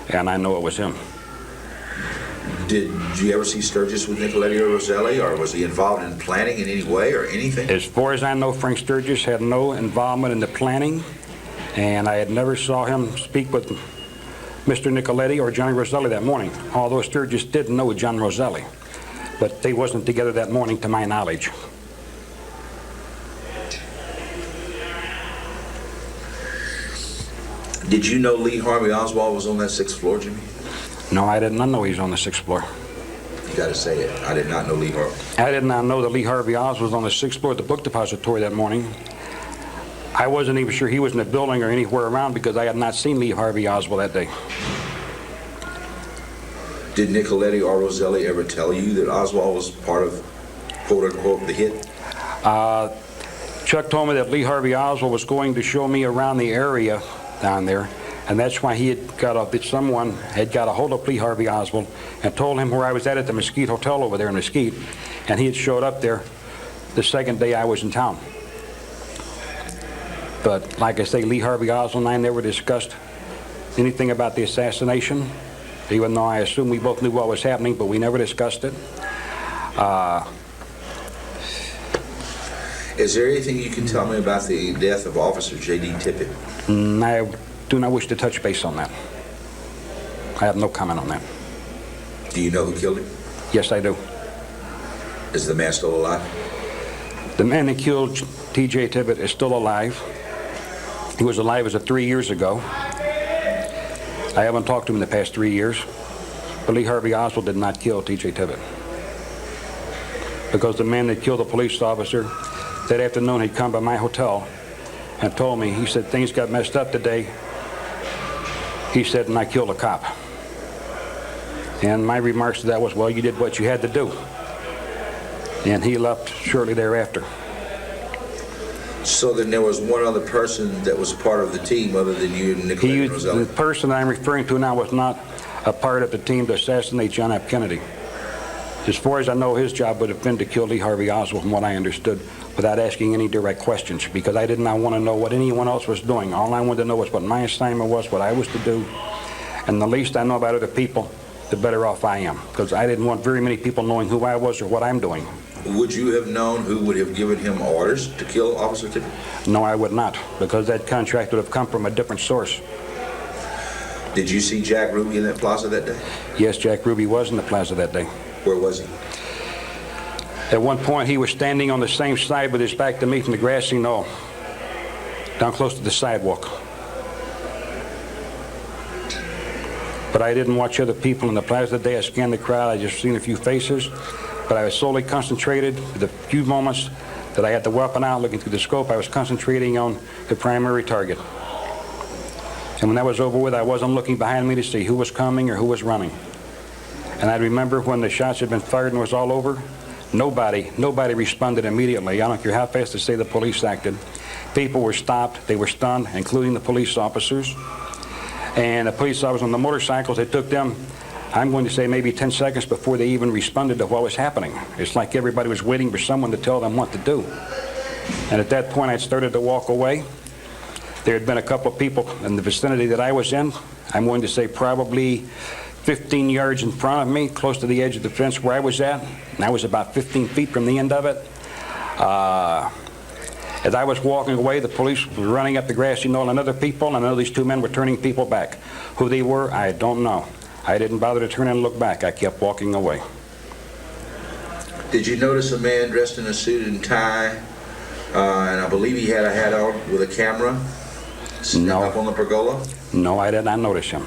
Speaker 10: and I know it was him.
Speaker 12: Did you ever see Sturgis with Nicoletti or Roselli, or was he involved in planning in any way or anything?
Speaker 10: As far as I know, Frank Sturgis had no involvement in the planning, and I had never saw him speak with Mr. Nicoletti or Johnny Roselli that morning, although Sturgis did know John Roselli, but they wasn't together that morning to my knowledge.
Speaker 12: Did you know Lee Harvey Oswald was on that 6th floor, Jimmy?
Speaker 10: No, I did not know he was on the 6th floor.
Speaker 12: You got to say it. I did not know Lee Harvey.
Speaker 10: I did not know that Lee Harvey Oswald was on the 6th floor at the book depository that morning. I wasn't even sure he was in the building or anywhere around because I had not seen Lee Harvey Oswald that day.
Speaker 12: Did Nicoletti or Roselli ever tell you that Oswald was part of, quote-unquote, the hit?
Speaker 10: Chuck told me that Lee Harvey Oswald was going to show me around the area down there, and that's why he had that someone had got a hold of Lee Harvey Oswald and told him where I was at the Mesquite Hotel over there in Mesquite, and he had showed up there the second day I was in town. But like I say, Lee Harvey Oswald and I never discussed anything about the assassination, even though I assume we both knew what was happening, but we never discussed it.
Speaker 12: Is there anything you can tell me about the death of Officer J.D. Tippett?
Speaker 10: I do not wish to touch base on that. I have no comment on that.
Speaker 12: Do you know who killed him?
Speaker 10: Yes, I do.
Speaker 12: Is the man still alive?
Speaker 10: The man that killed T.J. Tippett is still alive. He was alive as of 3 years ago. I haven't talked to him in the past 3 years. But Lee Harvey Oswald did not kill T.J. Tippett. Because the man that killed the police officer that afternoon had come by my hotel and told me, he said, things got messed up today. He said, and I killed a cop. And my remarks to that was, well, you did what you had to do. And he left shortly thereafter.
Speaker 12: So then there was one other person that was part of the team other than you and Nicoletti and Roselli?
Speaker 10: The person I'm referring to now was not a part of the team to assassinate John F. Kennedy. As far as I know, his job would have been to kill Lee Harvey Oswald, from what I understood, without asking any direct questions, because I did not want to know what anyone else was doing. All I wanted to know was what my assignment was, what I was to do, and the least I know about other people, the better off I am, because I didn't want very many people knowing who I was or what I'm doing.
Speaker 12: Would you have known who would have given him orders to kill Officer Tippett?
Speaker 10: No, I would not, because that contract would have come from a different source.
Speaker 12: Did you see Jack Ruby in that plaza that day?
Speaker 10: Yes, Jack Ruby was in the plaza that day.
Speaker 12: Where was he?
Speaker 10: At one point, he was standing on the same side with his back to me from the grassy knoll, down close to the sidewalk. But I didn't watch other people in the plaza that day. I scanned the crowd. I just seen a few faces. But I was solely concentrated for the few moments that I had the weapon out looking through the scope. I was concentrating on the primary target. And when that was over with, I wasn't looking behind me to see who was coming or who was running. And I remember when the shots had been fired and it was all over, nobody responded immediately. I don't care how fast they say the police acted. People were stopped, they were stunned, including the police officers. And the police officers on the motorcycles, it took them, I'm going to say maybe 10 seconds before they even responded to what was happening. It's like everybody was waiting for someone to tell them what to do. And at that point, I started to walk away. There had been a couple of people in the vicinity that I was in. I'm going to say probably 15 yards in front of me, close to the edge of the fence where I was at. And I was about 15 feet from the end of it. As I was walking away, the police were running up the grassy knoll and other people, and I know these two men were turning people back. Who they were, I don't know. I didn't bother to turn and look back. I kept walking away.
Speaker 12: Did you notice a man dressed in a suit and tie, and I believe he had a hat on with a camera, sitting up on the pergola?
Speaker 10: No, I did not notice him.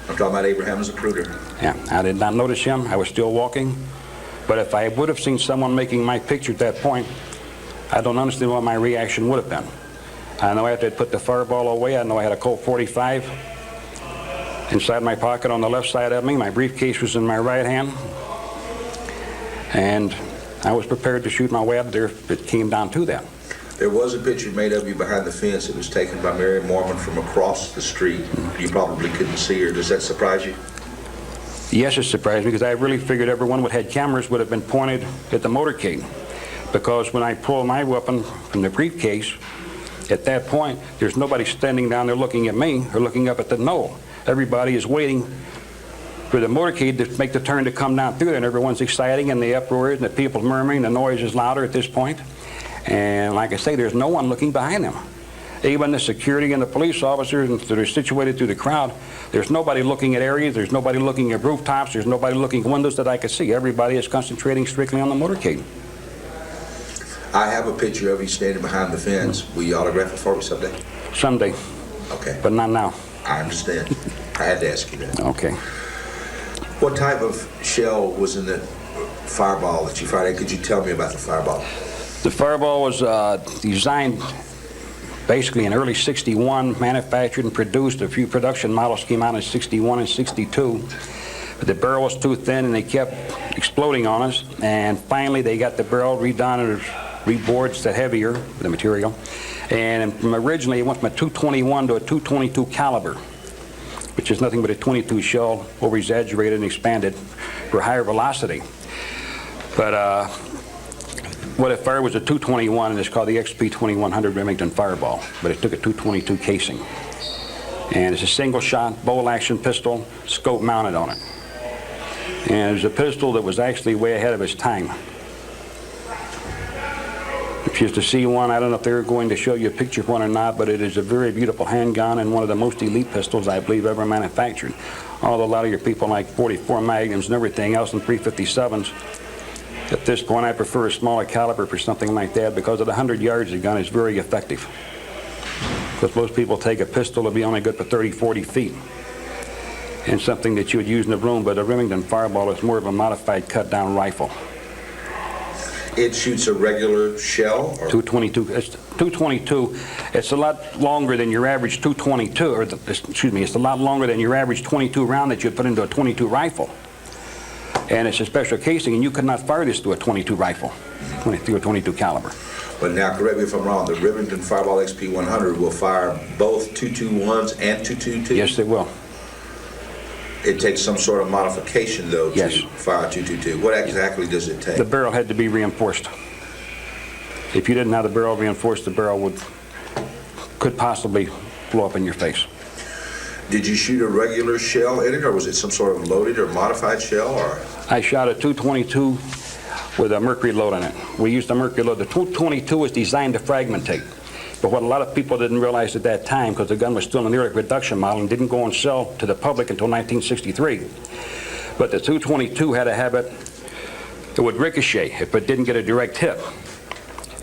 Speaker 12: I'm talking about Abraham Zapruder.
Speaker 10: Yeah, I did not notice him. I was still walking. But if I would have seen someone making my picture at that point, I don't understand what my reaction would have been. I know after I'd put the fireball away, I know I had a Colt 45 inside my pocket on the left side of me. My briefcase was in my right hand. And I was prepared to shoot my way out there if it came down to that.
Speaker 12: There was a picture made of you behind the fence. It was taken by Mary Mormon from across the street. You probably couldn't see her. Does that surprise you?
Speaker 10: Yes, it surprised me because I really figured everyone who had cameras would have been pointed at the motorcade. Because when I pulled my weapon from the briefcase, at that point, there's nobody standing down there looking at me or looking up at the knoll. Everybody is waiting for the motorcade to make the turn to come down through there, and everyone's exciting, and the uproar and the people murmuring, the noise is louder at this point. And like I say, there's no one looking behind them. Even the security and the police officers that are situated through the crowd, there's nobody looking at areas, there's nobody looking at rooftops, there's nobody looking at windows that I could see. Everybody is concentrating strictly on the motorcade.
Speaker 12: I have a picture of you standing behind the fence. Will you autograph it for me someday?
Speaker 10: Someday.
Speaker 12: Okay.
Speaker 10: But not now.
Speaker 12: I understand. I had to ask you that.
Speaker 10: Okay.
Speaker 12: What type of shell was in the fireball that you fired? Could you tell me about the fireball?
Speaker 10: The fireball was designed basically in early '61, manufactured and produced. A few production models came out in '61 and '62. But the barrel was too thin and they kept exploding on us. And finally they got the barrel redone and rebored to heavier, the material. And from originally it went from a .221 to a .222 caliber, which is nothing but a .22 shell over-exaggerated and expanded for higher velocity. But what it fired was a .221, and it's called the XP-2100 Remington Fireball, but it took a .222 casing. And it's a single-shot, bolt-action pistol, scope mounted on it. And it was a pistol that was actually way ahead of its time. If you used to see one, I don't know if they're going to show you a picture of one or not, but it is a very beautiful handgun and one of the most elite pistols I believe ever manufactured. Although a lot of your people like 44 Magnums and everything else and 357s. At this point, I prefer a smaller caliber for something like that because at 100 yards, the gun is very effective. Because most people take a pistol to be only good for 30, 40 feet. And something that you would use in a room, but a Remington Fireball is more of a modified cut-down rifle.
Speaker 12: It shoots a regular shell? Or?
Speaker 10: .222. It's .222. It's a lot longer than your average .222, or excuse me, it's a lot longer than your average .22 round that you'd put into a .22 rifle. And it's a special casing, and you could not fire this through a .22 rifle, through a .22 caliber.
Speaker 12: But now, correct me if I'm wrong, the Remington Fireball XP-100 will fire both .221s and .222s?
Speaker 10: Yes, it will.
Speaker 12: It takes some sort of modification, though, to fire .222. What exactly does it take?
Speaker 10: The barrel had to be reinforced. If you didn't have the barrel reinforced, the barrel could possibly blow up in your face.
Speaker 12: Did you shoot a regular shell in it, or was it some sort of loaded or modified shell? Or
Speaker 10: I shot a .222 with a mercury load in it. We used a mercury load. The .222 was designed to fragmentate. But what a lot of people didn't realize at that time, because the gun was still in the early production model and didn't go on sale to the public until 1963, but the .222 had a habit that would ricochet if it didn't get a direct hit.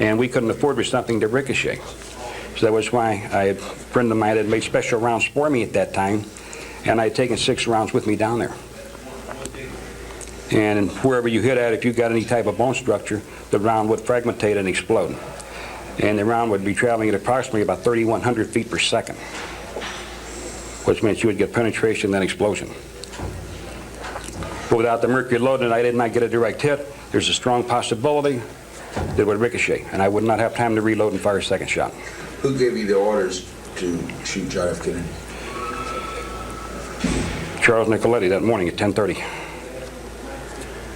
Speaker 10: And we couldn't afford for something to ricochet. So that was why a friend of mine had made special rounds for me at that time, and I had taken 6 rounds with me down there. And wherever you hit at, if you got any type of bone structure, the round would fragmentate and explode. And the round would be traveling at approximately about 3,100 feet per second, which meant you would get penetration then explosion. But without the mercury load and I did not get a direct hit, there's a strong possibility that it would ricochet, and I would not have time to reload and fire a second shot.
Speaker 12: Who gave you the orders to shoot John F. Kennedy?
Speaker 10: Charles Nicoletti that morning at 10:30.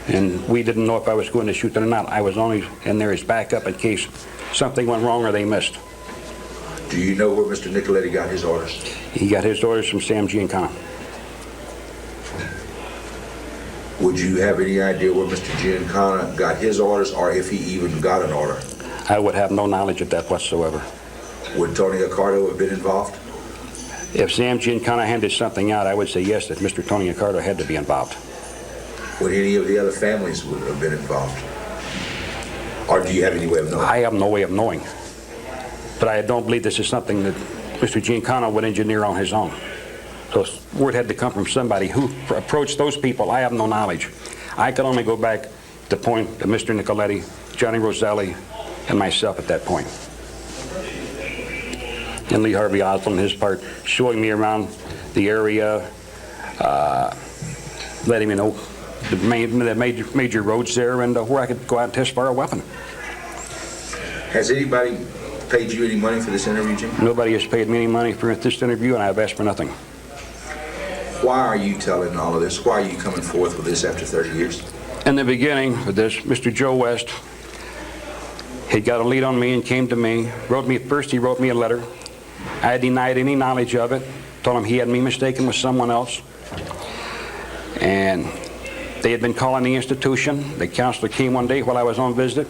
Speaker 10: And we didn't know if I was going to shoot it or not. I was only in there as backup in case something went wrong or they missed.
Speaker 12: Do you know where Mr. Nicoletti got his orders?
Speaker 10: He got his orders from Sam Giancana.
Speaker 12: Would you have any idea where Mr. Giancana got his orders, or if he even got an order?
Speaker 10: I would have no knowledge of that whatsoever.
Speaker 12: Would Tony Accardo have been involved?
Speaker 10: If Sam Giancana handed something out, I would say yes, that Mr. Tony Accardo had to be involved.
Speaker 12: Would any of the other families would have been involved? Or do you have any way of knowing?
Speaker 10: I have no way of knowing. But I don't believe this is something that Mr. Giancana would engineer on his own. So word had to come from somebody who approached those people. I have no knowledge. I could only go back to the point of Mr. Nicoletti, Johnny Roselli, and myself at that point. and Lee Harvey Oswald on his part, showing me around the area, letting me know the major roads there and where I could go out and test fire a weapon.
Speaker 12: Has anybody paid you any money for this interview, Jim?
Speaker 10: Nobody has paid me any money for this interview, and I've asked for nothing.
Speaker 12: Why are you telling all of this? Why are you coming forth with this after 30 years?
Speaker 10: In the beginning of this, Mr. Joe West, he got a lead on me and came to me. First he wrote me a letter. I denied any knowledge of it. Told him he had me mistaken with someone else. And they had been calling the institution. The counselor came one day while I was on visit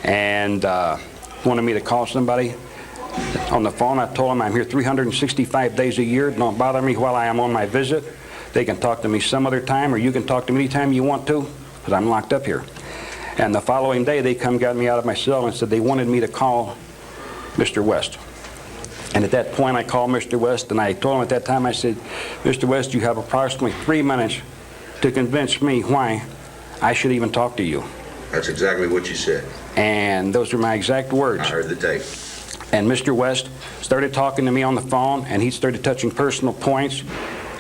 Speaker 10: and wanted me to call somebody on the phone. I told him I'm here 365 days a year. Don't bother me while I am on my visit. They can talk to me some other time, or you can talk to me anytime you want to, because I'm locked up here. And the following day, they got me out of my cell and said they wanted me to call Mr. West. And at that point, I called Mr. West, and I told him at that time, I said, Mr. West, you have approximately 3 minutes to convince me why I should even talk to you.
Speaker 12: That's exactly what you said.
Speaker 10: And those were my exact words.
Speaker 12: I heard the tape.
Speaker 10: And Mr. West started talking to me on the phone, and he started touching personal points.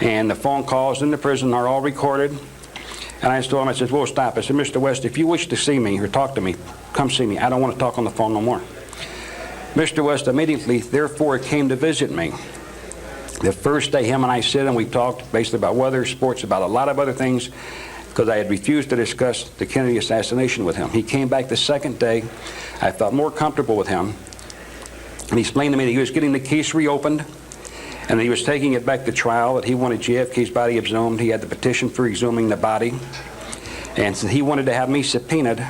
Speaker 10: And the phone calls in the prison are all recorded. And I told him, I said, whoa, stop. I said, Mr. West, if you wish to see me or talk to me, come see me. I don't want to talk on the phone no more. Mr. West immediately, therefore, came to visit me. The first day, him and I sit and we talked basically about weather, sports, about a lot of other things, because I had refused to discuss the Kennedy assassination with him. He came back the second day. I felt more comfortable with him. And he explained to me that he was getting the case reopened, and he was taking it back to trial, that he wanted JFK's body exhumed. He had the petition for exhuming the body. And so he wanted to have me subpoenaed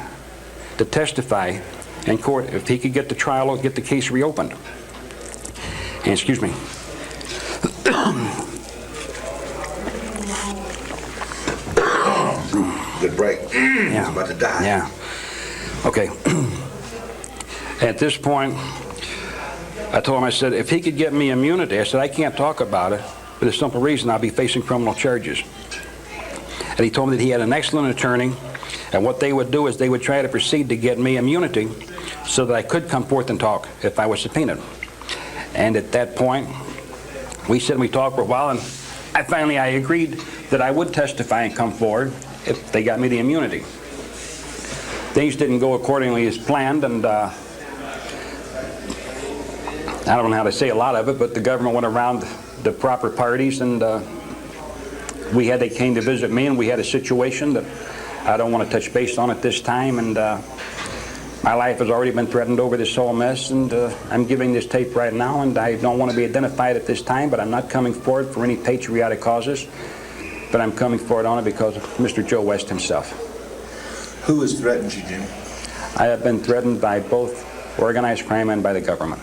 Speaker 10: to testify in court if he could get the trial or get the case reopened. And excuse me.
Speaker 12: Good break.
Speaker 10: Yeah.
Speaker 12: He's about to die.
Speaker 10: Yeah. Okay. At this point, I told him, I said, if he could get me immunity, I said, I can't talk about it for the simple reason I'll be facing criminal charges. And he told me that he had an excellent attorney, and what they would do is they would try to proceed to get me immunity so that I could come forth and talk if I was subpoenaed. And at that point, we said we talked for a while, and I agreed that I would testify and come forward if they got me the immunity. Things didn't go accordingly as planned, and I don't know how to say a lot of it, but the government went around the proper parties, and they came to visit me, and we had a situation that I don't want to touch base on at this time, and my life has already been threatened over this whole mess, and I'm giving this tape right now, and I don't want to be identified at this time, but I'm not coming forward for any patriotic causes, but I'm coming forward on it because of Mr. Joe West himself.
Speaker 12: Who has threatened you, Jim?
Speaker 10: I have been threatened by both organized crime and by the government.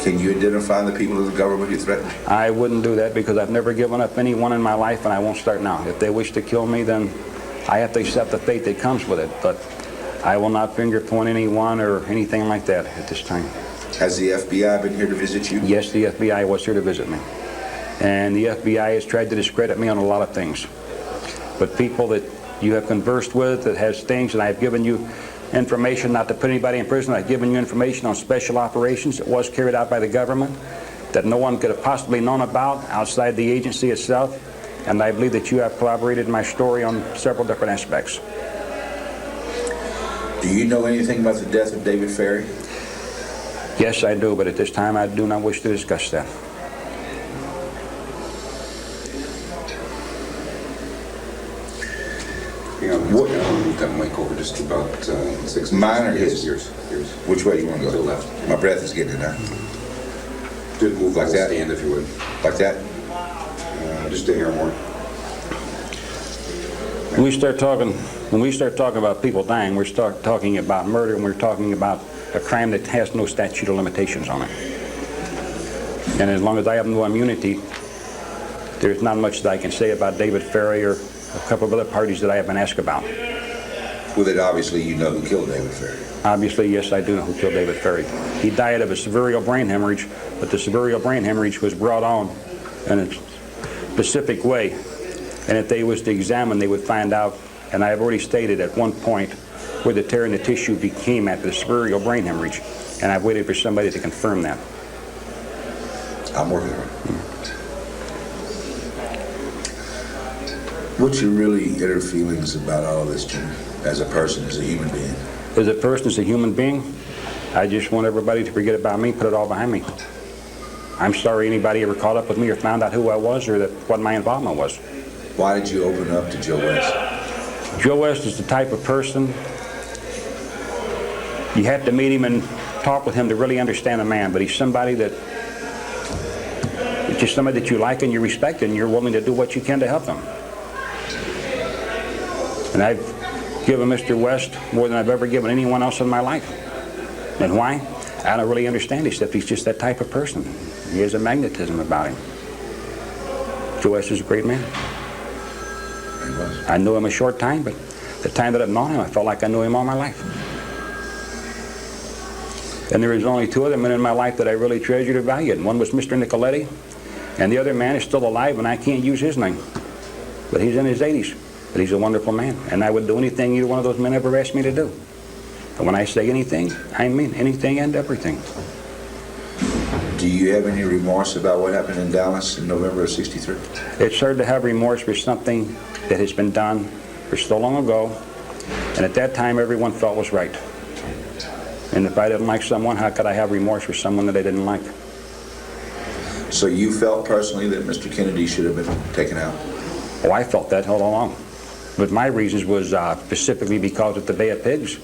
Speaker 12: Can you identify the people of the government who threatened you?
Speaker 10: I wouldn't do that because I've never given up anyone in my life, and I won't start now. If they wish to kill me, then I have to accept the fate that comes with it. But I will not finger point anyone or anything like that at this time.
Speaker 12: Has the FBI been here to visit you?
Speaker 10: Yes, the FBI was here to visit me. And the FBI has tried to discredit me on a lot of things. But people that you have conversed with that has things, and I've given you information, not to put anybody in prison, I've given you information on special operations that was carried out by the government that no one could have possibly known about outside the agency itself, and I believe that you have corroborated my story on several different aspects.
Speaker 12: Do you know anything about the death of David Ferry?
Speaker 10: Yes, I do, but at this time I do not wish to discuss that.
Speaker 13: What? Move that mic over just about 6
Speaker 12: Mine or his?
Speaker 13: Yours.
Speaker 12: Which way do you want to go?
Speaker 13: To the left.
Speaker 12: My breath is getting it now.
Speaker 13: Just move
Speaker 12: like that.
Speaker 13: Stand if you would.
Speaker 12: Like that?
Speaker 13: Just to hear more.
Speaker 10: When we start talking about people dying, we're talking about murder, and we're talking about a crime that has no statute of limitations on it. And as long as I have no immunity, there's not much that I can say about David Ferry or a couple of other parties that I have been asked about.
Speaker 12: Well, then obviously you know who killed David Ferry.
Speaker 10: Obviously, yes, I do know who killed David Ferry. He died of a cerebral brain hemorrhage, but the cerebral brain hemorrhage was brought on in a specific way. And if they was to examine, they would find out, and I have already stated at one point where the tear in the tissue became after the cerebral brain hemorrhage. And I've waited for somebody to confirm that.
Speaker 12: I'm working on it. What's your really inner feelings about all this, Jimmy, as a person, as a human being?
Speaker 10: As a person, as a human being, I just want everybody to forget about me, put it all behind me. I'm sorry anybody ever caught up with me or found out who I was or what my involvement was.
Speaker 12: Why did you open up to Joe West?
Speaker 10: Joe West is the type of person, you have to meet him and talk with him to really understand a man, but he's somebody that, it's just somebody that you like and you respect and you're willing to do what you can to help him. And I've given Mr. West more than I've ever given anyone else in my life. And why? I don't really understand, except he's just that type of person. He has a magnetism about him. Joe West is a great man. I knew him a short time, but the time that I've known him, I felt like I knew him all my life. And there was only two other men in my life that I really treasured or valued. One was Mr. Nicoletti, and the other man is still alive, and I can't use his name. But he's in his 80s. But he's a wonderful man, and I would do anything either one of those men ever asked me to do. And when I say anything, I mean anything and everything.
Speaker 12: Do you have any remorse about what happened in Dallas in November of '63?
Speaker 10: It's hard to have remorse for something that has been done for so long ago, and at that time everyone felt was right. And if I didn't like someone, how could I have remorse for someone that I didn't like?
Speaker 12: So you felt personally that Mr. Kennedy should have been taken out?
Speaker 10: Oh, I felt that all along. But my reasons was specifically because of the Bay of Pigs.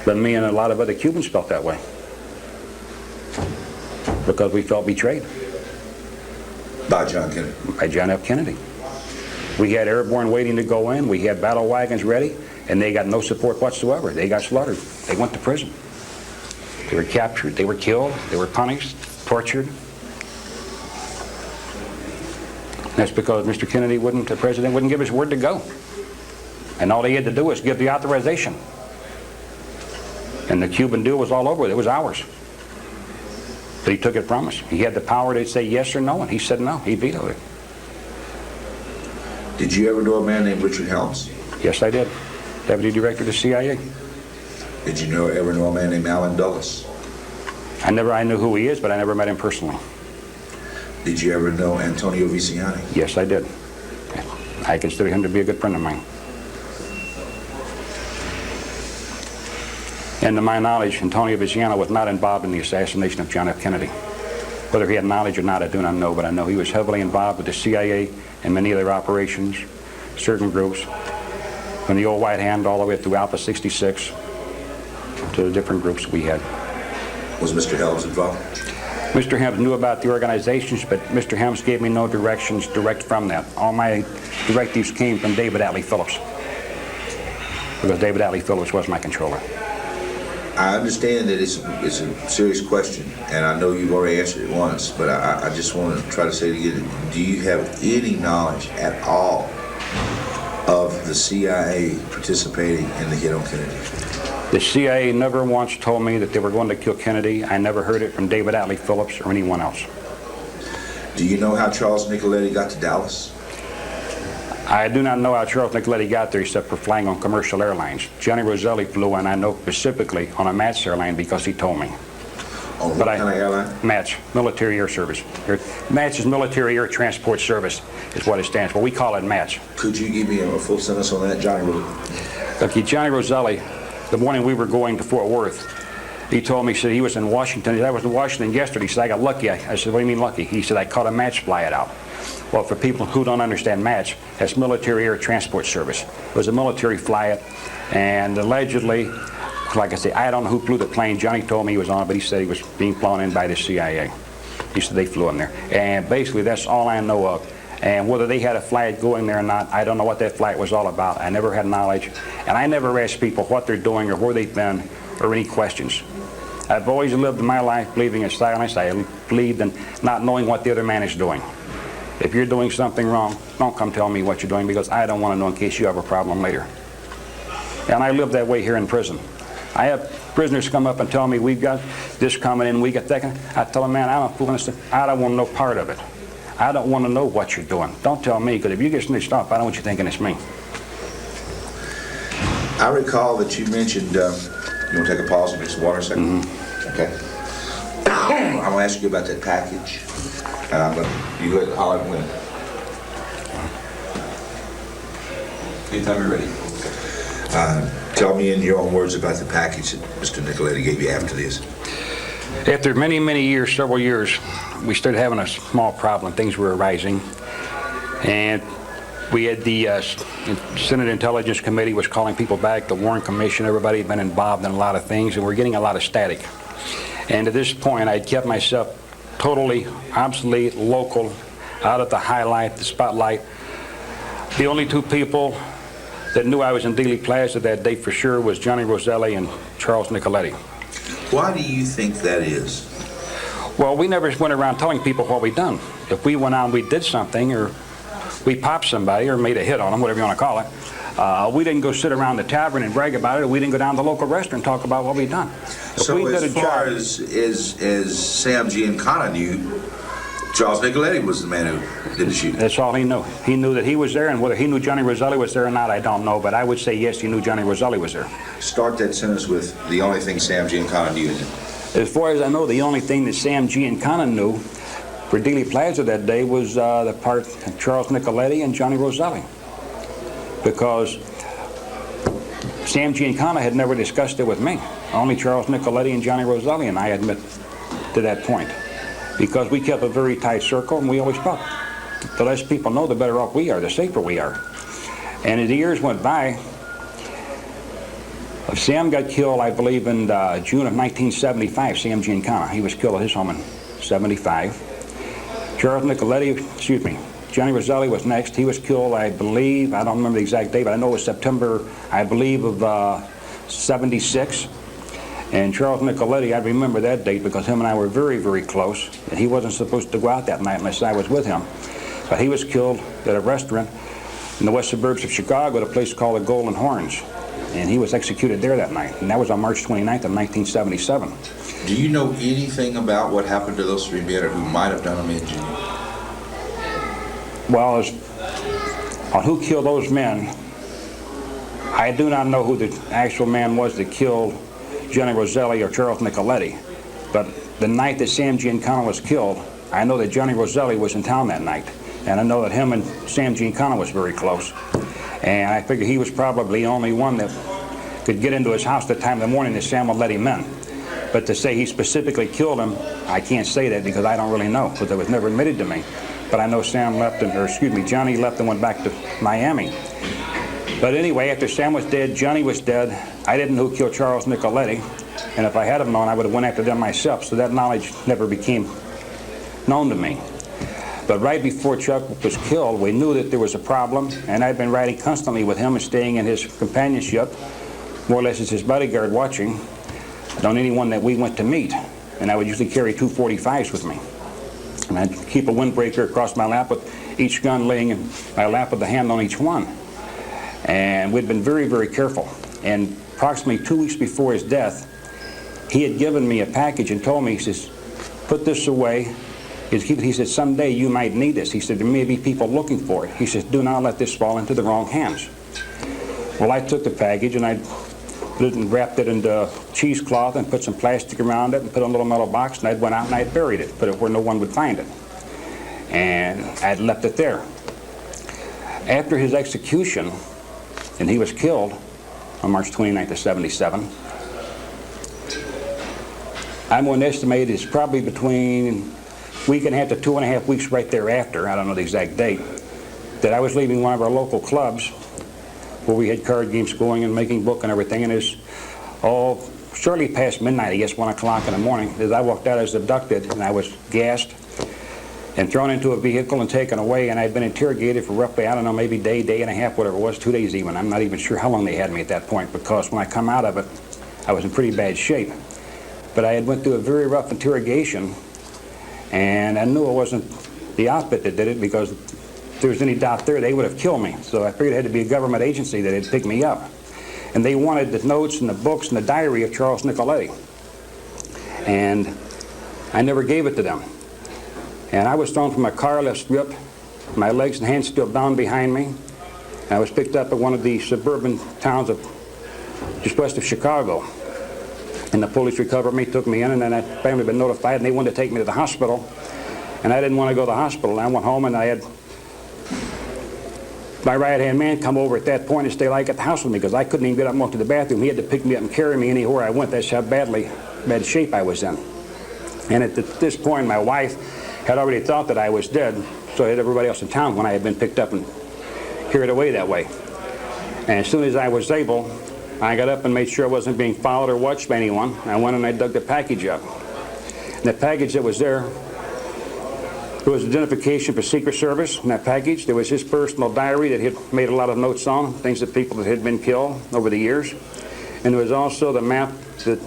Speaker 10: But me and a lot of other Cubans felt that way. Because we felt betrayed.
Speaker 12: By John Kennedy?
Speaker 10: By John F. Kennedy. We had airborne waiting to go in. We had battle wagons ready, and they got no support whatsoever. They got slaughtered. They went to prison. They were captured. They were killed. They were punished, tortured. That's because Mr. Kennedy the president wouldn't give his word to go. And all he had to do was give the authorization. And the Cuban deal was all over. It was ours. But he took it from us. He had the power to say yes or no, and he said no. He vetoed it.
Speaker 12: Did you ever know a man named Richard Helms?
Speaker 10: Yes, I did. Deputy Director of the CIA.
Speaker 12: Did you ever know a man named Allen Dulles?
Speaker 10: I knew who he is, but I never met him personally.
Speaker 12: Did you ever know Antonio Viciani?
Speaker 10: Yes, I did. I consider him to be a good friend of mine. And to my knowledge, Antonio Viciani was not involved in the assassination of John F. Kennedy. Whether he had knowledge or not, I do not know, but I know he was heavily involved with the CIA and many other operations, certain groups, from the old White Hand all the way through Alpha 66 to the different groups we had.
Speaker 12: Was Mr. Helms involved?
Speaker 10: Mr. Helms knew about the organizations, but Mr. Helms gave me no directions direct from that. All my directives came from David Atlee Phillips, because David Atlee Phillips was my controller.
Speaker 12: I understand that it's a serious question, and I know you've already answered it once, but I just want to try to say it again. Do you have any knowledge at all of the CIA participating in the hit on Kennedy?
Speaker 10: The CIA never once told me that they were going to kill Kennedy. I never heard it from David Atlee Phillips or anyone else.
Speaker 12: Do you know how Charles Nicoletti got to Dallas?
Speaker 10: I do not know how Charles Nicoletti got there except for flying on commercial airlines. Johnny Roselli flew in, I know specifically, on a MATS airline because he told me.
Speaker 12: On what kind of airline?
Speaker 10: MATS, Military Air Service. MATS is Military Air Transport Service, is what it stands for. We call it MATS.
Speaker 12: Could you give me a full sentence on that, Johnny Roselli?
Speaker 10: Okay, Johnny Roselli, the morning we were going to Fort Worth, he told me, he said he was in Washington. He said, I was in Washington yesterday. He said, I got lucky. I said, what do you mean lucky? He said, I caught a MATS fly it out. Well, for people who don't understand MATS, that's Military Air Transport Service. It was a military fly-it, and allegedly, like I say, I don't know who flew the plane. Johnny told me he was on it, but he said he was being flown in by the CIA. He said they flew in there. And basically, that's all I know of. And whether they had a flight going there or not, I don't know what that flight was all about. I never had knowledge, and I never asked people what they're doing or where they've been or any questions. I've always lived my life believing in silence. I believed in not knowing what the other man is doing. If you're doing something wrong, don't come tell me what you're doing, because I don't want to know in case you have a problem later. And I live that way here in prison. I have prisoners come up and tell me, we've got this coming in, we got that coming. I tell them, man, I don't want to know part of it. I don't want to know what you're doing. Don't tell me, because if you get snitched off, I don't want you thinking it's me.
Speaker 12: I recall that you mentioned, you want to take a pause and drink some water a second? Okay. I'm going to ask you about that package. You go ahead and holler when. Anytime you're ready. Tell me in your own words about the package that Mr. Nicoletti gave you after this.
Speaker 10: After many, many years, several years, we started having a small problem. Things were arising. And we had the Senate Intelligence Committee was calling people back, the Warren Commission, everybody had been involved in a lot of things, and we're getting a lot of static. And at this point, I'd kept myself totally obsolete, local, out of the highlight, the spotlight. The only two people that knew I was in Dealey Plaza that day for sure was Johnny Roselli and Charles Nicoletti.
Speaker 12: Why do you think that is?
Speaker 10: Well, we never went around telling people what we'd done. If we went out and we did something, or we popped somebody, or made a hit on them, whatever you want to call it, we didn't go sit around the tavern and brag about it, or we didn't go down to the local restaurant and talk about what we'd done.
Speaker 12: So as far as Sam Giancana knew, Charles Nicoletti was the man who did the shooting.
Speaker 10: That's all he knew. He knew that he was there, and whether he knew Johnny Roselli was there or not, I don't know, but I would say yes, he knew Johnny Roselli was there.
Speaker 12: Start that sentence with the only thing Sam Giancana knew.
Speaker 10: As far as I know, the only thing that Sam Giancana knew for Dealey Plaza that day was the part of Charles Nicoletti and Johnny Roselli. Because Sam Giancana had never discussed it with me. Only Charles Nicoletti and Johnny Roselli and I admit to that point. Because we kept a very tight circle, and we always felt the less people know, the better off we are, the safer we are. And as the years went by, Sam got killed, I believe, in June of 1975, Sam Giancana. He was killed at his home in 75. Charles Nicoletti, Johnny Roselli was next. He was killed, I believe, I don't remember the exact date, but I know it was September, I believe, of 76. And Charles Nicoletti, I remember that date because him and I were very, very close. And he wasn't supposed to go out that night unless I was with him. But he was killed at a restaurant in the west suburbs of Chicago at a place called the Golden Horns. And he was executed there that night. And that was on March 29th of 1977.
Speaker 12: Do you know anything about what happened to those three men or who might have done them in June?
Speaker 10: Well, on who killed those men, I do not know who the actual man was that killed Johnny Roselli or Charles Nicoletti. But the night that Sam Giancana was killed, I know that Johnny Roselli was in town that night. And I know that him and Sam Giancana was very close. And I figure he was probably the only one that could get into his house at the time of the morning that Sam would let him in. But to say he specifically killed him, I can't say that because I don't really know, because it was never admitted to me. But I know Johnny left and went back to Miami. But anyway, after Sam was dead, Johnny was dead. I didn't know who killed Charles Nicoletti, and if I had have known, I would have went after them myself, so that knowledge never became known to me. But right before Chuck was killed, we knew that there was a problem, and I'd been riding constantly with him and staying in his companionship, more or less as his bodyguard watching on anyone that we went to meet. And I would usually carry 245s with me. And I'd keep a windbreaker across my lap with each gun laying in my lap with a hand on each one. And we'd been very, very careful. And approximately 2 weeks before his death, he had given me a package and told me, he says, put this away. He said, someday you might need this. He said, there may be people looking for it. He says, do not let this fall into the wrong hands. Well, I took the package and I wrapped it into cheesecloth and put some plastic around it and put it in a little metal box, and I went out and I buried it, put it where no one would find it. And I'd left it there. After his execution, and he was killed on March 29th of 77, I'm going to estimate it's probably between a week and a half to 2.5 weeks right thereafter, I don't know the exact date, that I was leaving one of our local clubs where we had card games going and making book and everything, and it's all shortly past midnight, I guess 1 o'clock in the morning, as I walked out, I was abducted and I was gassed and thrown into a vehicle and taken away, and I'd been interrogated for roughly, I don't know, maybe day and a half, whatever it was, 2 days even. I'm not even sure how long they had me at that point, because when I come out of it, I was in pretty bad shape. But I had went through a very rough interrogation, and I knew it wasn't the outfit that did it, because if there was any doubt there, they would have killed me. So I figured it had to be a government agency that had picked me up. And they wanted the notes and the books and the diary of Charles Nicoletti. And I never gave it to them. And I was thrown from a car, left stripped, my legs and hands still bound behind me. And I was picked up at one of the suburban towns of just west of Chicago. And the police recovered me, took me in, and then that family had been notified, and they wanted to take me to the hospital. And I didn't want to go to the hospital. I went home, and I had my right-hand man come over at that point and stay like at the house with me, because I couldn't even get up and walk to the bathroom. He had to pick me up and carry me anywhere I went. That's how bad shape I was in. And at this point, my wife had already thought that I was dead, so had everybody else in town when I had been picked up and carried away that way. And as soon as I was able, I got up and made sure I wasn't being followed or watched by anyone. I went and I dug the package up. And the package that was there was identification for Secret Service. In that package, there was his personal diary that he had made a lot of notes on, things that people that had been killed over the years. And there was also the map that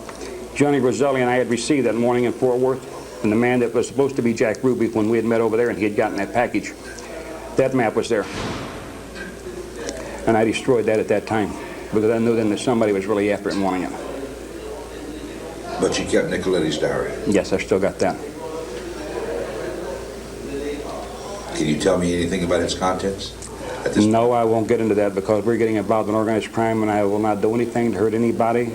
Speaker 10: Johnny Roselli and I had received that morning in Fort Worth, and the man that was supposed to be Jack Ruby when we had met over there, and he had gotten that package. That map was there. And I destroyed that at that time, because I knew then that somebody was really after it and wanting it.
Speaker 12: But you kept Nicoletti's diary?
Speaker 10: Yes, I still got that.
Speaker 12: Can you tell me anything about its contents?
Speaker 10: No, I won't get into that, because we're getting involved in organized crime, and I will not do anything to hurt anybody,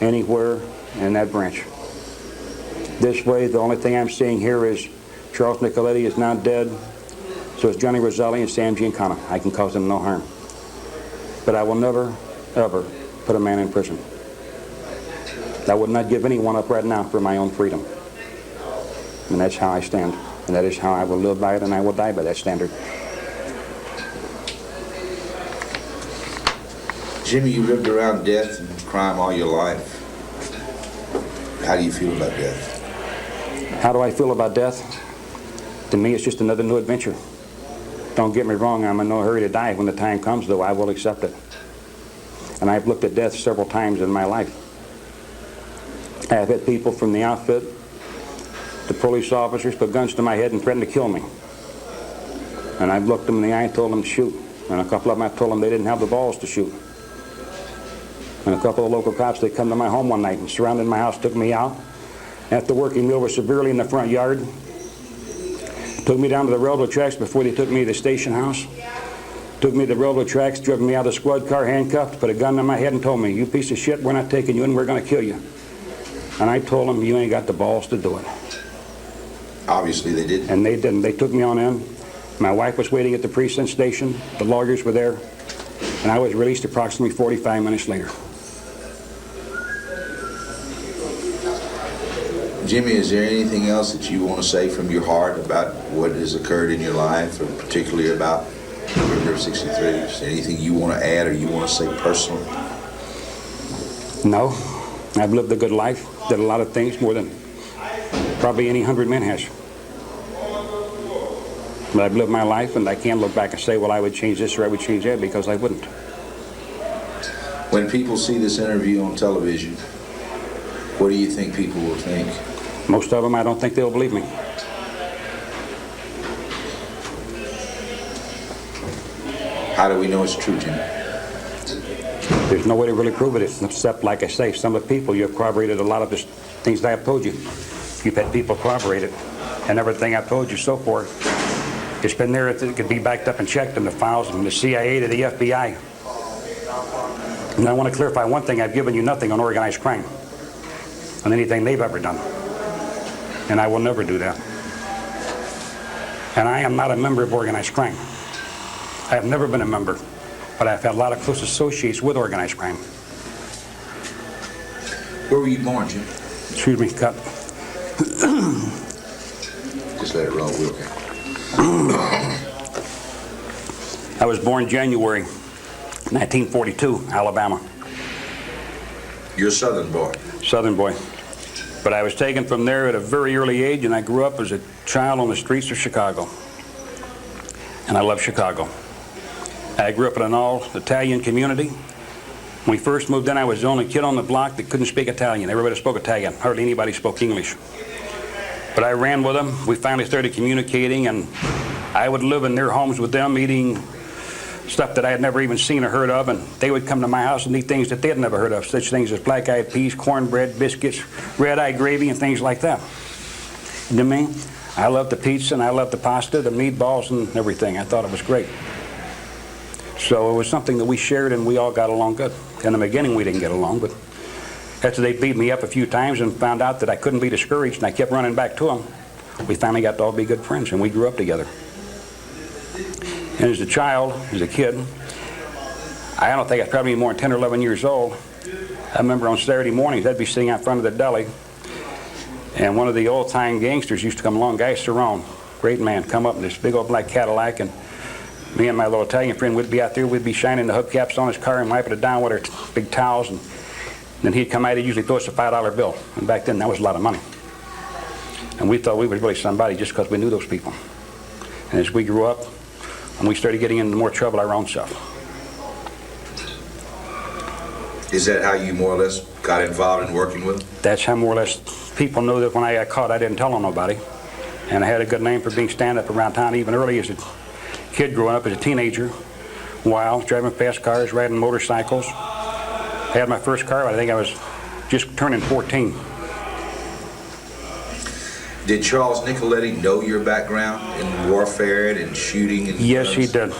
Speaker 10: anywhere in that branch. This way, the only thing I'm seeing here is Charles Nicoletti is now dead, so is Johnny Roselli and Sam Giancana. I can cause them no harm. But I will never, ever put a man in prison. I would not give anyone up right now for my own freedom. And that's how I stand. And that is how I will live by it, and I will die by that standard.
Speaker 12: Jimmy, you lived around death and crime all your life. How do you feel about death?
Speaker 10: How do I feel about death? To me, it's just another new adventure. Don't get me wrong, I'm in no hurry to die. When the time comes, though, I will accept it. And I've looked at death several times in my life. I have had people from the outfit, the police officers, put guns to my head and threatened to kill me. And I've looked them in the eye and told them to shoot. And a couple of them, I told them they didn't have the balls to shoot. And a couple of local cops, they come to my home one night and surrounded my house, took me out. After working me over severely in the front yard, took me down to the railroad tracks before they took me to the station house. Took me to the railroad tracks, driven me out of the squad car, handcuffed, put a gun in my head and told me, "You piece of shit, we're not taking you in, we're going to kill you." And I told them, "You ain't got the balls to do it."
Speaker 12: Obviously they didn't.
Speaker 10: And they didn't. They took me on in. My wife was waiting at the precinct station. The lawyers were there. And I was released approximately 45 minutes later.
Speaker 12: Jimmy, is there anything else that you want to say from your heart about what has occurred in your life, or particularly about November of '63? Is there anything you want to add or you want to say personally?
Speaker 10: No. I've lived a good life, did a lot of things, more than probably any 100 men has. But I've lived my life, and I can't look back and say, well, I would change this or I would change that, because I wouldn't.
Speaker 12: When people see this interview on television, what do you think people will think?
Speaker 10: Most of them, I don't think they'll believe me.
Speaker 12: How do we know it's true, Jimmy?
Speaker 10: There's no way to really prove it, except, like I say, some of the people, you have corroborated a lot of the things that I've told you. You've had people corroborate it, and everything I've told you so far, it's been there. It could be backed up and checked in the files from the CIA to the FBI. And I want to clarify one thing. I've given you nothing on organized crime, on anything they've ever done. And I will never do that. And I am not a member of organized crime. I have never been a member, but I've had a lot of close associates with organized crime.
Speaker 12: Where were you born, Jim?
Speaker 10: Excuse me, cut.
Speaker 12: Just let it roll, we're okay.
Speaker 10: I was born January 1942, Alabama.
Speaker 12: You're a Southern boy?
Speaker 10: Southern boy. But I was taken from there at a very early age, and I grew up as a child on the streets of Chicago. And I love Chicago. I grew up in an all-Italian community. When we first moved in, I was the only kid on the block that couldn't speak Italian. Everybody spoke Italian. Hardly anybody spoke English. But I ran with them. We finally started communicating, and I would live in their homes with them, eating stuff that I had never even seen or heard of, and they would come to my house and eat things that they had never heard of, such things as black-eyed peas, cornbread, biscuits, red-eye gravy, and things like that. And to me, I loved the pizza, and I loved the pasta, the meatballs, and everything. I thought it was great. So it was something that we shared, and we all got along good. In the beginning, we didn't get along, but after they beat me up a few times and found out that I couldn't be discouraged and I kept running back to them, we finally got to all be good friends, and we grew up together. And as a child, as a kid, I don't think I was probably more than 10 or 11 years old. I remember on Saturday mornings, I'd be sitting out front of the deli, and one of the old-time gangsters used to come along, Guy Cerrone, great man, come up in this big old black Cadillac, and me and my little Italian friend would be out there, we'd be shining the hubcaps on his car and wiping it down with our big towels, and then he'd come out, he'd usually throw us a $5 bill. And back then, that was a lot of money. And we thought we were really somebody just because we knew those people. And as we grew up, and we started getting into more trouble our own self.
Speaker 12: Is that how you more or less got involved in working with them?
Speaker 10: That's how more or less people knew that when I got caught, I didn't tell on nobody. And I had a good name for being stand-up around town, even early as a kid growing up as a teenager. Wild, driving fast cars, riding motorcycles. I had my first car, I think I was just turning 14.
Speaker 12: Did Charles Nicoletti know your background in warfare and in shooting? And
Speaker 10: yes, he did.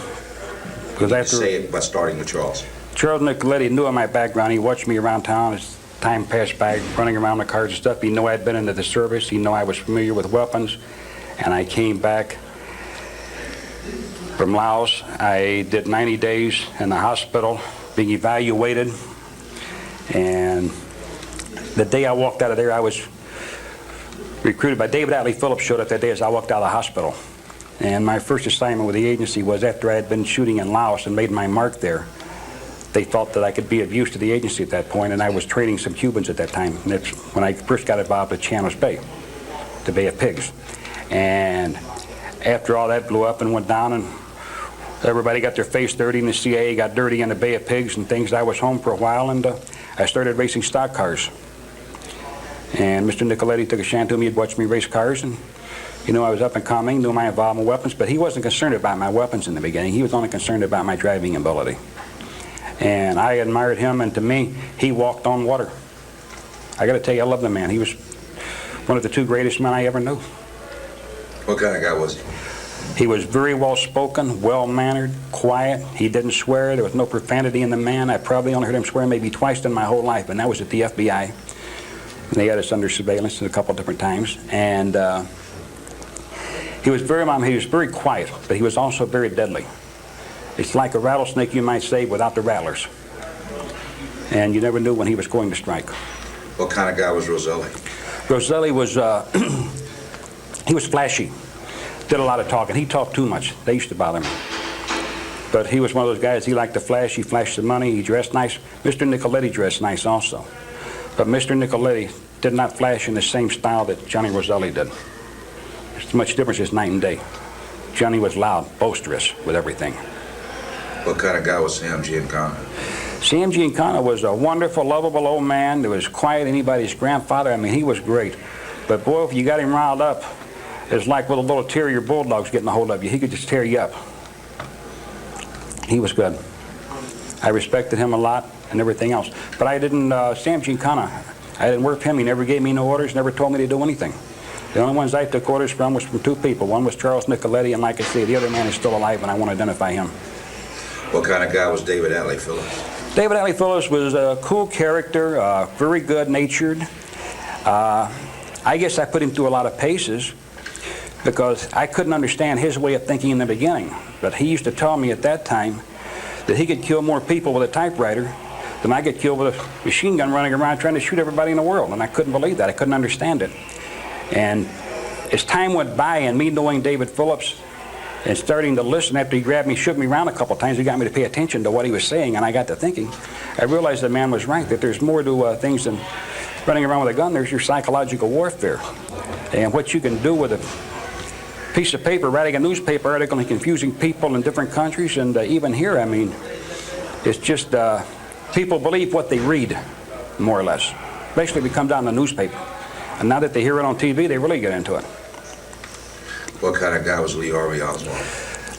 Speaker 12: Because after say it by starting with Charles.
Speaker 10: Charles Nicoletti knew of my background. He watched me around town as time passed by, running around the cars and stuff. He knew I had been into the service. He knew I was familiar with weapons. And I came back from Laos. I did 90 days in the hospital, being evaluated. And the day I walked out of there, I was recruited by David Atlee Phillips. Showed up that day as I walked out of the hospital. And my first assignment with the agency was after I had been shooting in Laos and made my mark there. They thought that I could be of use to the agency at that point, and I was training some Cubans at that time. And that's when I first got involved with Chanos Bay, the Bay of Pigs. And after all that blew up and went down, and everybody got their face dirty, and the CIA got dirty in the Bay of Pigs and things, I was home for a while, and I started racing stock cars. And Mr. Nicoletti took a shine to me. He'd watch me race cars, and you know, I was up and coming, knew my involvement with weapons, but he wasn't concerned about my weapons in the beginning. He was only concerned about my driving ability. And I admired him, and to me, he walked on water. I got to tell you, I love the man. He was one of the two greatest men I ever knew.
Speaker 12: What kind of guy was he?
Speaker 10: He was very well-spoken, well-mannered, quiet. He didn't swear. There was no profanity in the man. I probably only heard him swear maybe twice in my whole life, and that was at the FBI. And they had us under surveillance a couple different times. And he was very quiet, but he was also very deadly. It's like a rattlesnake, you might say, without the rattlers. And you never knew when he was going to strike.
Speaker 12: What kind of guy was Roselli?
Speaker 10: Roselli was, he was flashy. Did a lot of talking. He talked too much. They used to bother me. But he was one of those guys, he liked to flash. He flashed the money. He dressed nice. Mr. Nicoletti dressed nice also. But Mr. Nicoletti did not flash in the same style that Johnny Roselli did. There's much difference, is night and day. Johnny was loud, boisterous with everything.
Speaker 12: What kind of guy was Sam Giancana?
Speaker 10: Sam Giancana was a wonderful, lovable old man that was quiet, anybody's grandfather. I mean, he was great. But boy, if you got him riled up, it's like with a little terrier bulldogs getting a hold of you. He could just tear you up. He was good. I respected him a lot and everything else. But I didn't, Sam Giancana, I didn't work for him. He never gave me no orders, never told me to do anything. The only ones I took orders from was from two people. One was Charles Nicoletti, and like I say, the other man is still alive, and I want to identify him.
Speaker 12: What kind of guy was David Atlee Phillips?
Speaker 10: David Atlee Phillips was a cool character, very good-natured. I guess I put him through a lot of paces because I couldn't understand his way of thinking in the beginning. But he used to tell me at that time that he could kill more people with a typewriter than I could kill with a machine gun running around trying to shoot everybody in the world. And I couldn't believe that. I couldn't understand it. And as time went by and me knowing David Phillips and starting to listen after he grabbed me, shook me around a couple times, he got me to pay attention to what he was saying, and I got to thinking, I realized the man was right, that there's more to things than running around with a gun. There's your psychological warfare. And what you can do with a piece of paper, writing a newspaper article and confusing people in different countries, and even here, I mean, it's just people believe what they read, more or less. Basically, it comes down to the newspaper. And now that they hear it on TV, they really get into it.
Speaker 12: What kind of guy was Lee Harvey Oswald?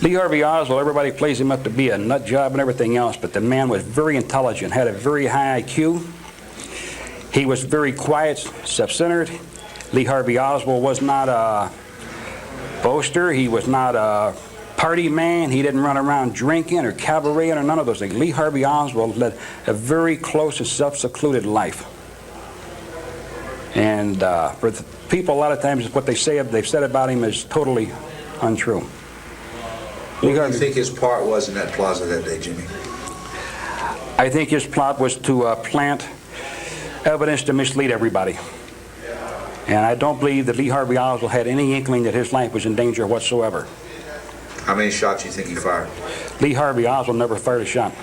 Speaker 10: Lee Harvey Oswald, everybody plays him up to be a nut job and everything else, but the man was very intelligent, had a very high IQ. He was very quiet, self-centered. Lee Harvey Oswald was not a boaster. He was not party man. He didn't run around drinking or cabareting or none of those things. Lee Harvey Oswald led a very close and self-secluded life. And for the people, a lot of times, what they've said about him is totally untrue.
Speaker 12: What do you think his part was in that plaza that day, Jimmy?
Speaker 10: I think his plot was to plant evidence to mislead everybody. And I don't believe that Lee Harvey Oswald had any inkling that his life was in danger whatsoever.
Speaker 12: How many shots do you think he fired?
Speaker 10: Lee Harvey Oswald never fired a shot.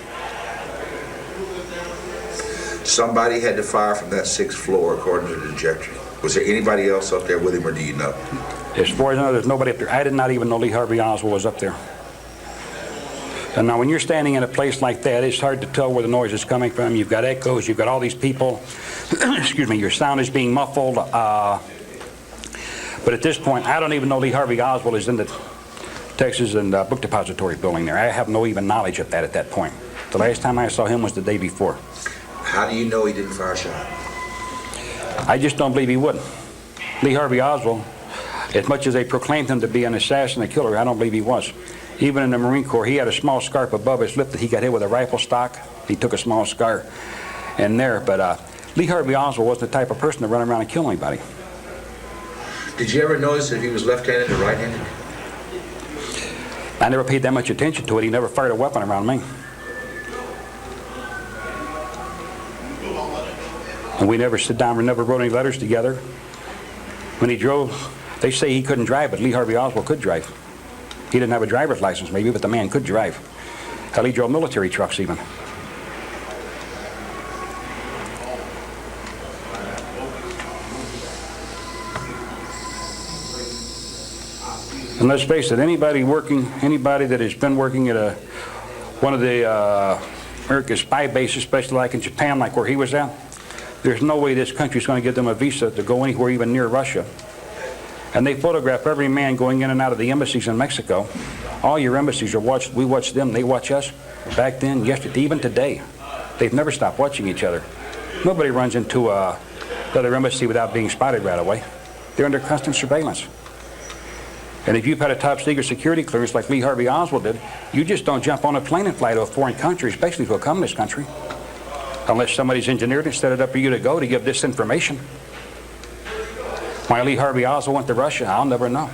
Speaker 12: Somebody had to fire from that 6th floor, according to the trajectory. Was there anybody else up there with him, or do you know?
Speaker 10: As far as I know, there's nobody up there. I did not even know Lee Harvey Oswald was up there. And now when you're standing in a place like that, it's hard to tell where the noise is coming from. You've got echoes, you've got all these people. Excuse me, your sound is being muffled. But at this point, I don't even know Lee Harvey Oswald is in the Texas and Book Depository building there. I have no even knowledge of that at that point. The last time I saw him was the day before.
Speaker 12: How do you know he didn't fire a shot?
Speaker 10: I just don't believe he would. Lee Harvey Oswald, as much as they proclaimed him to be an assassin, a killer, I don't believe he was. Even in the Marine Corps, he had a small scarp above his lip that he got hit with a rifle stock. He took a small scar in there. But Lee Harvey Oswald wasn't the type of person to run around and kill anybody.
Speaker 12: Did you ever notice if he was left-handed or right-handed?
Speaker 10: I never paid that much attention to it. He never fired a weapon around me. And we never sit down, we never wrote any letters together. When he drove, they say he couldn't drive, but Lee Harvey Oswald could drive. He didn't have a driver's license maybe, but the man could drive. Hell, he drove military trucks even. And let's face it, anybody that has been working at one of the American spy bases, especially like in Japan, like where he was at, there's no way this country's going to give them a visa to go anywhere even near Russia. And they photograph every man going in and out of the embassies in Mexico. All your embassies are watched. We watch them, they watch us. Back then, yesterday, even today, they've never stopped watching each other. Nobody runs into the other embassy without being spotted right away. They're under constant surveillance. And if you've had a top secret security clearance like Lee Harvey Oswald did, you just don't jump on a plane and fly to a foreign country, especially to a communist country, unless somebody's engineered and set it up for you to go to give this information. Why Lee Harvey Oswald went to Russia, I'll never know.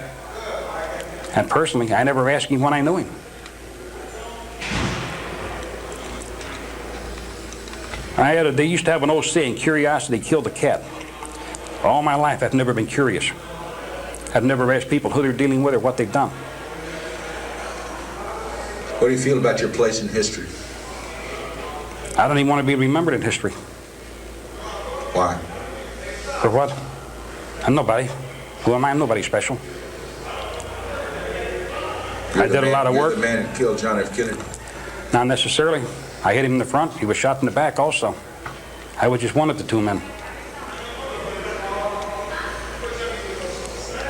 Speaker 10: And personally, I never asked him when I knew him. They used to have an old saying, curiosity killed the cat. All my life, I've never been curious. I've never asked people who they're dealing with or what they've done.
Speaker 12: What do you feel about your place in history?
Speaker 10: I don't even want to be remembered in history.
Speaker 12: Why?
Speaker 10: For what? I'm nobody. Who am I? I'm nobody special. I did a lot of work.
Speaker 12: You're the man who killed John F. Kennedy.
Speaker 10: Not necessarily. I hit him in the front. He was shot in the back also. I was just one of the two men.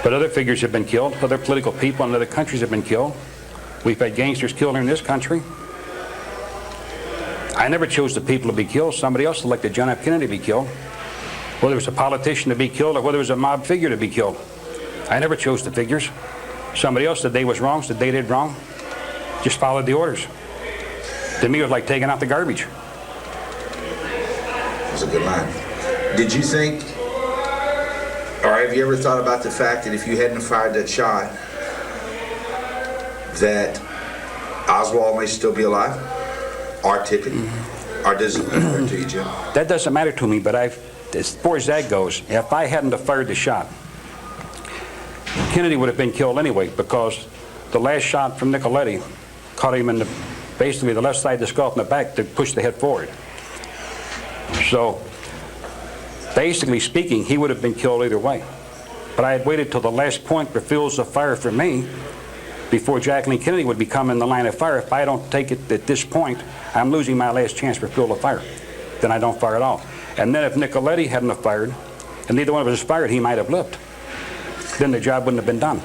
Speaker 10: But other figures have been killed. Other political people in other countries have been killed. We've had gangsters killed in this country. I never chose the people to be killed. Somebody else elected John F. Kennedy to be killed. Whether it was a politician to be killed or whether it was a mob figure to be killed. I never chose the figures. Somebody else said they was wrong, said they did wrong. Just followed the orders. To me, it was like taking out the garbage.
Speaker 12: That's a good line. Did you think, or have you ever thought about the fact that if you hadn't fired that shot, that Oswald may still be alive? Or Tippit? Or does it matter to you, Jim?
Speaker 10: That doesn't matter to me, but as far as that goes, if I hadn't have fired the shot, Kennedy would have been killed anyway, because the last shot from Nicoletti caught him in basically the left side of the skull and the back to push the head forward. So, basically speaking, he would have been killed either way. But I had waited till the last point for fields of fire for me before Jacqueline Kennedy would become in the line of fire. If I don't take it at this point, I'm losing my last chance for field of fire. Then I don't fire at all. And then if Nicoletti hadn't have fired, and neither one of us fired, he might have lived. Then the job wouldn't have been done.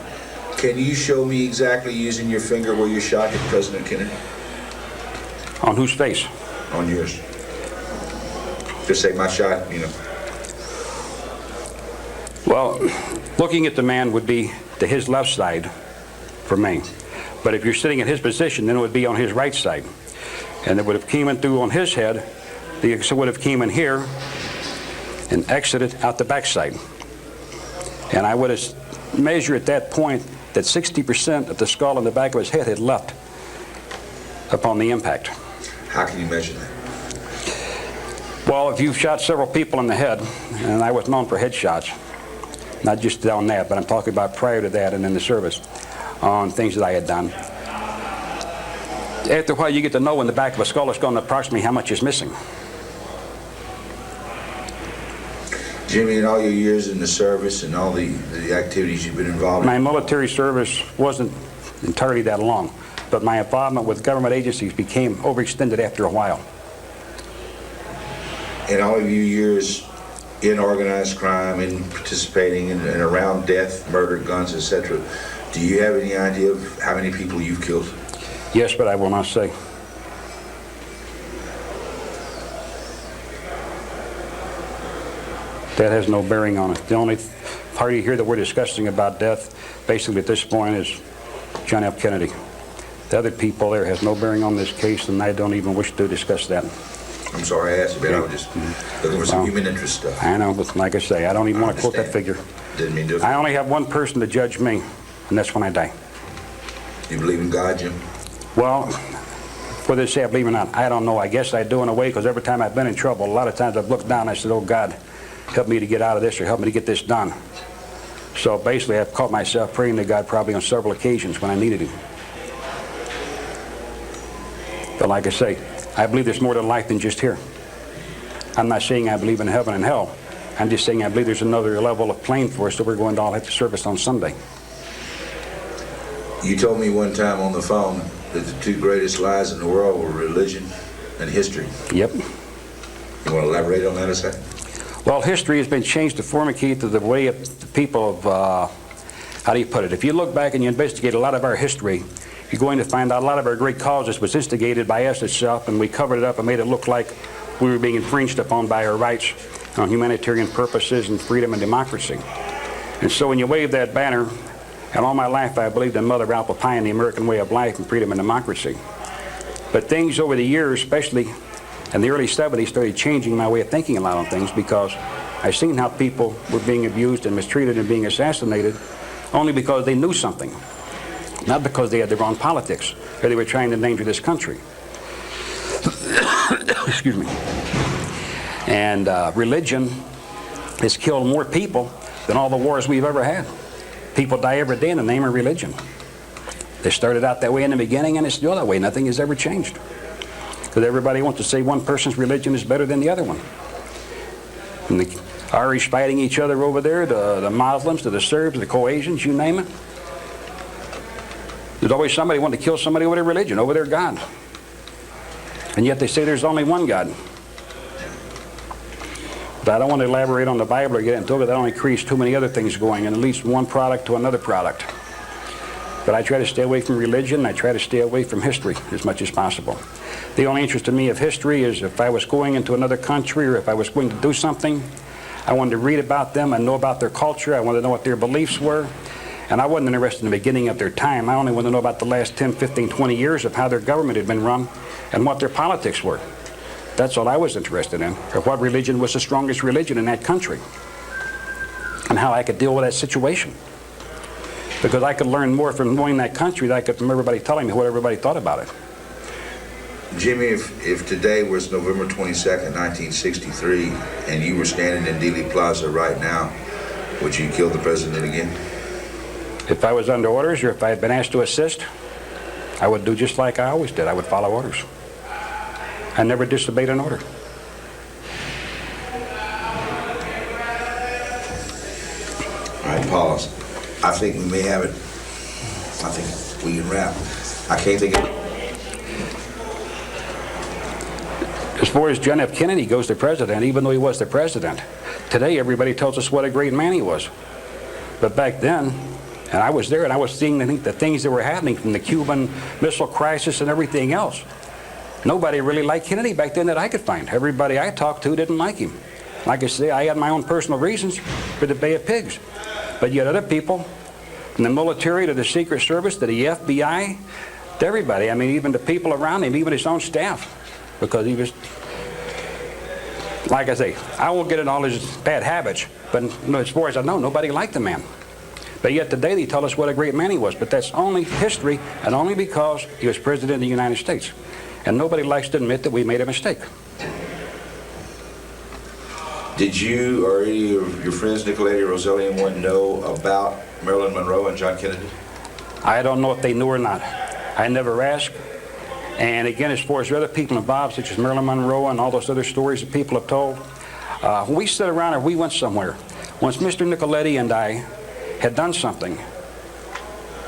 Speaker 12: Can you show me exactly using your finger where you shot at President Kennedy?
Speaker 10: On whose face?
Speaker 12: On yours. Just say my shot, you know.
Speaker 10: Well, looking at the man would be to his left side for me. But if you're sitting in his position, then it would be on his right side. And it would have came in through on his head, the exit would have came in here and exited out the backside. And I would have measured at that point that 60% of the skull in the back of his head had left upon the impact.
Speaker 12: How can you measure that?
Speaker 10: Well, if you've shot several people in the head, and I was known for headshots, not just on that, but I'm talking about prior to that and in the service, on things that I had done. After a while, you get to know in the back of a skull it's going to approximately how much is missing.
Speaker 12: Jimmy, in all your years in the service and all the activities you've been involved in?
Speaker 10: My military service wasn't entirely that long, but my involvement with government agencies became overextended after a while.
Speaker 12: In all of your years in organized crime, in participating in and around death, murder, guns, etc., do you have any idea of how many people you've killed?
Speaker 10: Yes, but I will not say. That has no bearing on it. The only party here that we're discussing about death, basically at this point, is John F. Kennedy. The other people there has no bearing on this case, and I don't even wish to discuss that.
Speaker 12: I'm sorry I asked you, but I was just looking for some human interest stuff.
Speaker 10: I know, but like I say, I don't even want to quote that figure.
Speaker 12: Didn't mean to.
Speaker 10: I only have one person to judge me, and that's when I die.
Speaker 12: You believe in God, Jim?
Speaker 10: Well, whether they say I believe or not, I don't know. I guess I do in a way, because every time I've been in trouble, a lot of times I've looked down and I said, oh God, help me to get out of this, or help me to get this done. So basically I've caught myself praying to God probably on several occasions when I needed him. But like I say, I believe there's more to life than just here. I'm not saying I believe in heaven and hell. I'm just saying I believe there's another level of plane for us that we're going to all have to service on Sunday.
Speaker 12: You told me one time on the phone that the two greatest lies in the world were religion and history.
Speaker 10: Yep.
Speaker 12: You want to elaborate on that a second?
Speaker 10: Well, history has been changed to formicate to the way of the people of, how do you put it? If you look back and you investigate a lot of our history, you're going to find out a lot of our great causes was instigated by us itself, and we covered it up and made it look like we were being infringed upon by our rights on humanitarian purposes and freedom and democracy. And so when you wave that banner, and all my life I believed in Mother Apple Pie and the American way of life and freedom and democracy. But things over the years, especially in the early 70s, started changing my way of thinking a lot on things, because I've seen how people were being abused and mistreated and being assassinated only because they knew something. Not because they had the wrong politics, or they were trying to endanger this country. Excuse me. And religion has killed more people than all the wars we've ever had. People die every day in the name of religion. They started out that way in the beginning, and it's still that way. Nothing has ever changed. Because everybody wants to say one person's religion is better than the other one. And the Irish fighting each other over there, the Muslims, the Serbs, the Croatians, you name it. There's always somebody wanting to kill somebody over their religion, over their God. And yet they say there's only one God. But I don't want to elaborate on the Bible or get into it, because that only creates too many other things going, and at least one product to another product. But I try to stay away from religion, and I try to stay away from history as much as possible. The only interest to me of history is if I was going into another country, or if I was going to do something, I wanted to read about them and know about their culture. I wanted to know what their beliefs were. And I wasn't interested in the beginning of their time. I only wanted to know about the last 10, 15, 20 years of how their government had been run and what their politics were. That's all I was interested in, or what religion was the strongest religion in that country, and how I could deal with that situation. Because I could learn more from knowing that country than I could from everybody telling me what everybody thought about it.
Speaker 12: Jimmy, if today was November 22nd, 1963, and you were standing in Dealey Plaza right now, would you kill the president again?
Speaker 10: If I was under orders, or if I had been asked to assist, I would do just like I always did. I would follow orders. I never disobeyed an order.
Speaker 12: All right, pause. I think we may have it. I think we can wrap. I can't think of it.
Speaker 10: As far as John F. Kennedy goes, the president, even though he was the president, today everybody tells us what a great man he was. But back then, and I was there, and I was seeing the things that were happening from the Cuban Missile Crisis and everything else. Nobody really liked Kennedy back then that I could find. Everybody I talked to didn't like him. Like I say, I had my own personal reasons for the Bay of Pigs. But yet other people From the military to the Secret Service to the FBI, to everybody. I mean, even the people around him, even his own staff, because he was, like I say, I won't get into all his bad habits, but as far as I know, nobody liked the man. But yet today they tell us what a great man he was, but that's only history and only because he was President of the United States. And nobody likes to admit that we made a mistake.
Speaker 12: Did you or any of your friends, Nicoletti, Roselli, and one, know about Marilyn Monroe and John Kennedy?
Speaker 10: I don't know if they knew or not. I never asked. And again, as far as the other people involved, such as Marilyn Monroe and all those other stories that people have told, when we sit around or we went somewhere, once Mr. Nicoletti and I had done something,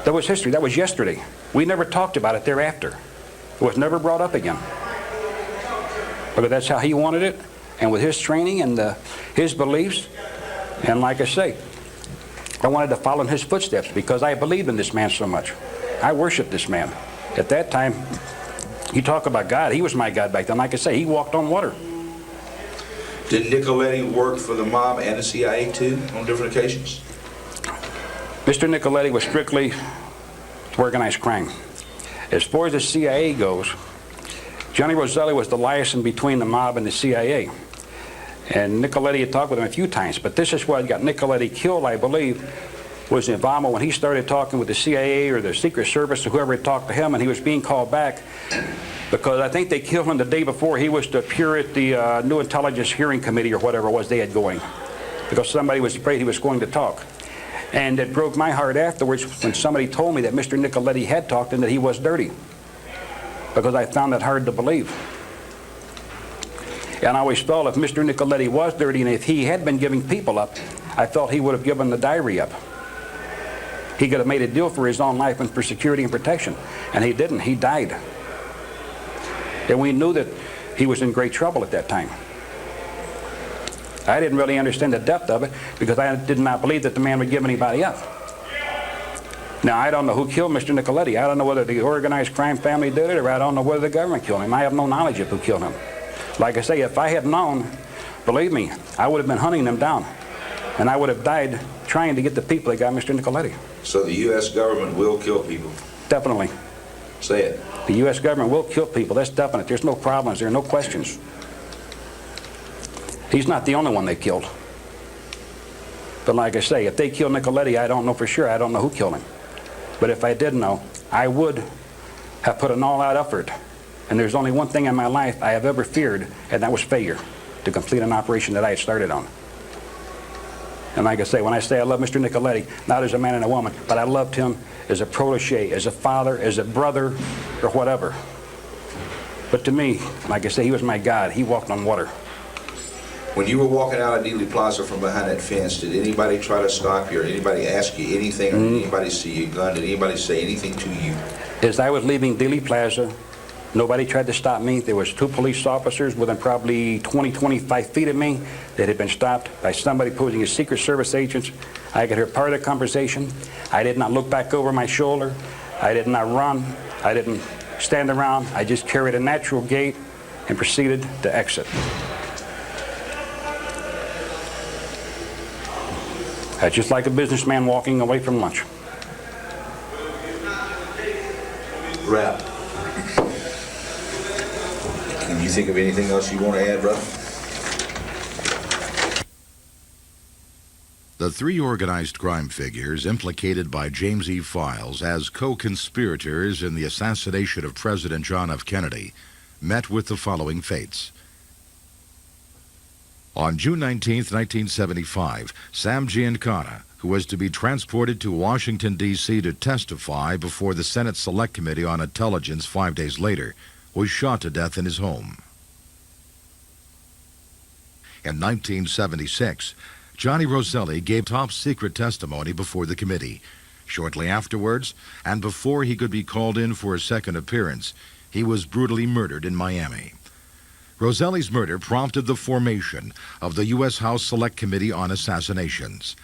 Speaker 10: that was history. That was yesterday. We never talked about it thereafter. It was never brought up again. Because that's how he wanted it, and with his training and his beliefs. And like I say, I wanted to follow in his footsteps because I believed in this man so much. I worshiped this man. At that time, you talk about God, he was my God back then. Like I say, he walked on water.
Speaker 12: Did Nicoletti work for the mob and the CIA too on different occasions?
Speaker 10: Mr. Nicoletti was strictly organized crime. As far as the CIA goes, Johnny Roselli was the liaison between the mob and the CIA. And Nicoletti had talked with him a few times, but this is what got Nicoletti killed, I believe, was the involvement when he started talking with the CIA or the Secret Service or whoever had talked to him, and he was being called back because I think they killed him the day before he was to appear at the New Intelligence Hearing Committee or whatever it was they had going, because somebody was afraid he was going to talk. And it broke my heart afterwards when somebody told me that Mr. Nicoletti had talked and that he was dirty, because I found that hard to believe. And I always felt if Mr. Nicoletti was dirty and if he had been giving people up, I felt he would have given the diary up. He could have made a deal for his own life and for security and protection. And he didn't. He died. And we knew that he was in great trouble at that time. I didn't really understand the depth of it because I did not believe that the man would give anybody up. Now, I don't know who killed Mr. Nicoletti. I don't know whether the organized crime family did it or I don't know whether the government killed him. I have no knowledge of who killed him. Like I say, if I had known, believe me, I would have been hunting them down. And I would have died trying to get the people that got Mr. Nicoletti.
Speaker 12: So the U.S. government will kill people?
Speaker 10: Definitely.
Speaker 12: Say it.
Speaker 10: The U.S. government will kill people. That's definite. There's no problems. There are no questions. He's not the only one they killed. But like I say, if they killed Nicoletti, I don't know for sure. I don't know who killed him. But if I did know, I would have put an all-out effort. And there's only one thing in my life I have ever feared, and that was failure, to complete an operation that I had started on. And like I say, when I say I love Mr. Nicoletti, not as a man and a woman, but I loved him as a protege, as a father, as a brother, or whatever. But to me, like I say, he was my God. He walked on water.
Speaker 12: When you were walking out of Dealey Plaza from behind that fence, did anybody try to stop you or anybody ask you anything, or did anybody see your gun? Did anybody say anything to you?
Speaker 10: As I was leaving Dealey Plaza, nobody tried to stop me. There was 2 police officers within probably 20, 25 feet of me that had been stopped by somebody posing as Secret Service agents. I could hear part of the conversation. I did not look back over my shoulder. I did not run. I didn't stand around. I just carried a natural gait and proceeded to exit. That's just like a businessman walking away from lunch.
Speaker 12: Wrap. Can you think of anything else you want to add, brother?
Speaker 11: The 3 organized crime figures implicated by James E. Files as co-conspirators in the assassination of President John F. Kennedy met with the following fates. On June 19, 1975, Sam Giancana, who was to be transported to Washington, D.C. to testify before the Senate Select Committee on Intelligence 5 days later, was shot to death in his home. In 1976, Johnny Roselli gave top-secret testimony before the committee. Shortly afterwards, and before he could be called in for a second appearance, he was brutally murdered in Miami. Roselli's murder prompted the formation of the U.S. House Select Committee on Assassinations.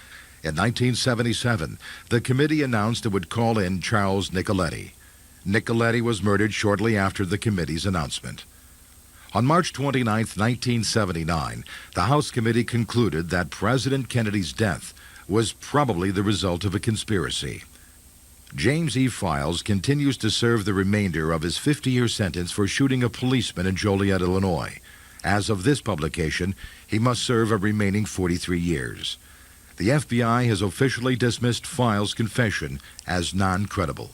Speaker 11: In 1977, the committee announced it would call in Charles Nicoletti. Nicoletti was murdered shortly after the committee's announcement. On March 29, 1979, the House Committee concluded that President Kennedy's death was probably the result of a conspiracy. James E. Files continues to serve the remainder of his 50-year sentence for shooting a policeman in Joliet, Illinois. As of this publication, he must serve a remaining 43 years. The FBI has officially dismissed Files' confession as non-credible.